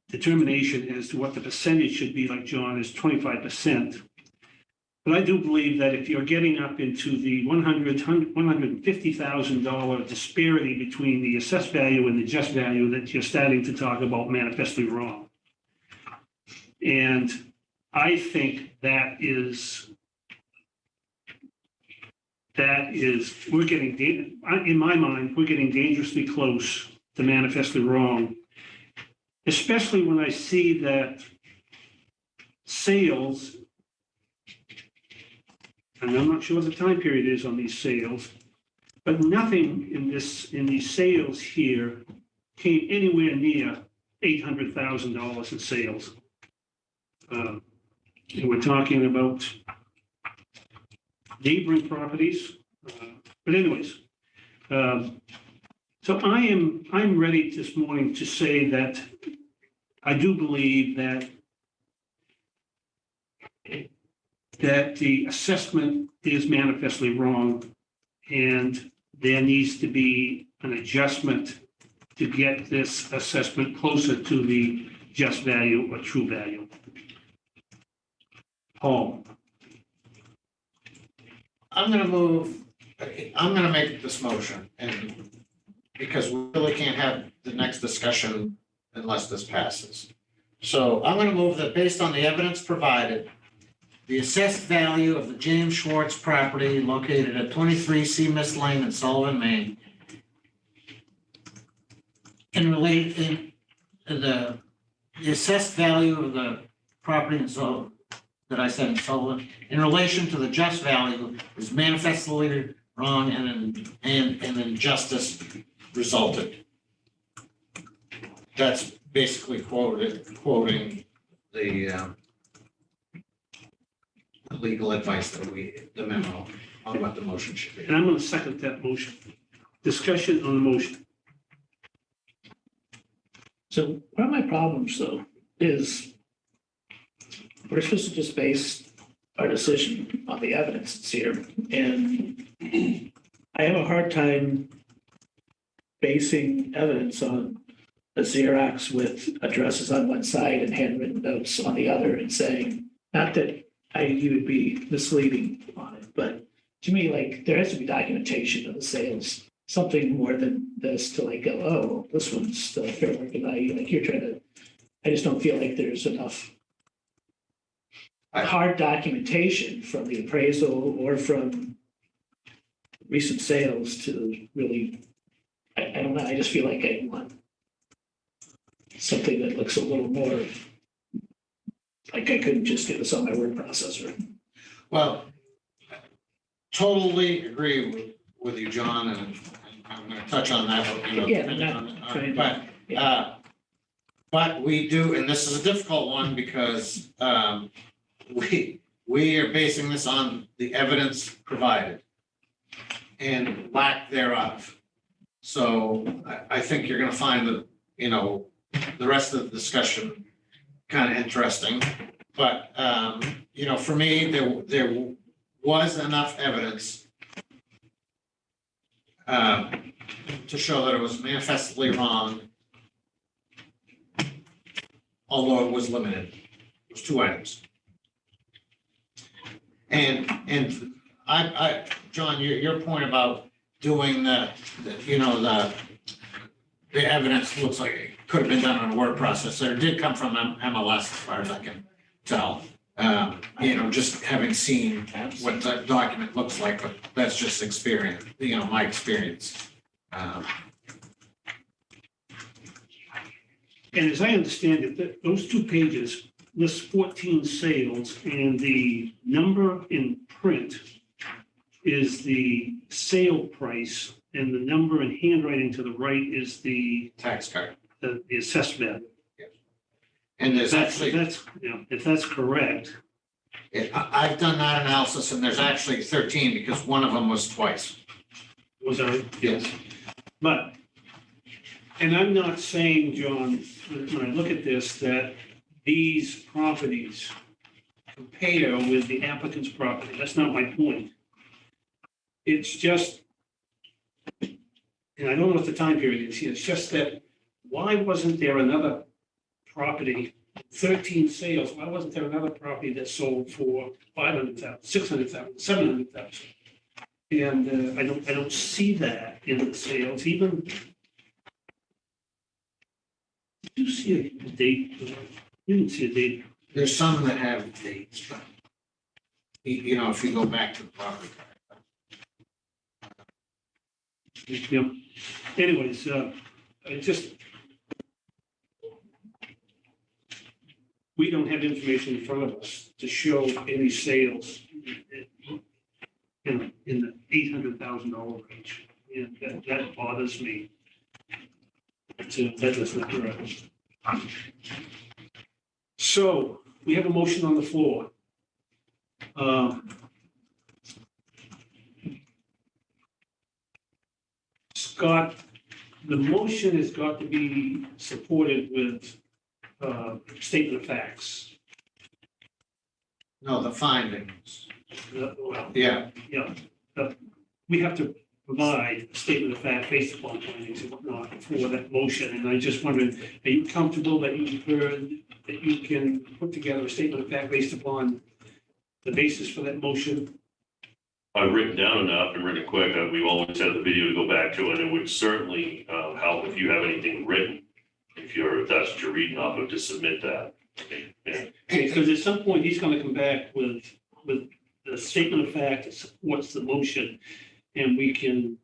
determination as to what the percentage should be, like John is 25%. But I do believe that if you're getting up into the $150,000 disparity between the assessed value and the just value, that you're starting to talk about manifestly wrong. And I think we're getting, in my mind, we're getting dangerously close to manifestly wrong, especially when I see that sales, and I'm not sure what the time period is on these sales, but nothing in these sales here came anywhere near $800,000 in sales. And we're talking about neighboring properties. But anyways, so I'm ready this morning to say that I do believe that the assessment is manifestly wrong, and there needs to be an adjustment to get this assessment closer to the just value or true value. Paul. I'm gonna make this motion, and because we really can't have the next discussion unless this passes. So I'm gonna move that based on the evidence provided, the assessed value of the James Schwartz property located at 23 Seamus Lane in Sullivan, Maine, the assessed value of the property in Sullivan, that I said in Sullivan, in relation to the just value is manifestly wrong and an injustice resulted. That's basically quoting the legal advice that the memo on what the motion should be. And I'm going to second that motion. Discussion on the motion. So one of my problems, though, is we're supposed to just base our decision on the evidence that's here. And I have a hard time basing evidence on a Xerox with addresses on one side and handwritten notes on the other and saying, not that you would be misleading on it, but to me, like, there has to be documentation of the sales, something more than this to like go, oh, this one's the fair market value. Like you're trying to, I just don't feel like there's enough hard documentation from the appraisal or from recent sales to really, I don't know, I just feel like I want something that looks a little more like I couldn't just do this on my word processor. Well, totally agree with you, John, and I'm going to touch on that. But we do, and this is a difficult one because we are basing this on the evidence provided and lack thereof. So I think you're going to find that, the rest of the discussion kind of interesting. But, for me, there was enough evidence to show that it was manifestly wrong, although it was limited. It was 2 items. And John, your point about doing the evidence looks like it could have been done on a word processor. It did come from MLS as far as I can tell. Just having seen what the document looks like, but that's just experience, my experience. And as I understand it, those 2 pages list 14 sales, and the number in print is the sale price, and the number in handwriting to the right is the Tax card. the assessed value. And there's If actually, if that's correct, I've done that analysis, and there's actually 13 because one of them was twice. was I? Yes. But, and I'm not saying, John, when I look at this, that these properties compare with the applicant's property. That's not my point. It's just, and I don't know what the time period is here, it's just that, why wasn't there another property, 13 sales, why wasn't there another property that sold for 500,000, 600,000, 700,000? And I don't see that in the sales, even. Did you see a date? You didn't see a date. There's some that have dates, but if you go back to the property card. Yeah. Anyways, I just. We don't have information in front of us to show any sales in the $800,000 range. And that bothers me. That does not correct. So we have a motion on the floor. Scott, the motion has got to be supported with statement of facts. No, the findings. Well, Yeah. we have to provide a statement of fact based upon findings and whatnot for that motion. And I just wondered, are you comfortable that you've heard that you can put together a statement of fact based upon the basis for that motion? I've written down enough and written quick. We've always had the video to go back to, and it would certainly help if you have anything written, if that's what you're reading off of, to submit that. Yeah. Because at some point, he's going to come back with the statement of fact that supports the motion, and we can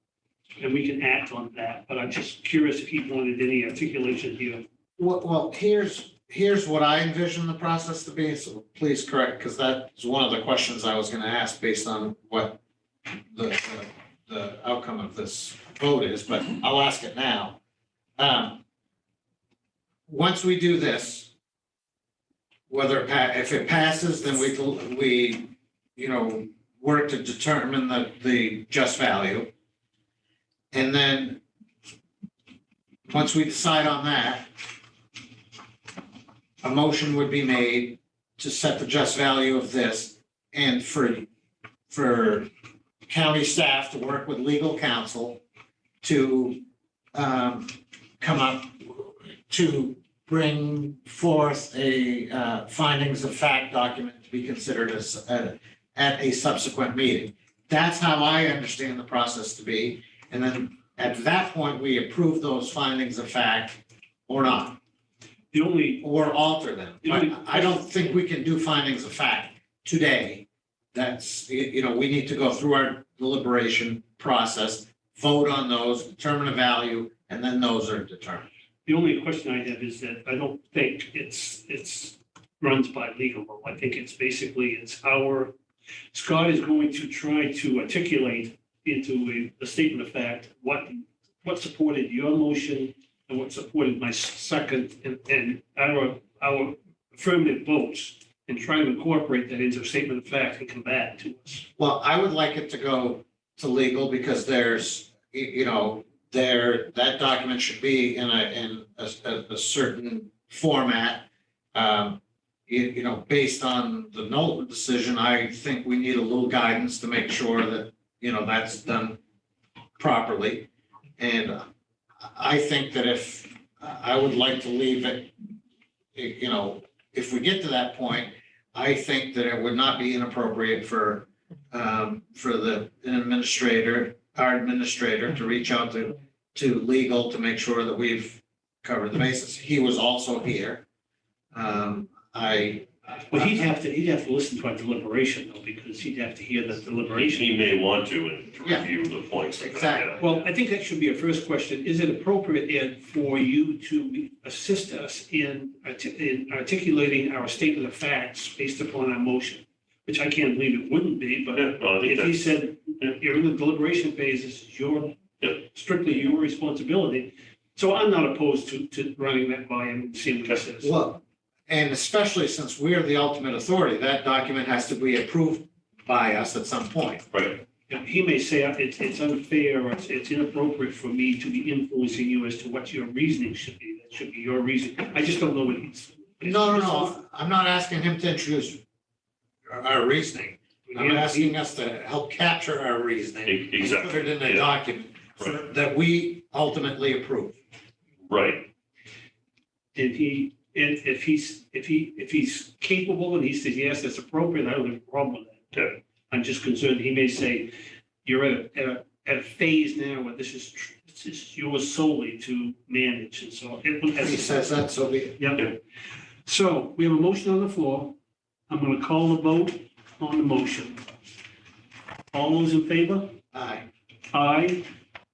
act on that. But I'm just curious if he wanted any articulation here. Well, here's what I envision the process to be, so please correct, because that's one of the questions I was gonna ask based on what the outcome of this vote is, but I'll ask it now. Once we do this, if it passes, then we work to determine the just value. And then, once we decide on that, a motion would be made to set the just value of this, and for county staff to work with legal counsel to come up to bring forth a findings of fact document to be considered as at a subsequent meeting. That's how I understand the process to be. And then at that point, we approve those findings of fact or not. Or alter them. I don't think we can do findings of fact today. That's, we need to go through our deliberation process, vote on those, determine a value, and then those are determined. The only question I have is that I don't think it's runs by legal law. I think it's basically, Scott is going to try to articulate into a statement of fact what supported your motion and what supported my second and our affirmative votes, and try to incorporate that into a statement of fact and come back to us. Well, I would like it to go to legal because there's, that document should be in a certain format. Based on the Knowlton decision, I think we need a little guidance to make sure that, that's done properly. And I think that I would like to leave it, if we get to that point, I think that it would not be inappropriate for for the administrator, our administrator, to reach out to legal to make sure that we've covered the bases. He was also here. Well, he'd have to listen to our deliberation though, because he'd have to hear the deliberation. He may want to and to Yeah. review the points. that- Exactly. Well, I think that should be a first question. Is it appropriate, Ed, for you to assist us in articulating our statement of facts based upon our motion? Which I can't believe it wouldn't be, but Yeah, well, I think if he that's, said, you're in the deliberation phase, this is strictly your responsibility. So I'm not opposed to running that by him and seeing what he says. Well, and especially since we're the ultimate authority, that document has to be approved by us at some point. right, He may say it's unfair or it's inappropriate for me to be influencing you as to what your reasoning should be. That should be your reasoning. I just don't know what he's. No, I'm not asking him to introduce our reasoning. I'm asking us to help capture our reasoning. exactly. Put it in a Yeah. document that we ultimately approve. Right, If he's capable and he says, yes, that's appropriate, I don't have a problem with that. Yeah. I'm just concerned, he may say, you're at a phase now where this is yours solely to manage, and so. If he says that, so be it. Yep. So we have a motion on the floor. I'm going to call the vote on the motion. All those in favor? Aye. Aye.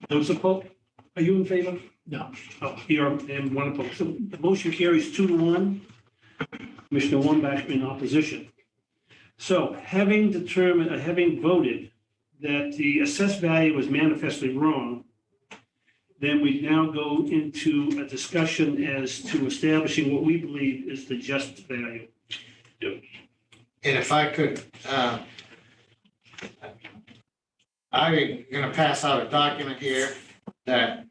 Those opposed? Are you in favor? No. Oh, you're, and one opposed. So the motion carries 2-1. Commissioner Wambach in opposition. So having voted that the assessed value was manifestly wrong, then we now go into a discussion as to establishing what we believe is the just value. And if I could, I'm going to pass out a document here that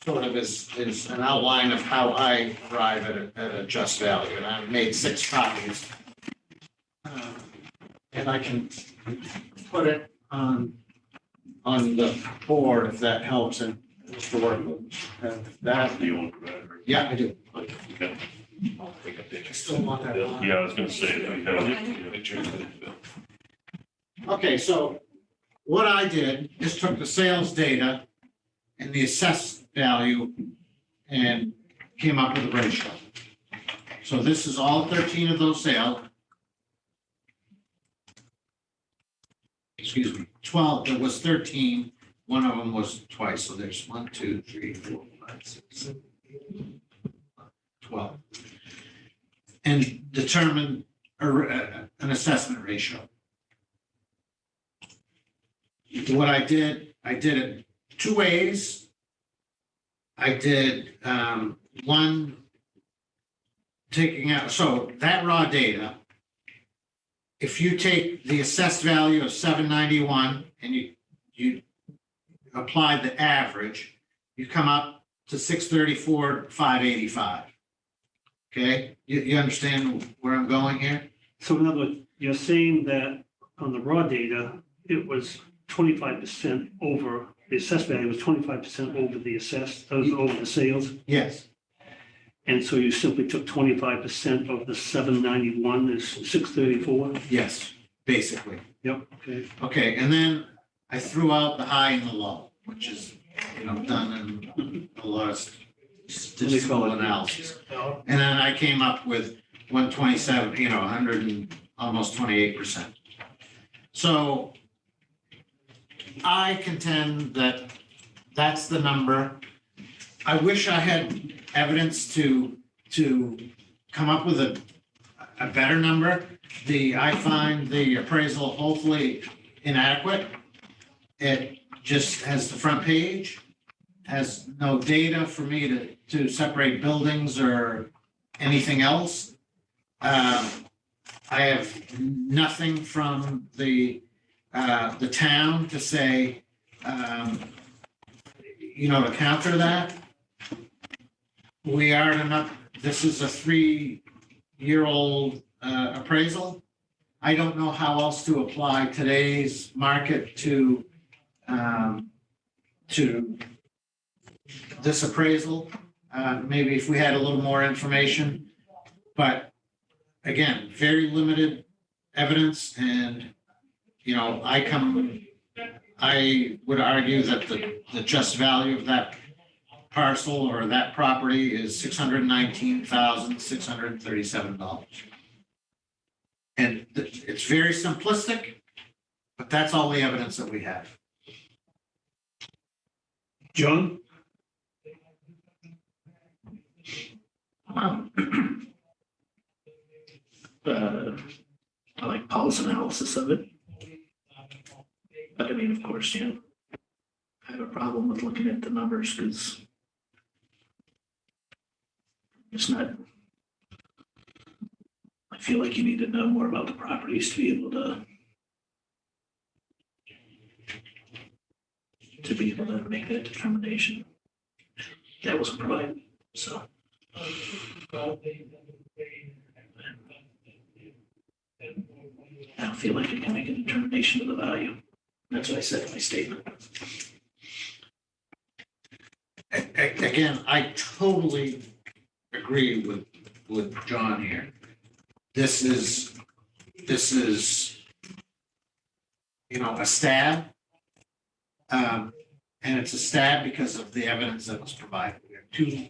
sort of is an outline of how I arrive at a just value, and I've made 6 copies. And I can put it on the board if that helps, and Mr. Workman. That, do you want to? yeah, I do. Okay. I still want that on. Yeah, I was gonna say, if we have. Okay, so what I did is took the sales data and the assessed value and came up with a ratio. So this is all 13 of those sales. Excuse me, 12, there was 13, one of them was twice, so there's 1, 2, 3, 4, 5, 6, 7, 8, 12. And determine an assessment ratio. What I did it 2 ways. I did one taking out, so that raw data, if you take the assessed value of 791 and you apply the average, you come up to 634, 585. Okay, you understand where I'm going here? So in other words, you're saying that on the raw data, it was 25% over, the assessed value was 25% over the assessed, over the sales. Yes. And so you simply took 25% of the 791 is 634? Yes, basically. Yep, okay. Okay, and then I threw out the high and the low, which is, done in a lot of statistical analysis. And then I came up with 127, 100 and almost 28%. So I contend that that's the number. I wish I had evidence to come up with a better number. I find the appraisal hopefully inadequate. It just has the front page, has no data for me to separate buildings or anything else. I have nothing from the town to say, to counter that. We are this is a 3-year-old appraisal. I don't know how else to apply today's market to this appraisal. Maybe if we had a little more information, but again, very limited evidence, and I would argue that the just value of that parcel or that property is $619,637. And it's very simplistic, but that's all the evidence that we have. John? I like Paul's analysis of it. But I mean, of course, I have a problem with looking at the numbers because it's not. I feel like you need to know more about the properties to be able to make that determination. That wasn't provided, so. I don't feel like I can make a determination of the value. That's what I said in my statement. Again, I totally agree with John here. This is, a stab. And it's a stab because of the evidence that was provided. We have two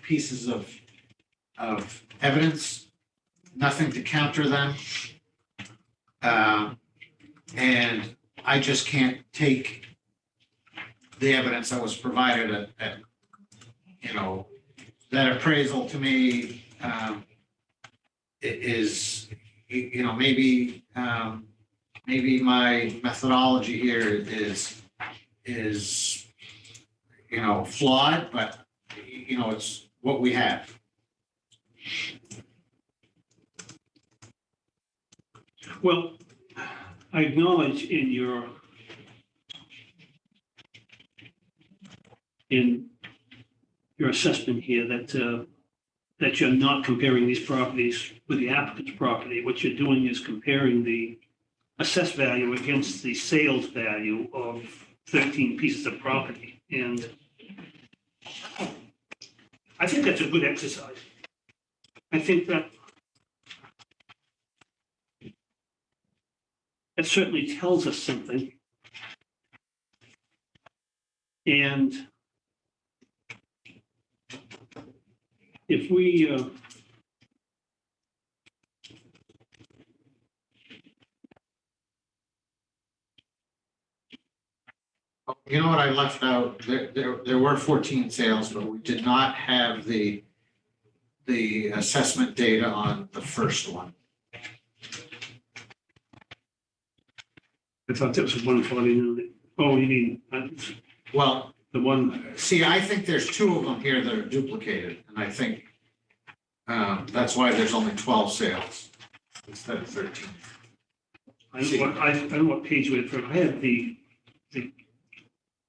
pieces of evidence, nothing to counter them. And I just can't take the evidence that was provided at that appraisal to me is, maybe my methodology here is flawed, but it's what we have. Well, I acknowledge in your assessment here that you're not comparing these properties with the applicant's property. What you're doing is comparing the assessed value against the sales value of 13 pieces of property. And I think that's a good exercise. I think that certainly tells us something. And if we you know what I left out? There were 14 sales, but we did not have the assessment data on the first one. I thought that was 149. Oh, you mean Well, the one? see, I think there's two of them here that are duplicated, and I think that's why there's only 12 sales instead of 13. I don't know what page we're from. I had the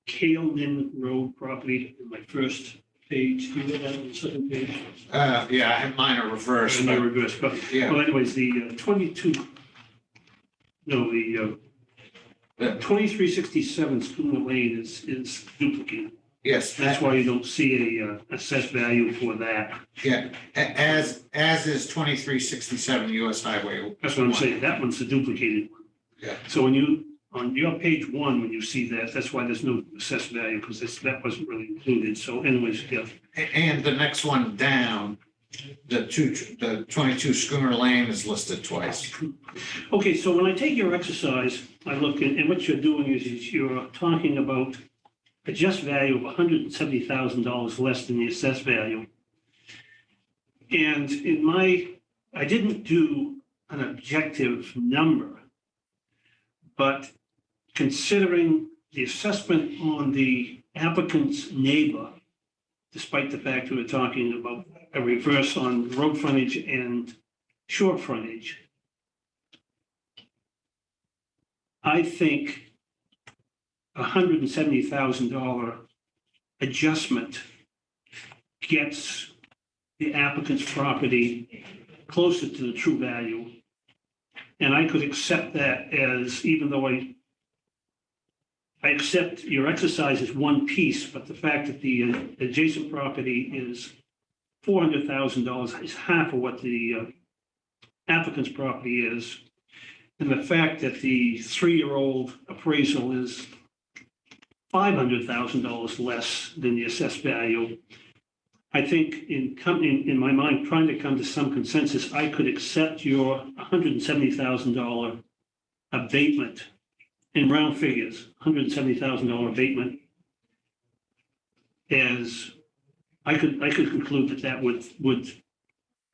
Kaleman Road property in my first page. Do you have that on the second page? Yeah, I have mine are reversed. My but- reverse, but Yeah, well, anyways, the 2367 Schooner Lane is duplicated. yes. That's why you don't see a assessed value for that. Yeah, as is 2367 US Highway. That's what I'm saying. That one's the duplicated one. Yeah. So on your page one, when you see that, that's why there's no assessed value, because that wasn't really included. So anyways, yeah. And the next one down, the 22 Schooner Lane is listed twice. Okay, so when I take your exercise, I look at, and what you're doing is you're talking about a just value of $170,000 less than the assessed value. And I didn't do an objective number, but considering the assessment on the applicant's neighbor, despite the fact we were talking about a reverse on road frontage and shore frontage, I think $170,000 adjustment gets the applicant's property closer to the true value. And I could accept that as, even though I accept your exercise as one piece, but the fact that the adjacent property is $400,000 is half of what the applicant's property is. and the fact that the 3-year-old appraisal is $500,000 less than the assessed value, I think in my mind, trying to come to some consensus, I could accept your $170,000 abatement in round figures, $170,000 abatement, as I could conclude that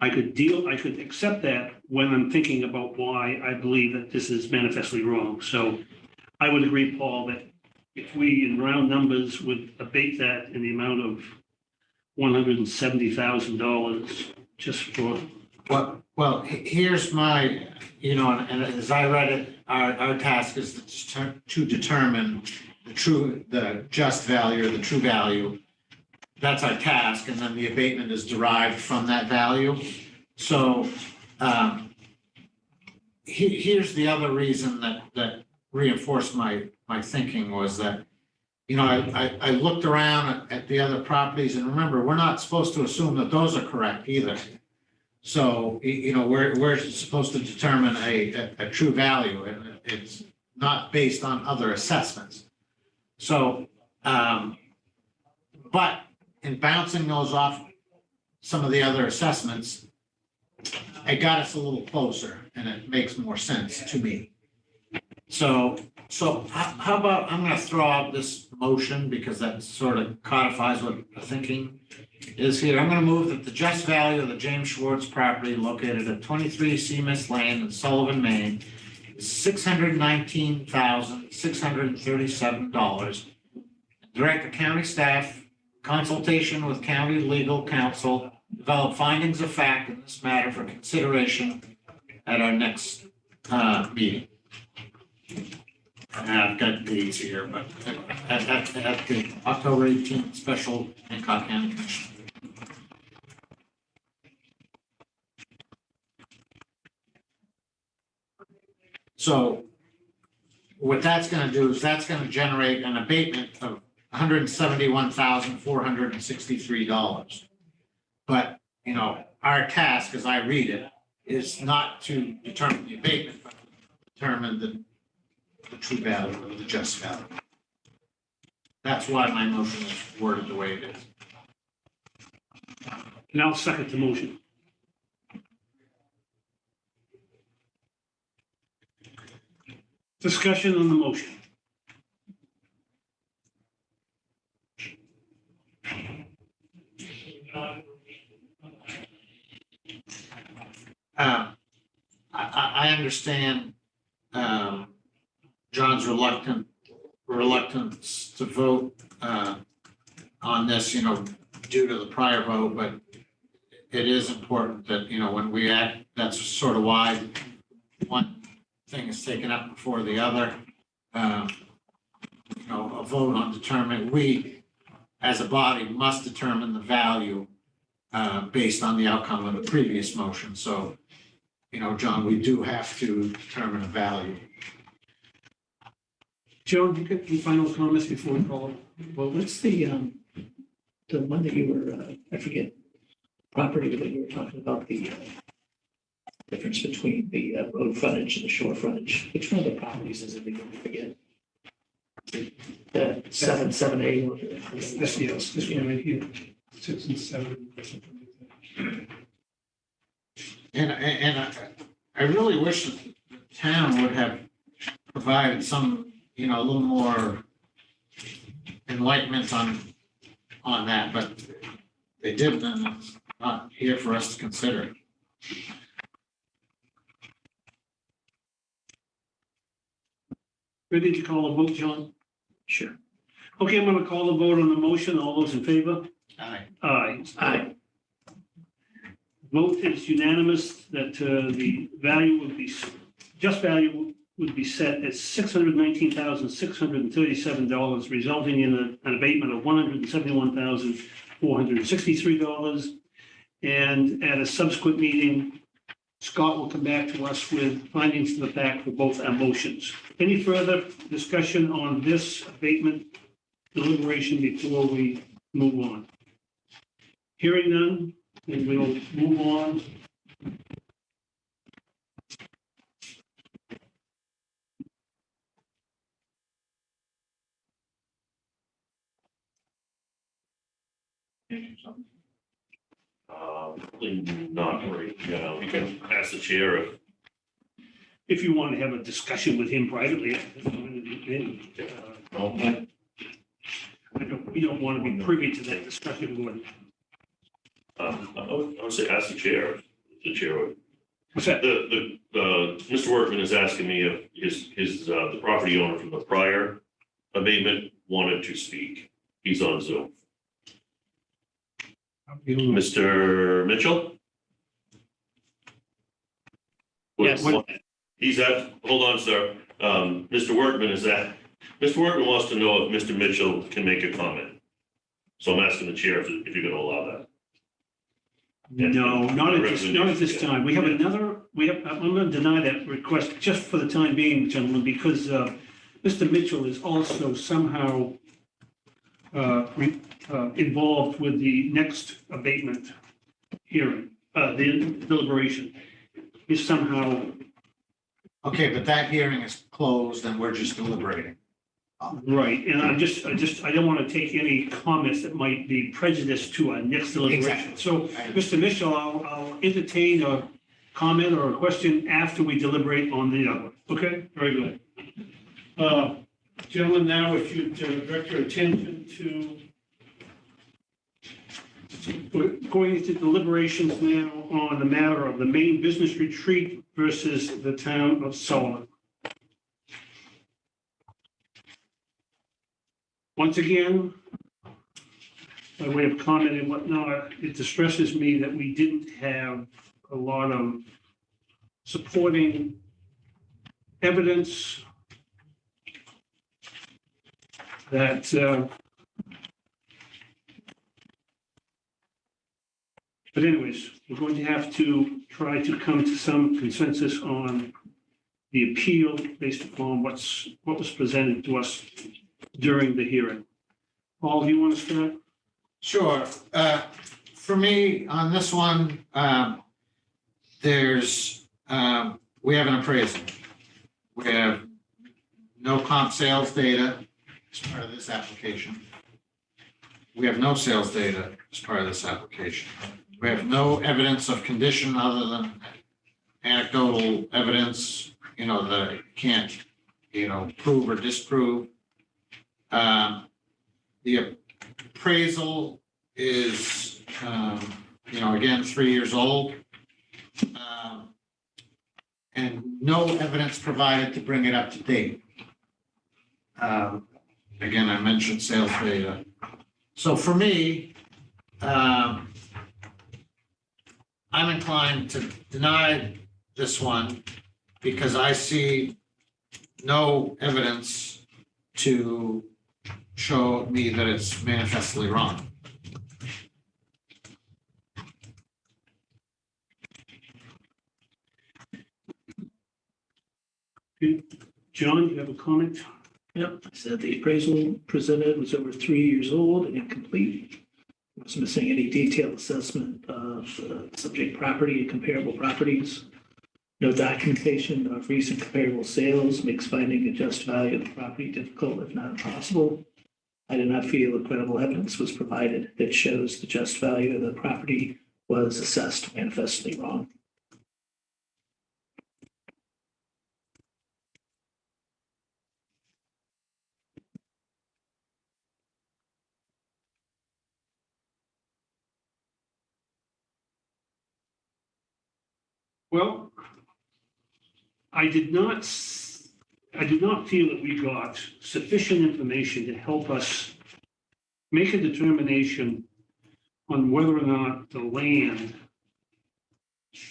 I could accept that when I'm thinking about why I believe that this is manifestly wrong. So I would agree, Paul, that if we in round numbers would abate that in the amount of $170,000 just for. Well, here's my, and as I read it, our task is to determine the just value or the true value. That's our task, and then the abatement is derived from that value. So here's the other reason that reinforced my thinking was that, I looked around at the other properties, and remember, we're not supposed to assume that those are correct either. So, we're supposed to determine a true value, and it's not based on other assessments. So, but in bouncing those off some of the other assessments, it got us a little closer, and it makes more sense to me. So how about, I'm going to throw out this motion because that sort of codifies what the thinking is here. I'm going to move that the just value of the James Schwartz property located at 23 Seamus Lane in Sullivan, Maine is $619,637. Direct the county staff, consultation with county legal counsel, develop findings of fact in this matter for consideration at our next meeting. And I've got these here, but at the October 18th special Hancock County Commission. So what that's going to do is that's going to generate an abatement of $171,463. But, our task, as I read it, is not to determine the abatement, but to determine the true value or the just value. That's why my motion is worded the way it is. And I'll second the motion. Discussion on the motion. I understand John's reluctance to vote on this, due to the prior vote, but it is important that, when we act, that's sort of why one thing is taken up before the other. A vote on determine, we as a body must determine the value based on the outcome of the previous motion. So, John, we do have to determine a value. Joan, you got any final comments before we call it? Well, what's the one that you were, I forget, property that you were talking about, the difference between the road frontage and the shore frontage? Which one of the properties is it? I forget. The 778. This one right here, 6 and 7. And I really wish that the town would have provided some, a little more enlightenment on that, but they didn't, and it's not here for us to consider. Ready to call a vote, John? Sure. Okay, I'm going to call the vote on the motion. All those in favor? Aye. Aye. Aye. Vote is unanimous that the value would be, just value would be set at $619,637, resulting in an abatement of $171,463. And at a subsequent meeting, Scott will come back to us with findings to the fact for both our motions. Any further discussion on this abatement deliberation before we move on? Hearing none, and we'll move on Probably not right now. You can ask the chair If you want to have a discussion with him privately. We don't want to be privy to that discussion with. I would say ask the chair. The chair would. What's that? Mr. Workman is asking me if the property owner from the prior abatement wanted to speak. He's on Zoom. Mr. Mitchell? Yes. He's at, hold on, sir. Mr. Workman is at, Mr. Workman wants to know if Mr. Mitchell can make a comment. So I'm asking the chair if you're going to allow that. No, not at this time. We have another, I'm going to deny that request just for the time being, gentlemen, because Mr. Mitchell is also somehow involved with the next abatement hearing, the deliberation is somehow. Okay, but that hearing is closed and we're just deliberating. Right, and I don't want to take any comments that might be prejudiced to our next deliberation. Exactly. So, Mr. Mitchell, I'll entertain a comment or a question after we deliberate on the other. Okay, very good. Gentlemen, now if you direct your attention to we're going into deliberations now on the matter of the Maine Business Retreat versus the town of Sullivan. Once again, by way of comment and whatnot, it distresses me that we didn't have a lot of supporting evidence that but anyways, we're going to have to try to come to some consensus on the appeal based upon what was presented to us during the hearing. Paul, do you want to start? Sure. For me, on this one, there's, we have an appraisal. We have no comp sales data as part of this application. We have no sales data as part of this application. We have no evidence of condition other than anecdotal evidence, that it can't, prove or disprove. The appraisal is, again, 3 years old. And no evidence provided to bring it up to date. Again, I mentioned sales data. So for me, I'm inclined to deny this one because I see no evidence to show me that it's manifestly wrong. John, you have a comment? Yep, I said the appraisal presented was over 3 years old and incomplete. It was missing any detailed assessment of subject property and comparable properties. No documentation of recent comparable sales makes finding a just value of the property difficult, if not impossible. I do not feel credible evidence was provided that shows the just value of the property was assessed manifestly wrong. Well, I do not feel that we got sufficient information to help us make a determination on whether or not the land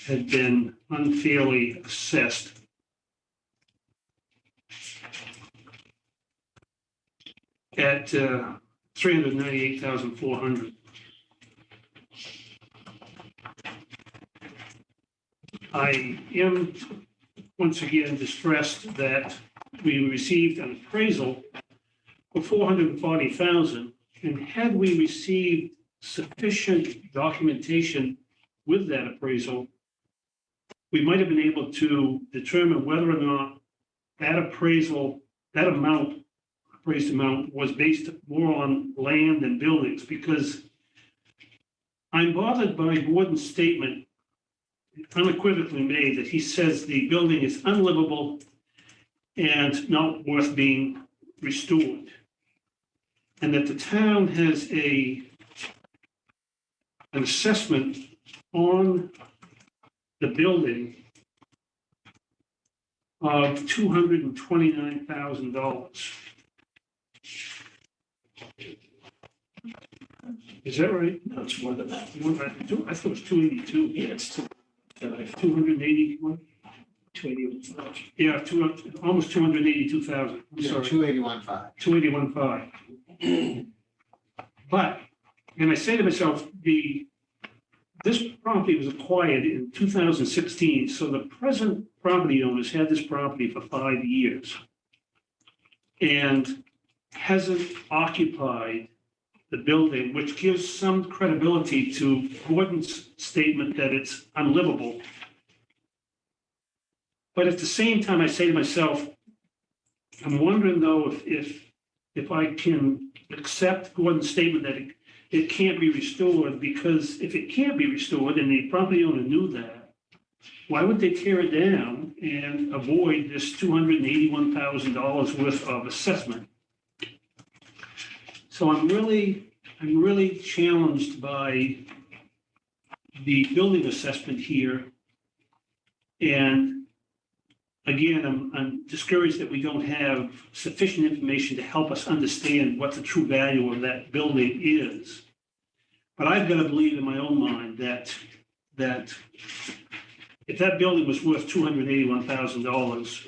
had been unfairly assessed. At $398,400. I am once again distressed that we received an appraisal for $440,000. And had we received sufficient documentation with that appraisal, we might have been able to determine whether or not that appraisal, that appraised amount was based more on land and buildings, because I'm bothered by Gordon's statement unequivocally made that he says the building is unlivable and not worth being restored. And that the town has an assessment on the building of $229,000. Is that right? No, it's more than that. I thought it was 282. Yeah, it's 281? 281. Yeah, almost 282,000. I'm sorry. 281.5. 281.5. But, and I say to myself, this property was acquired in 2016, so the present property owners had this property for 5 years and hasn't occupied the building, which gives some credibility to Gordon's statement that it's unlivable. But at the same time, I say to myself, I'm wondering though if I can accept Gordon's statement that it can't be restored, because if it can't be restored and the property owner knew that, why would they tear it down and avoid this $281,000 worth of assessment? So I'm really challenged by the building assessment here. And again, I'm discouraged that we don't have sufficient information to help us understand what the true value of that building is. But I've got to believe in my own mind that if that building was worth $281,000,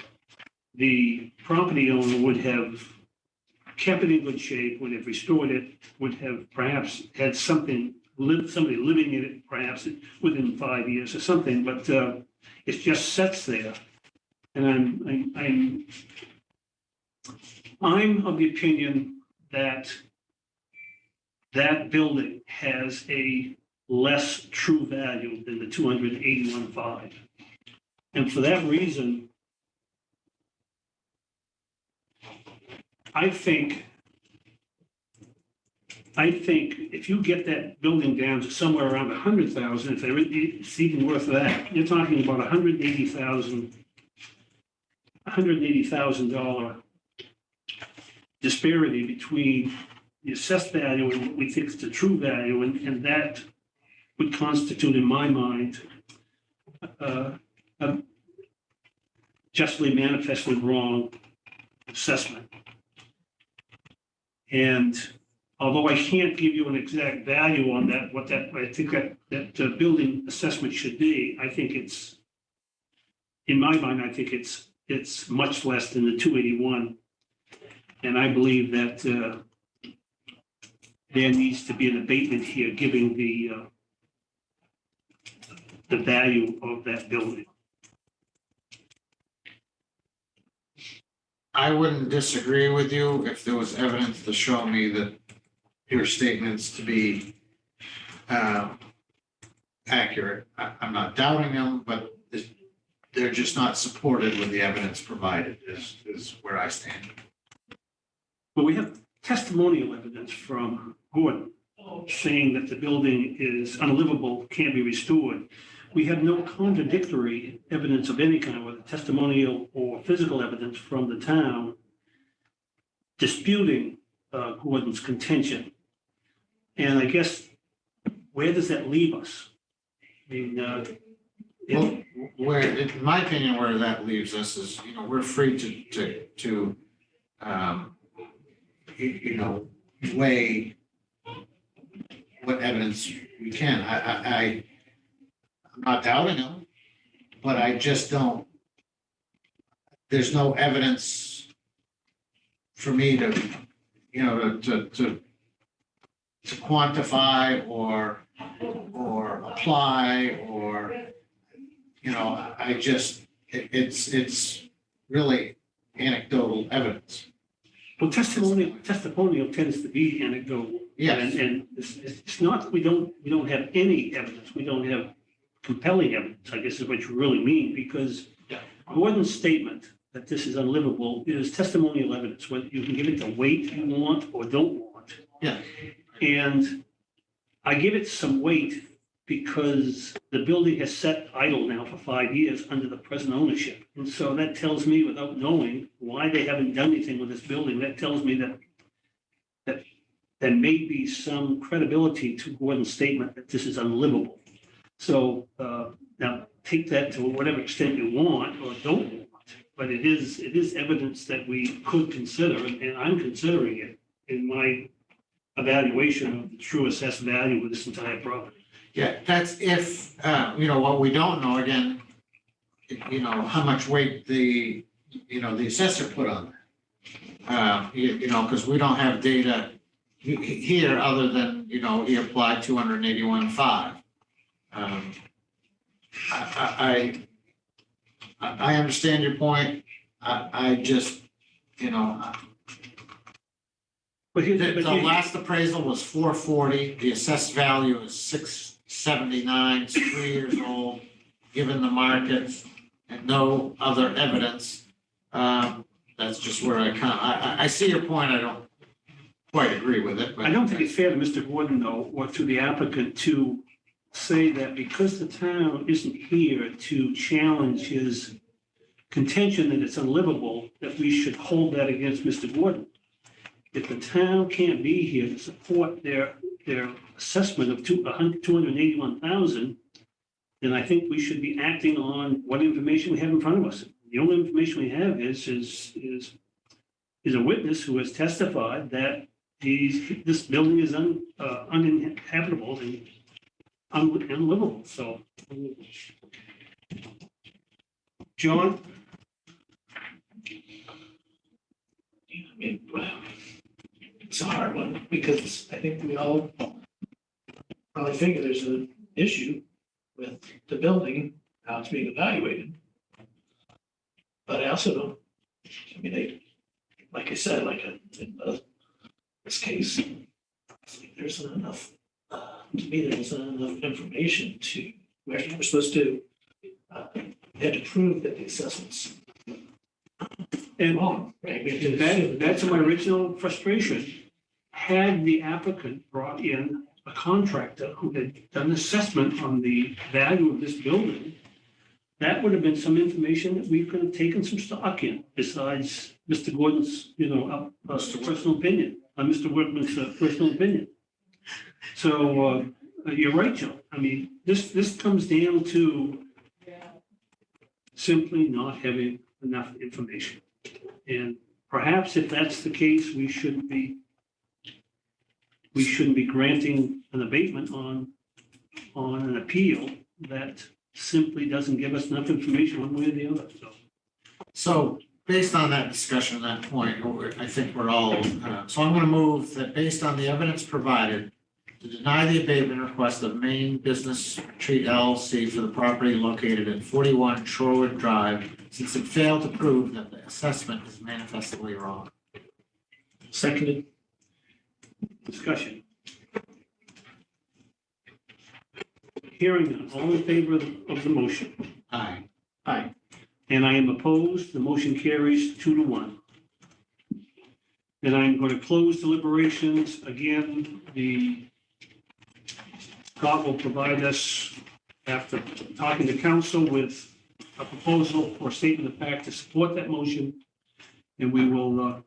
the property owner would have kept it in good shape, would have restored it, would have perhaps had somebody living in it, perhaps within 5 years or something, but it just sits there. And I'm of the opinion that that building has a less true value than the 281.5. And for that reason, I think if you get that building down to somewhere around 100,000, if it's even worth that, you're talking about $180,000 disparity between the assessed value and what we think is the true value, and that would constitute, in my mind, a justly manifestly wrong assessment. And although I can't give you an exact value on that, I think that building assessment should be, I think it's, in my mind, I think it's much less than the 281. And I believe that there needs to be an abatement here, giving the value of that building. I wouldn't disagree with you if there was evidence to show me that your statements to be accurate. I'm not doubting them, but they're just not supported with the evidence provided is where I stand. But we have testimonial evidence from Gordon saying that the building is unlivable, can't be restored. We have no contradictory evidence of any kind, whether testimonial or physical evidence from the town disputing Gordon's contention. And I guess, where does that leave us? I mean, Well, where, in my opinion, where that leaves us is, we're free to weigh what evidence we can. I'm not doubting them, but I just don't, there's no evidence for me to quantify or apply or, it's really anecdotal evidence. well, testimonial tends to be anecdotal. Yes. And it's not, we don't have any evidence. We don't have compelling evidence, I guess is what you really mean, because Gordon's statement that this is unlivable is testimonial evidence, whether you can give it the weight you want or don't want. Yeah. And I give it some weight because the building has sat idle now for 5 years under the present ownership. And so that tells me, without knowing why they haven't done anything with this building, that tells me that there may be some credibility to Gordon's statement that this is unlivable. So now take that to whatever extent you want or don't want, but it is evidence that we could consider, and I'm considering it in my evaluation of the true assessed value of this entire property. Yeah, that's if, what we don't know, again, how much weight the assessor put on that. Because we don't have data here other than, he applied 281.5. I understand your point. I just, But here's, the last appraisal was 440. The assessed value is 679. It's 3 years old, given the markets and no other evidence. That's just where I see your point. I don't quite agree with it. But I don't think it's fair to Mr. Gordon, though, or to the applicant to say that because the town isn't here to challenge his contention that it's unlivable, that we should hold that against Mr. Gordon. If the town can't be here to support their assessment of 281,000, then I think we should be acting on what information we have in front of us. The only information we have is a witness who has testified that this building is uninhabitable and unlivable. So, John? I mean, it's a hard one because I think we all probably figure there's an issue with the building, how it's being evaluated. But I also don't, like I said, in this case, there isn't enough, to me, there isn't enough information to, where we're supposed to, they had to prove that the assessments And wrong, right? We have to that's my original frustration. Had the applicant brought in a contractor who had done an assessment on the value of this building, that would have been some information that we could have taken some stock in besides Mr. Gordon's, personal opinion, Mr. Workman's personal opinion. So you're right, Joe. I mean, this comes down to simply not having enough information. And perhaps if that's the case, we shouldn't be granting an abatement on an appeal that simply doesn't give us enough information one way or the other. So based on that discussion, that point, I think we're all, so I'm going to move that based on the evidence provided to deny the abatement request of Maine Business Retreat LLC for the property located at 41 Shorewood Drive, since it failed to prove that the assessment is manifestly wrong. Seconded. Discussion. Hearing none, all in favor of the motion? Aye. Aye. And I am opposed. The motion carries 2-1. And I'm going to close deliberations. Again, Scott will provide us, after talking to council, with a proposal for statement of fact to support that motion. And we will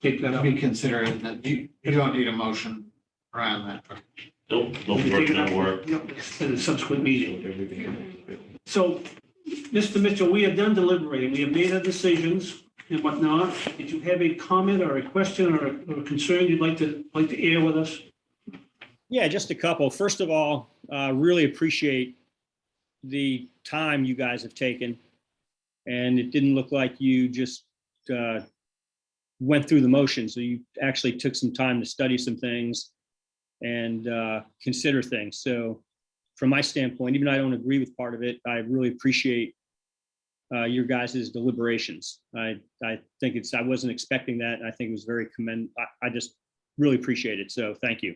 take that Let up. me consider it that you don't need a motion around that. Don't We'll work, take it don't up, work. yep, in a subsequent meeting. So, Mr. Mitchell, we have done deliberating. We have made our decisions and whatnot. Did you have a comment or a question or a concern you'd like to air with us? Yeah, just a couple. First of all, really appreciate the time you guys have taken. And it didn't look like you just went through the motions. So you actually took some time to study some things and consider things. So from my standpoint, even though I don't agree with part of it, I really appreciate your guys' deliberations. I think I wasn't expecting that. And I think it was very I just really appreciate it. So thank you.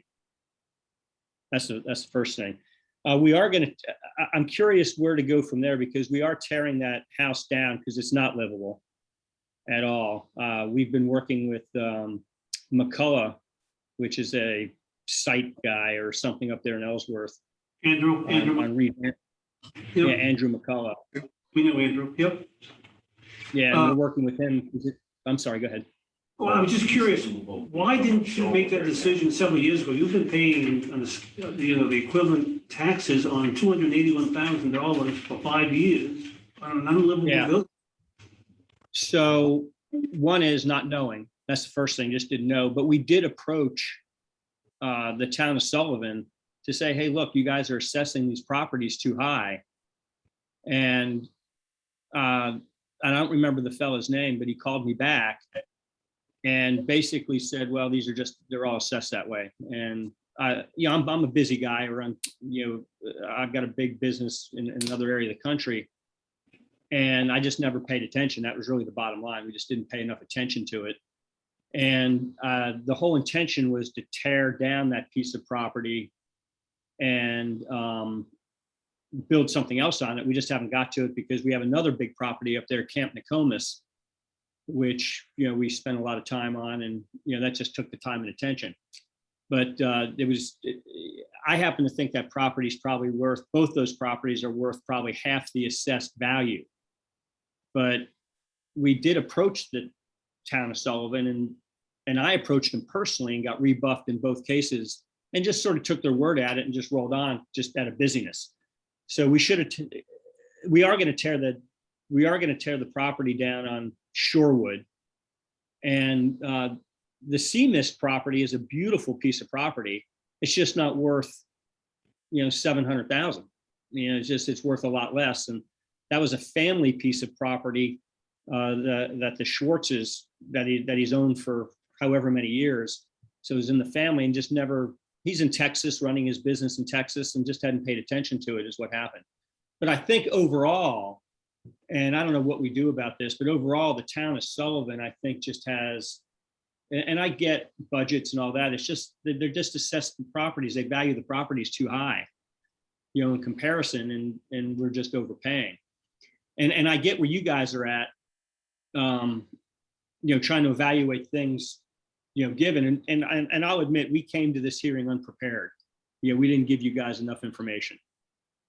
That's the first thing. I'm curious where to go from there because we are tearing that house down because it's not livable at all. We've been working with McCullough, which is a site guy or something up there in Ellsworth. Andrew, On Reed. Yeah, Yep. Andrew McCullough. We know Andrew, yep. Yeah, and we're working with him. I'm sorry, go ahead. Well, I'm just curious, why didn't you make that decision several years ago? You've been paying, the equivalent taxes on $281,000 for 5 years on an unlivable Yeah. building. So one is not knowing. That's the first thing, just didn't know. But we did approach the town of Sullivan to say, hey, look, you guys are assessing these properties too high. And I don't remember the fellow's name, but he called me back and basically said, well, they're all assessed that way. And I'm a busy guy around, I've got a big business in another area of the country. And I just never paid attention. That was really the bottom line. We just didn't pay enough attention to it. And the whole intention was to tear down that piece of property and build something else on it. We just haven't got to it because we have another big property up there, Camp Nokomis, which, we spent a lot of time on, and, that just took the time and attention. But I happen to think that property's probably both those properties are worth probably half the assessed value. But we did approach the town of Sullivan, and I approached them personally and got rebuffed in both cases, and just sort of took their word at it and just rolled on just out of busyness. So we are going to tear the property down on Shorewood, and the Seamist property is a beautiful piece of property. It's just not worth, $700,000. It's worth a lot less. And that was a family piece of property that the Schwartzes that he's owned for however many years. So it was in the family and just never. He's in Texas, running his business in Texas, and just hadn't paid attention to it, is what happened. But I think overall, and I don't know what we do about this, but overall, the town of Sullivan, I think, just has, and I get budgets and all that. It's just they're just assessed the properties. They value the properties too high, in comparison, and we're just overpaying. And I get where you guys are at, trying to evaluate things, given, and I'll admit we came to this hearing unprepared. We didn't give you guys enough information,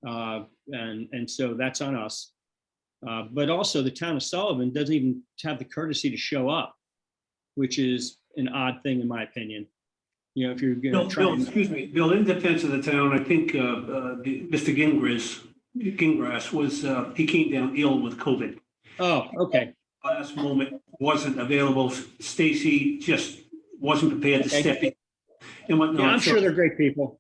and so that's on us. But also the town of Sullivan doesn't even have the courtesy to show up, which is an odd thing in my opinion. If you're going to try. Bill, in defense of the town, I think Mr. Gingras was he came down ill with COVID. Oh, okay. Last moment wasn't available. Stacy just wasn't prepared to step in and whatnot. Yeah, I'm sure they're great people.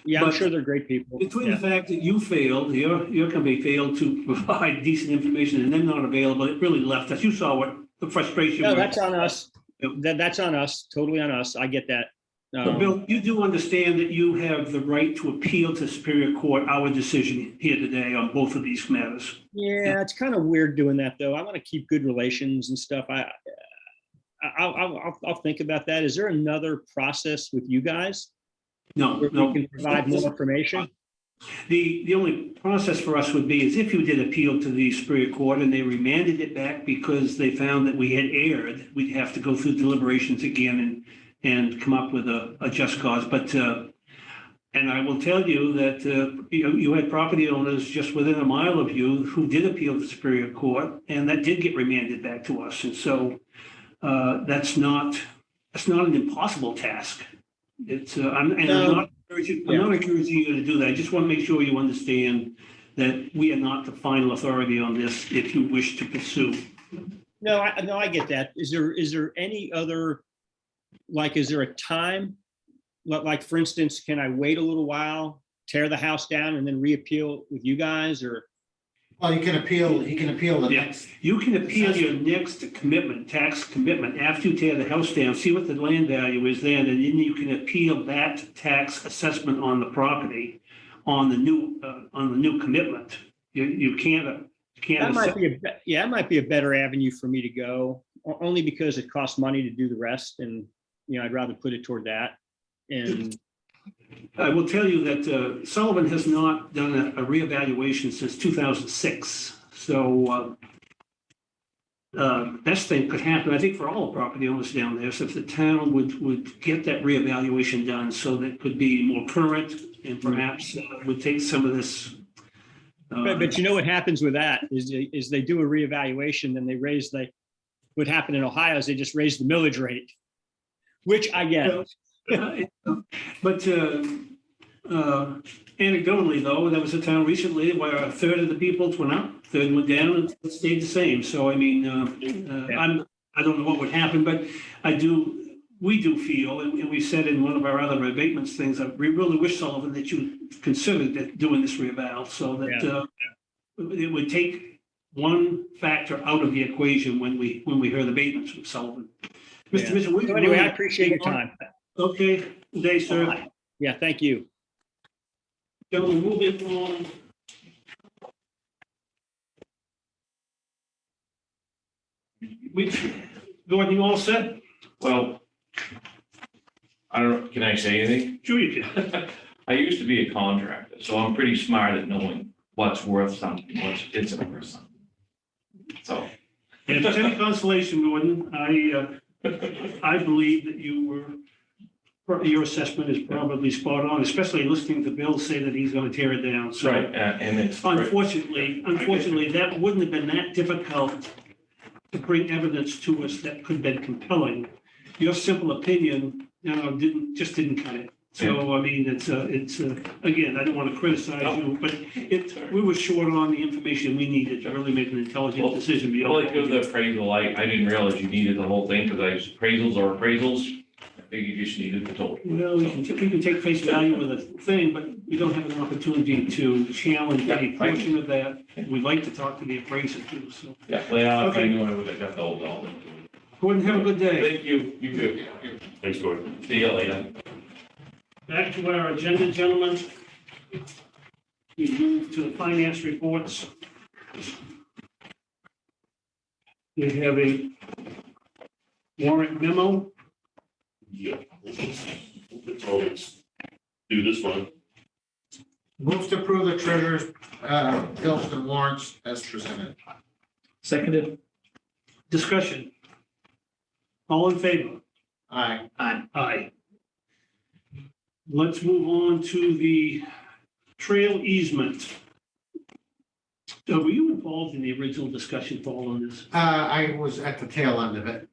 Yeah, I'm sure they're great people. Between the fact that you failed, your company failed to provide decent information and then not available, it really left us. You saw what the frustration was. No, that's on us. That's on us, totally on us. I get that. But Bill, you do understand that you have the right to appeal to Superior Court our decision here today on both of these matters. Yeah, it's kind of weird doing that, though. I want to keep good relations and stuff. I'll think about that. Is there another process with you guys? No. We can provide more information. The only process for us would be is if you did appeal to the Superior Court and they remanded it back because they found that we had erred, we'd have to go through deliberations again and come up with a just cause. But and I will tell you that you had property owners just within a mile of you who did appeal to the Superior Court, and that did get remanded back to us. And so that's not an impossible task. It's I'm not encouraging you to do that. I just want to make sure you understand that we are not the final authority on this if you wish to pursue. No, I get that. Is there any other, is there a time? Like, for instance, can I wait a little while, tear the house down, and then reappeal with you guys, or? Well, you can appeal the next. You can appeal your next tax commitment, after you tear the house down, see what the land value is then, and then you can appeal that tax assessment on the property on the new commitment. You can't. That might be a better avenue for me to go, only because it costs money to do the rest, and I'd rather put it toward that. And I will tell you that Sullivan has not done a reevaluation since 2006. So best thing could happen, I think, for all the property owners down there, is if the town would get that reevaluation done so that it could be more current and perhaps would take some of this. But you know what happens with that is they do a reevaluation, then they raise what happened in Ohio is they just raise the millage rate, which I get. But anecdotally, though, there was a town recently where a third of the peoples went up, third went down, and it stayed the same. So, I mean, I don't know what would happen, but we do feel, and we said in one of our other abatements things, that we really wish, Sullivan, that you considered doing this reeval so that it would take one factor out of the equation when we heard abatements from Sullivan. Mr. Mitchell. So anyway, I appreciate your time. Okay, good day, sir. Yeah, thank you. Gentlemen, moving on. Gordon, you all set? Well, I don't, can I say anything? Sure you can. I used to be a contractor, so I'm pretty smart at knowing what's worth something, what isn't worth something. So. And if it's any consolation, Gordon, I believe that your assessment is probably spot on, especially listening to Bill say that he's going to tear it down. So right, and it's unfortunately, that wouldn't have been that difficult to bring evidence to us that could have been compelling. Your simple opinion, didn't cut it. So, I mean, it's again, I don't want to criticize you, but we were short on the information we needed to really make an intelligent decision. Well, like with the appraisal, I didn't realize you needed the whole thing, because appraisals are appraisals. I think you just needed the total. Well, we can take face value with a thing, but we don't have an opportunity to challenge any portion of that. We'd like to talk to the appraiser too, so. Yeah, well, Okay. I knew I would have got the whole dollar. Gordon, have a good day. Thank you, you too. Thanks, Gordon. See you later. Back to our agenda, gentlemen. We move to the finance reports. We have a warrant memo. Yeah. Let's always do this one. Move to approve the treasurer's bills and warrants as presented. Seconded. Discussion. All in favor? Aye. Aye. Let's move on to the trail easement. So were you involved in the original discussion, Paul, on this? I was at the tail end of it.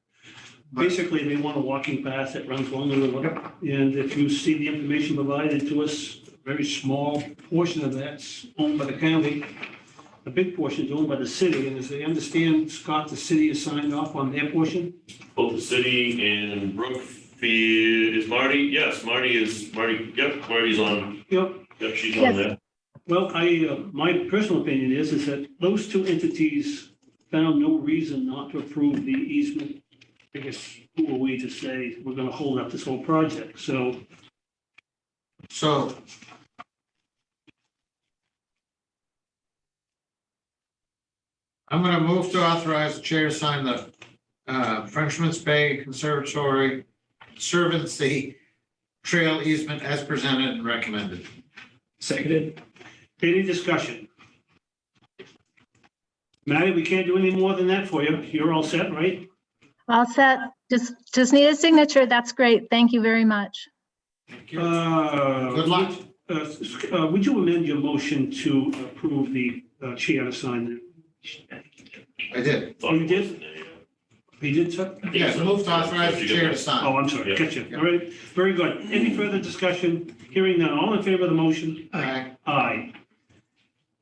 Basically, they want a walking path that runs along the river. And if you see the information provided to us, a very small portion of that's owned by the county. A big portion is owned by the city. And as they understand, Scott, the city has signed off on their portion. Both the city and Brookfield, is Marty? Yes, Marty's on. Yep. Yep, she's on there. Well, my personal opinion is that those two entities found no reason not to approve the easement. I guess who are we to say we're going to hold up this whole project? So I'm going to move to authorize the chair to sign the Frenchman's Bay Conservatory Conservancy Trail easement as presented and recommended. Seconded. any discussion? Matty, we can't do any more than that for you. You're all set, right? All set. Just need a signature. That's great. Thank you very much. Good luck. Would you amend your motion to approve the chair to sign that? I did. Oh, you did? You did, sir? Yes, move to authorize the chair to sign. Oh, I'm sorry. Gotcha. All right. Very good. Any further discussion? Hearing none. All in favor of the motion? Aye. Aye.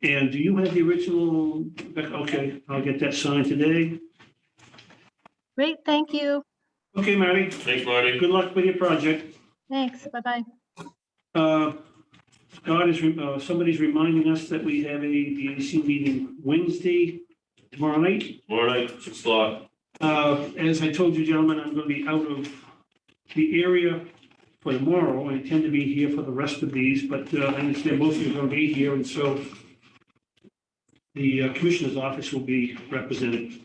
And do you have the original? Okay, I'll get that signed today. Great. Thank you. Okay, Marty. Thanks, Marty. Good luck with your project. Thanks. Bye-bye. Scott is, somebody's reminding us that we have a DAC meeting Wednesday, tomorrow night. Tomorrow night, 6 o'clock. As I told you, gentlemen, I'm going to be out of the area for tomorrow. I intend to be here for the rest of these, but I understand most of you are going to be here, and so the commissioner's office will be represented.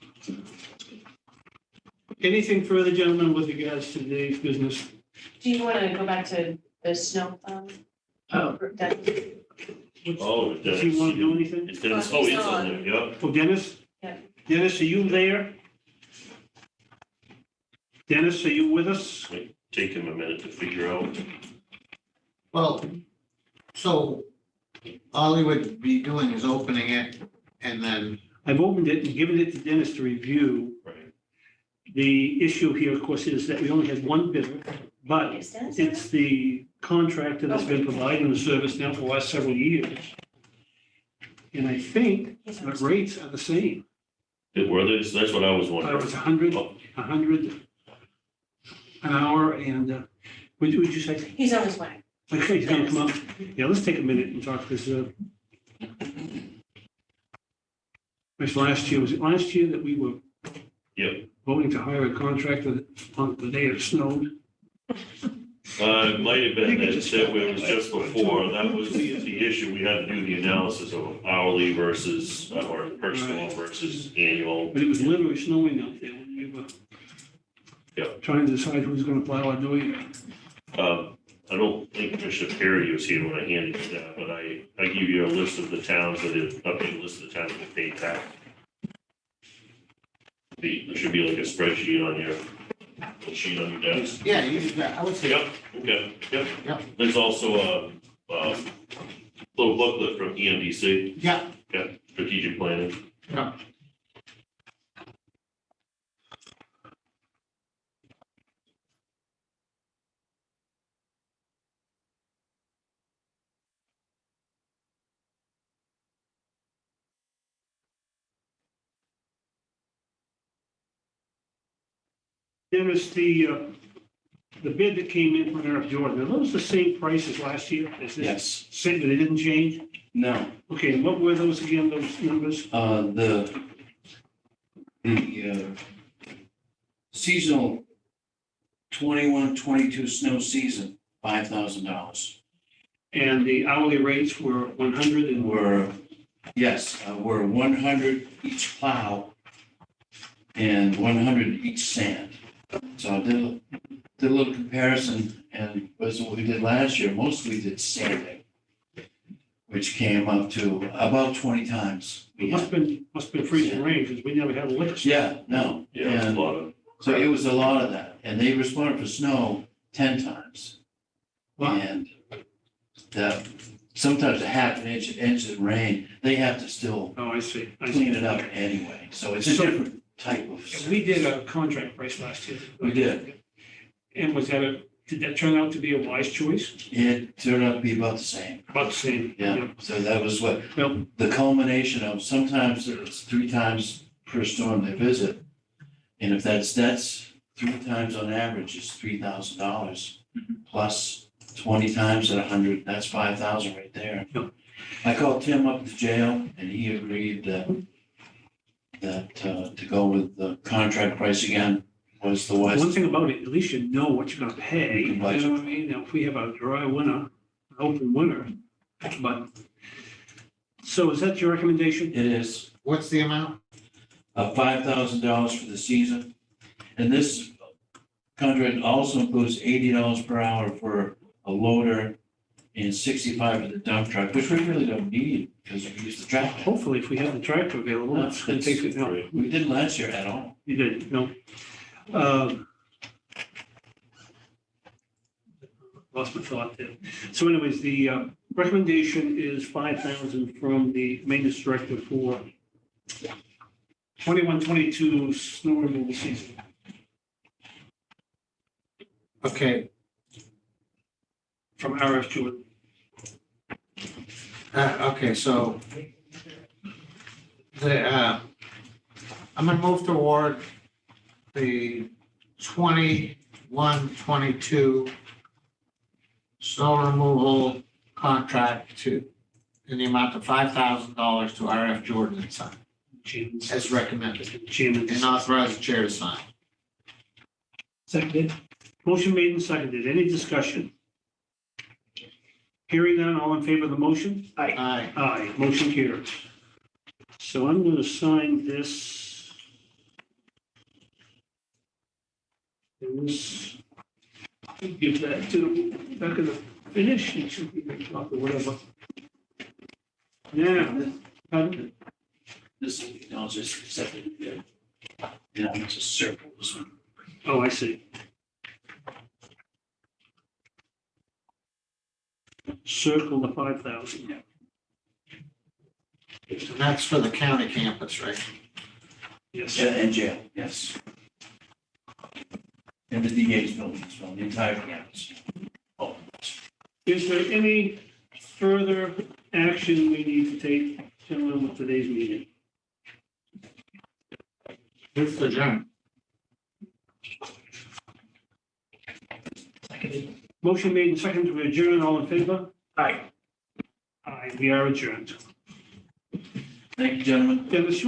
Anything further, gentlemen, with regards to today's business? Do you want to go back to the snow? That- Oh, Does he want to do anything? It's Dennis. Oh, he's on there, yeah. Oh, Dennis? Yeah. Dennis, are you there? Dennis, are you with us? Might take him a minute to figure out. Well, so all he would be doing is opening it and then, I've opened it and given it to Dennis to review. Right. The issue here, of course, is that we only had one bidder, but Is Dennis it's the contractor that's been providing the service now for the last several years. And I think He's the on. rates are the same. Were they, that's what I was It wondering. was 100 an hour, and what would you say? He's on his way. Okay, he's gonna come up. Yeah, let's take a minute and talk this. Was it last year that we were Yep. voting to hire a contractor on the day it snowed? It might have been that it was just before, that was the issue, we had to do the analysis of hourly versus, or per storm versus annual. But it was literally snowing out there when we were trying to decide who's gonna plow our new year. I don't think Commissioner Perry was here when I handed you that, but I give you a list of the towns that have, updated list of the towns that paid tax. There should be like a spreadsheet on your, a sheet on your desk. yeah, I would say. Yep, okay, yep. Yep. There's also a little booklet from EMDC, Yeah, strategic planning. yeah. Dennis, the bid that came in from Eric Jordan, are those the same price as last year? Is this Yes, same, but it didn't change? no, Okay, and what were those again, those numbers? the seasonal 21-22 snow season, $5,000. And the hourly rates were 100 and We're 100 each plow and 100 each sand. So I did a little comparison, and was what we did last year, mostly we did sanding, which came up to about 20 times. it must have been freezing rain, because we never had a lick. Yeah, no. Yeah, it's a And lot of, so it was a lot of that, and they responded for snow 10 times. Wow. And that, sometimes a half an inch of rain, they have to still Oh, I see. clean it up anyway. So it's a different type of. We did a contract price last year. We did. And did that turn out to be a wise choice? It turned out to be about the same. About the same. Yeah, so that was what, Well, the culmination of, sometimes it's 3 times per storm they visit. And if that's 3 times on average is $3,000 plus 20 times at 100, that's 5,000 right there. Yep. I called Tim up to jail and he agreed that to go with the contract price again was the one wise. thing about it, at least you know what you're gonna pay. You know what I mean? Now, if we have a dry winter, an open winter, but. So is that your recommendation? It is. What's the amount? $5,000 for the season. And this contract also includes $80 per hour for a loader and $65 for the dump truck, which we really don't need because we use the tractor. Hopefully, if we have the tractor available, that's gonna take it now. We didn't last year at all. You did, no. Lost my thought there. So anyways, the recommendation is 5,000 from the maintenance director for 21-22 snow removal season. Okay, From RF Jordan. okay, so I'm gonna move to award the 21-22 snow removal contract in the amount of $5,000 to RF Jordan and Son, as recommended, Chairman. and authorize the chair to sign. Seconded. Motion made and seconded. Any discussion? Hearing none, all in favor of the motion? Aye. Aye, motion carries. So I'm going to sign this. And this, give that to the back of the finish, it should be the top or whatever. Now, pardon? This, I'll just accept it. Yeah, just circle this one. Oh, I see. Circle the 5,000. And that's for the county campus, right? Yes. And jail, yes. And the DA's building as well, the entire campus. Oh, Is there any further action we need to take, gentlemen, with today's meeting? Who's the John? Motion made and seconded to adjourn. All in favor? Aye. Aye, we are adjourned. thank you, gentlemen. Dennis, you want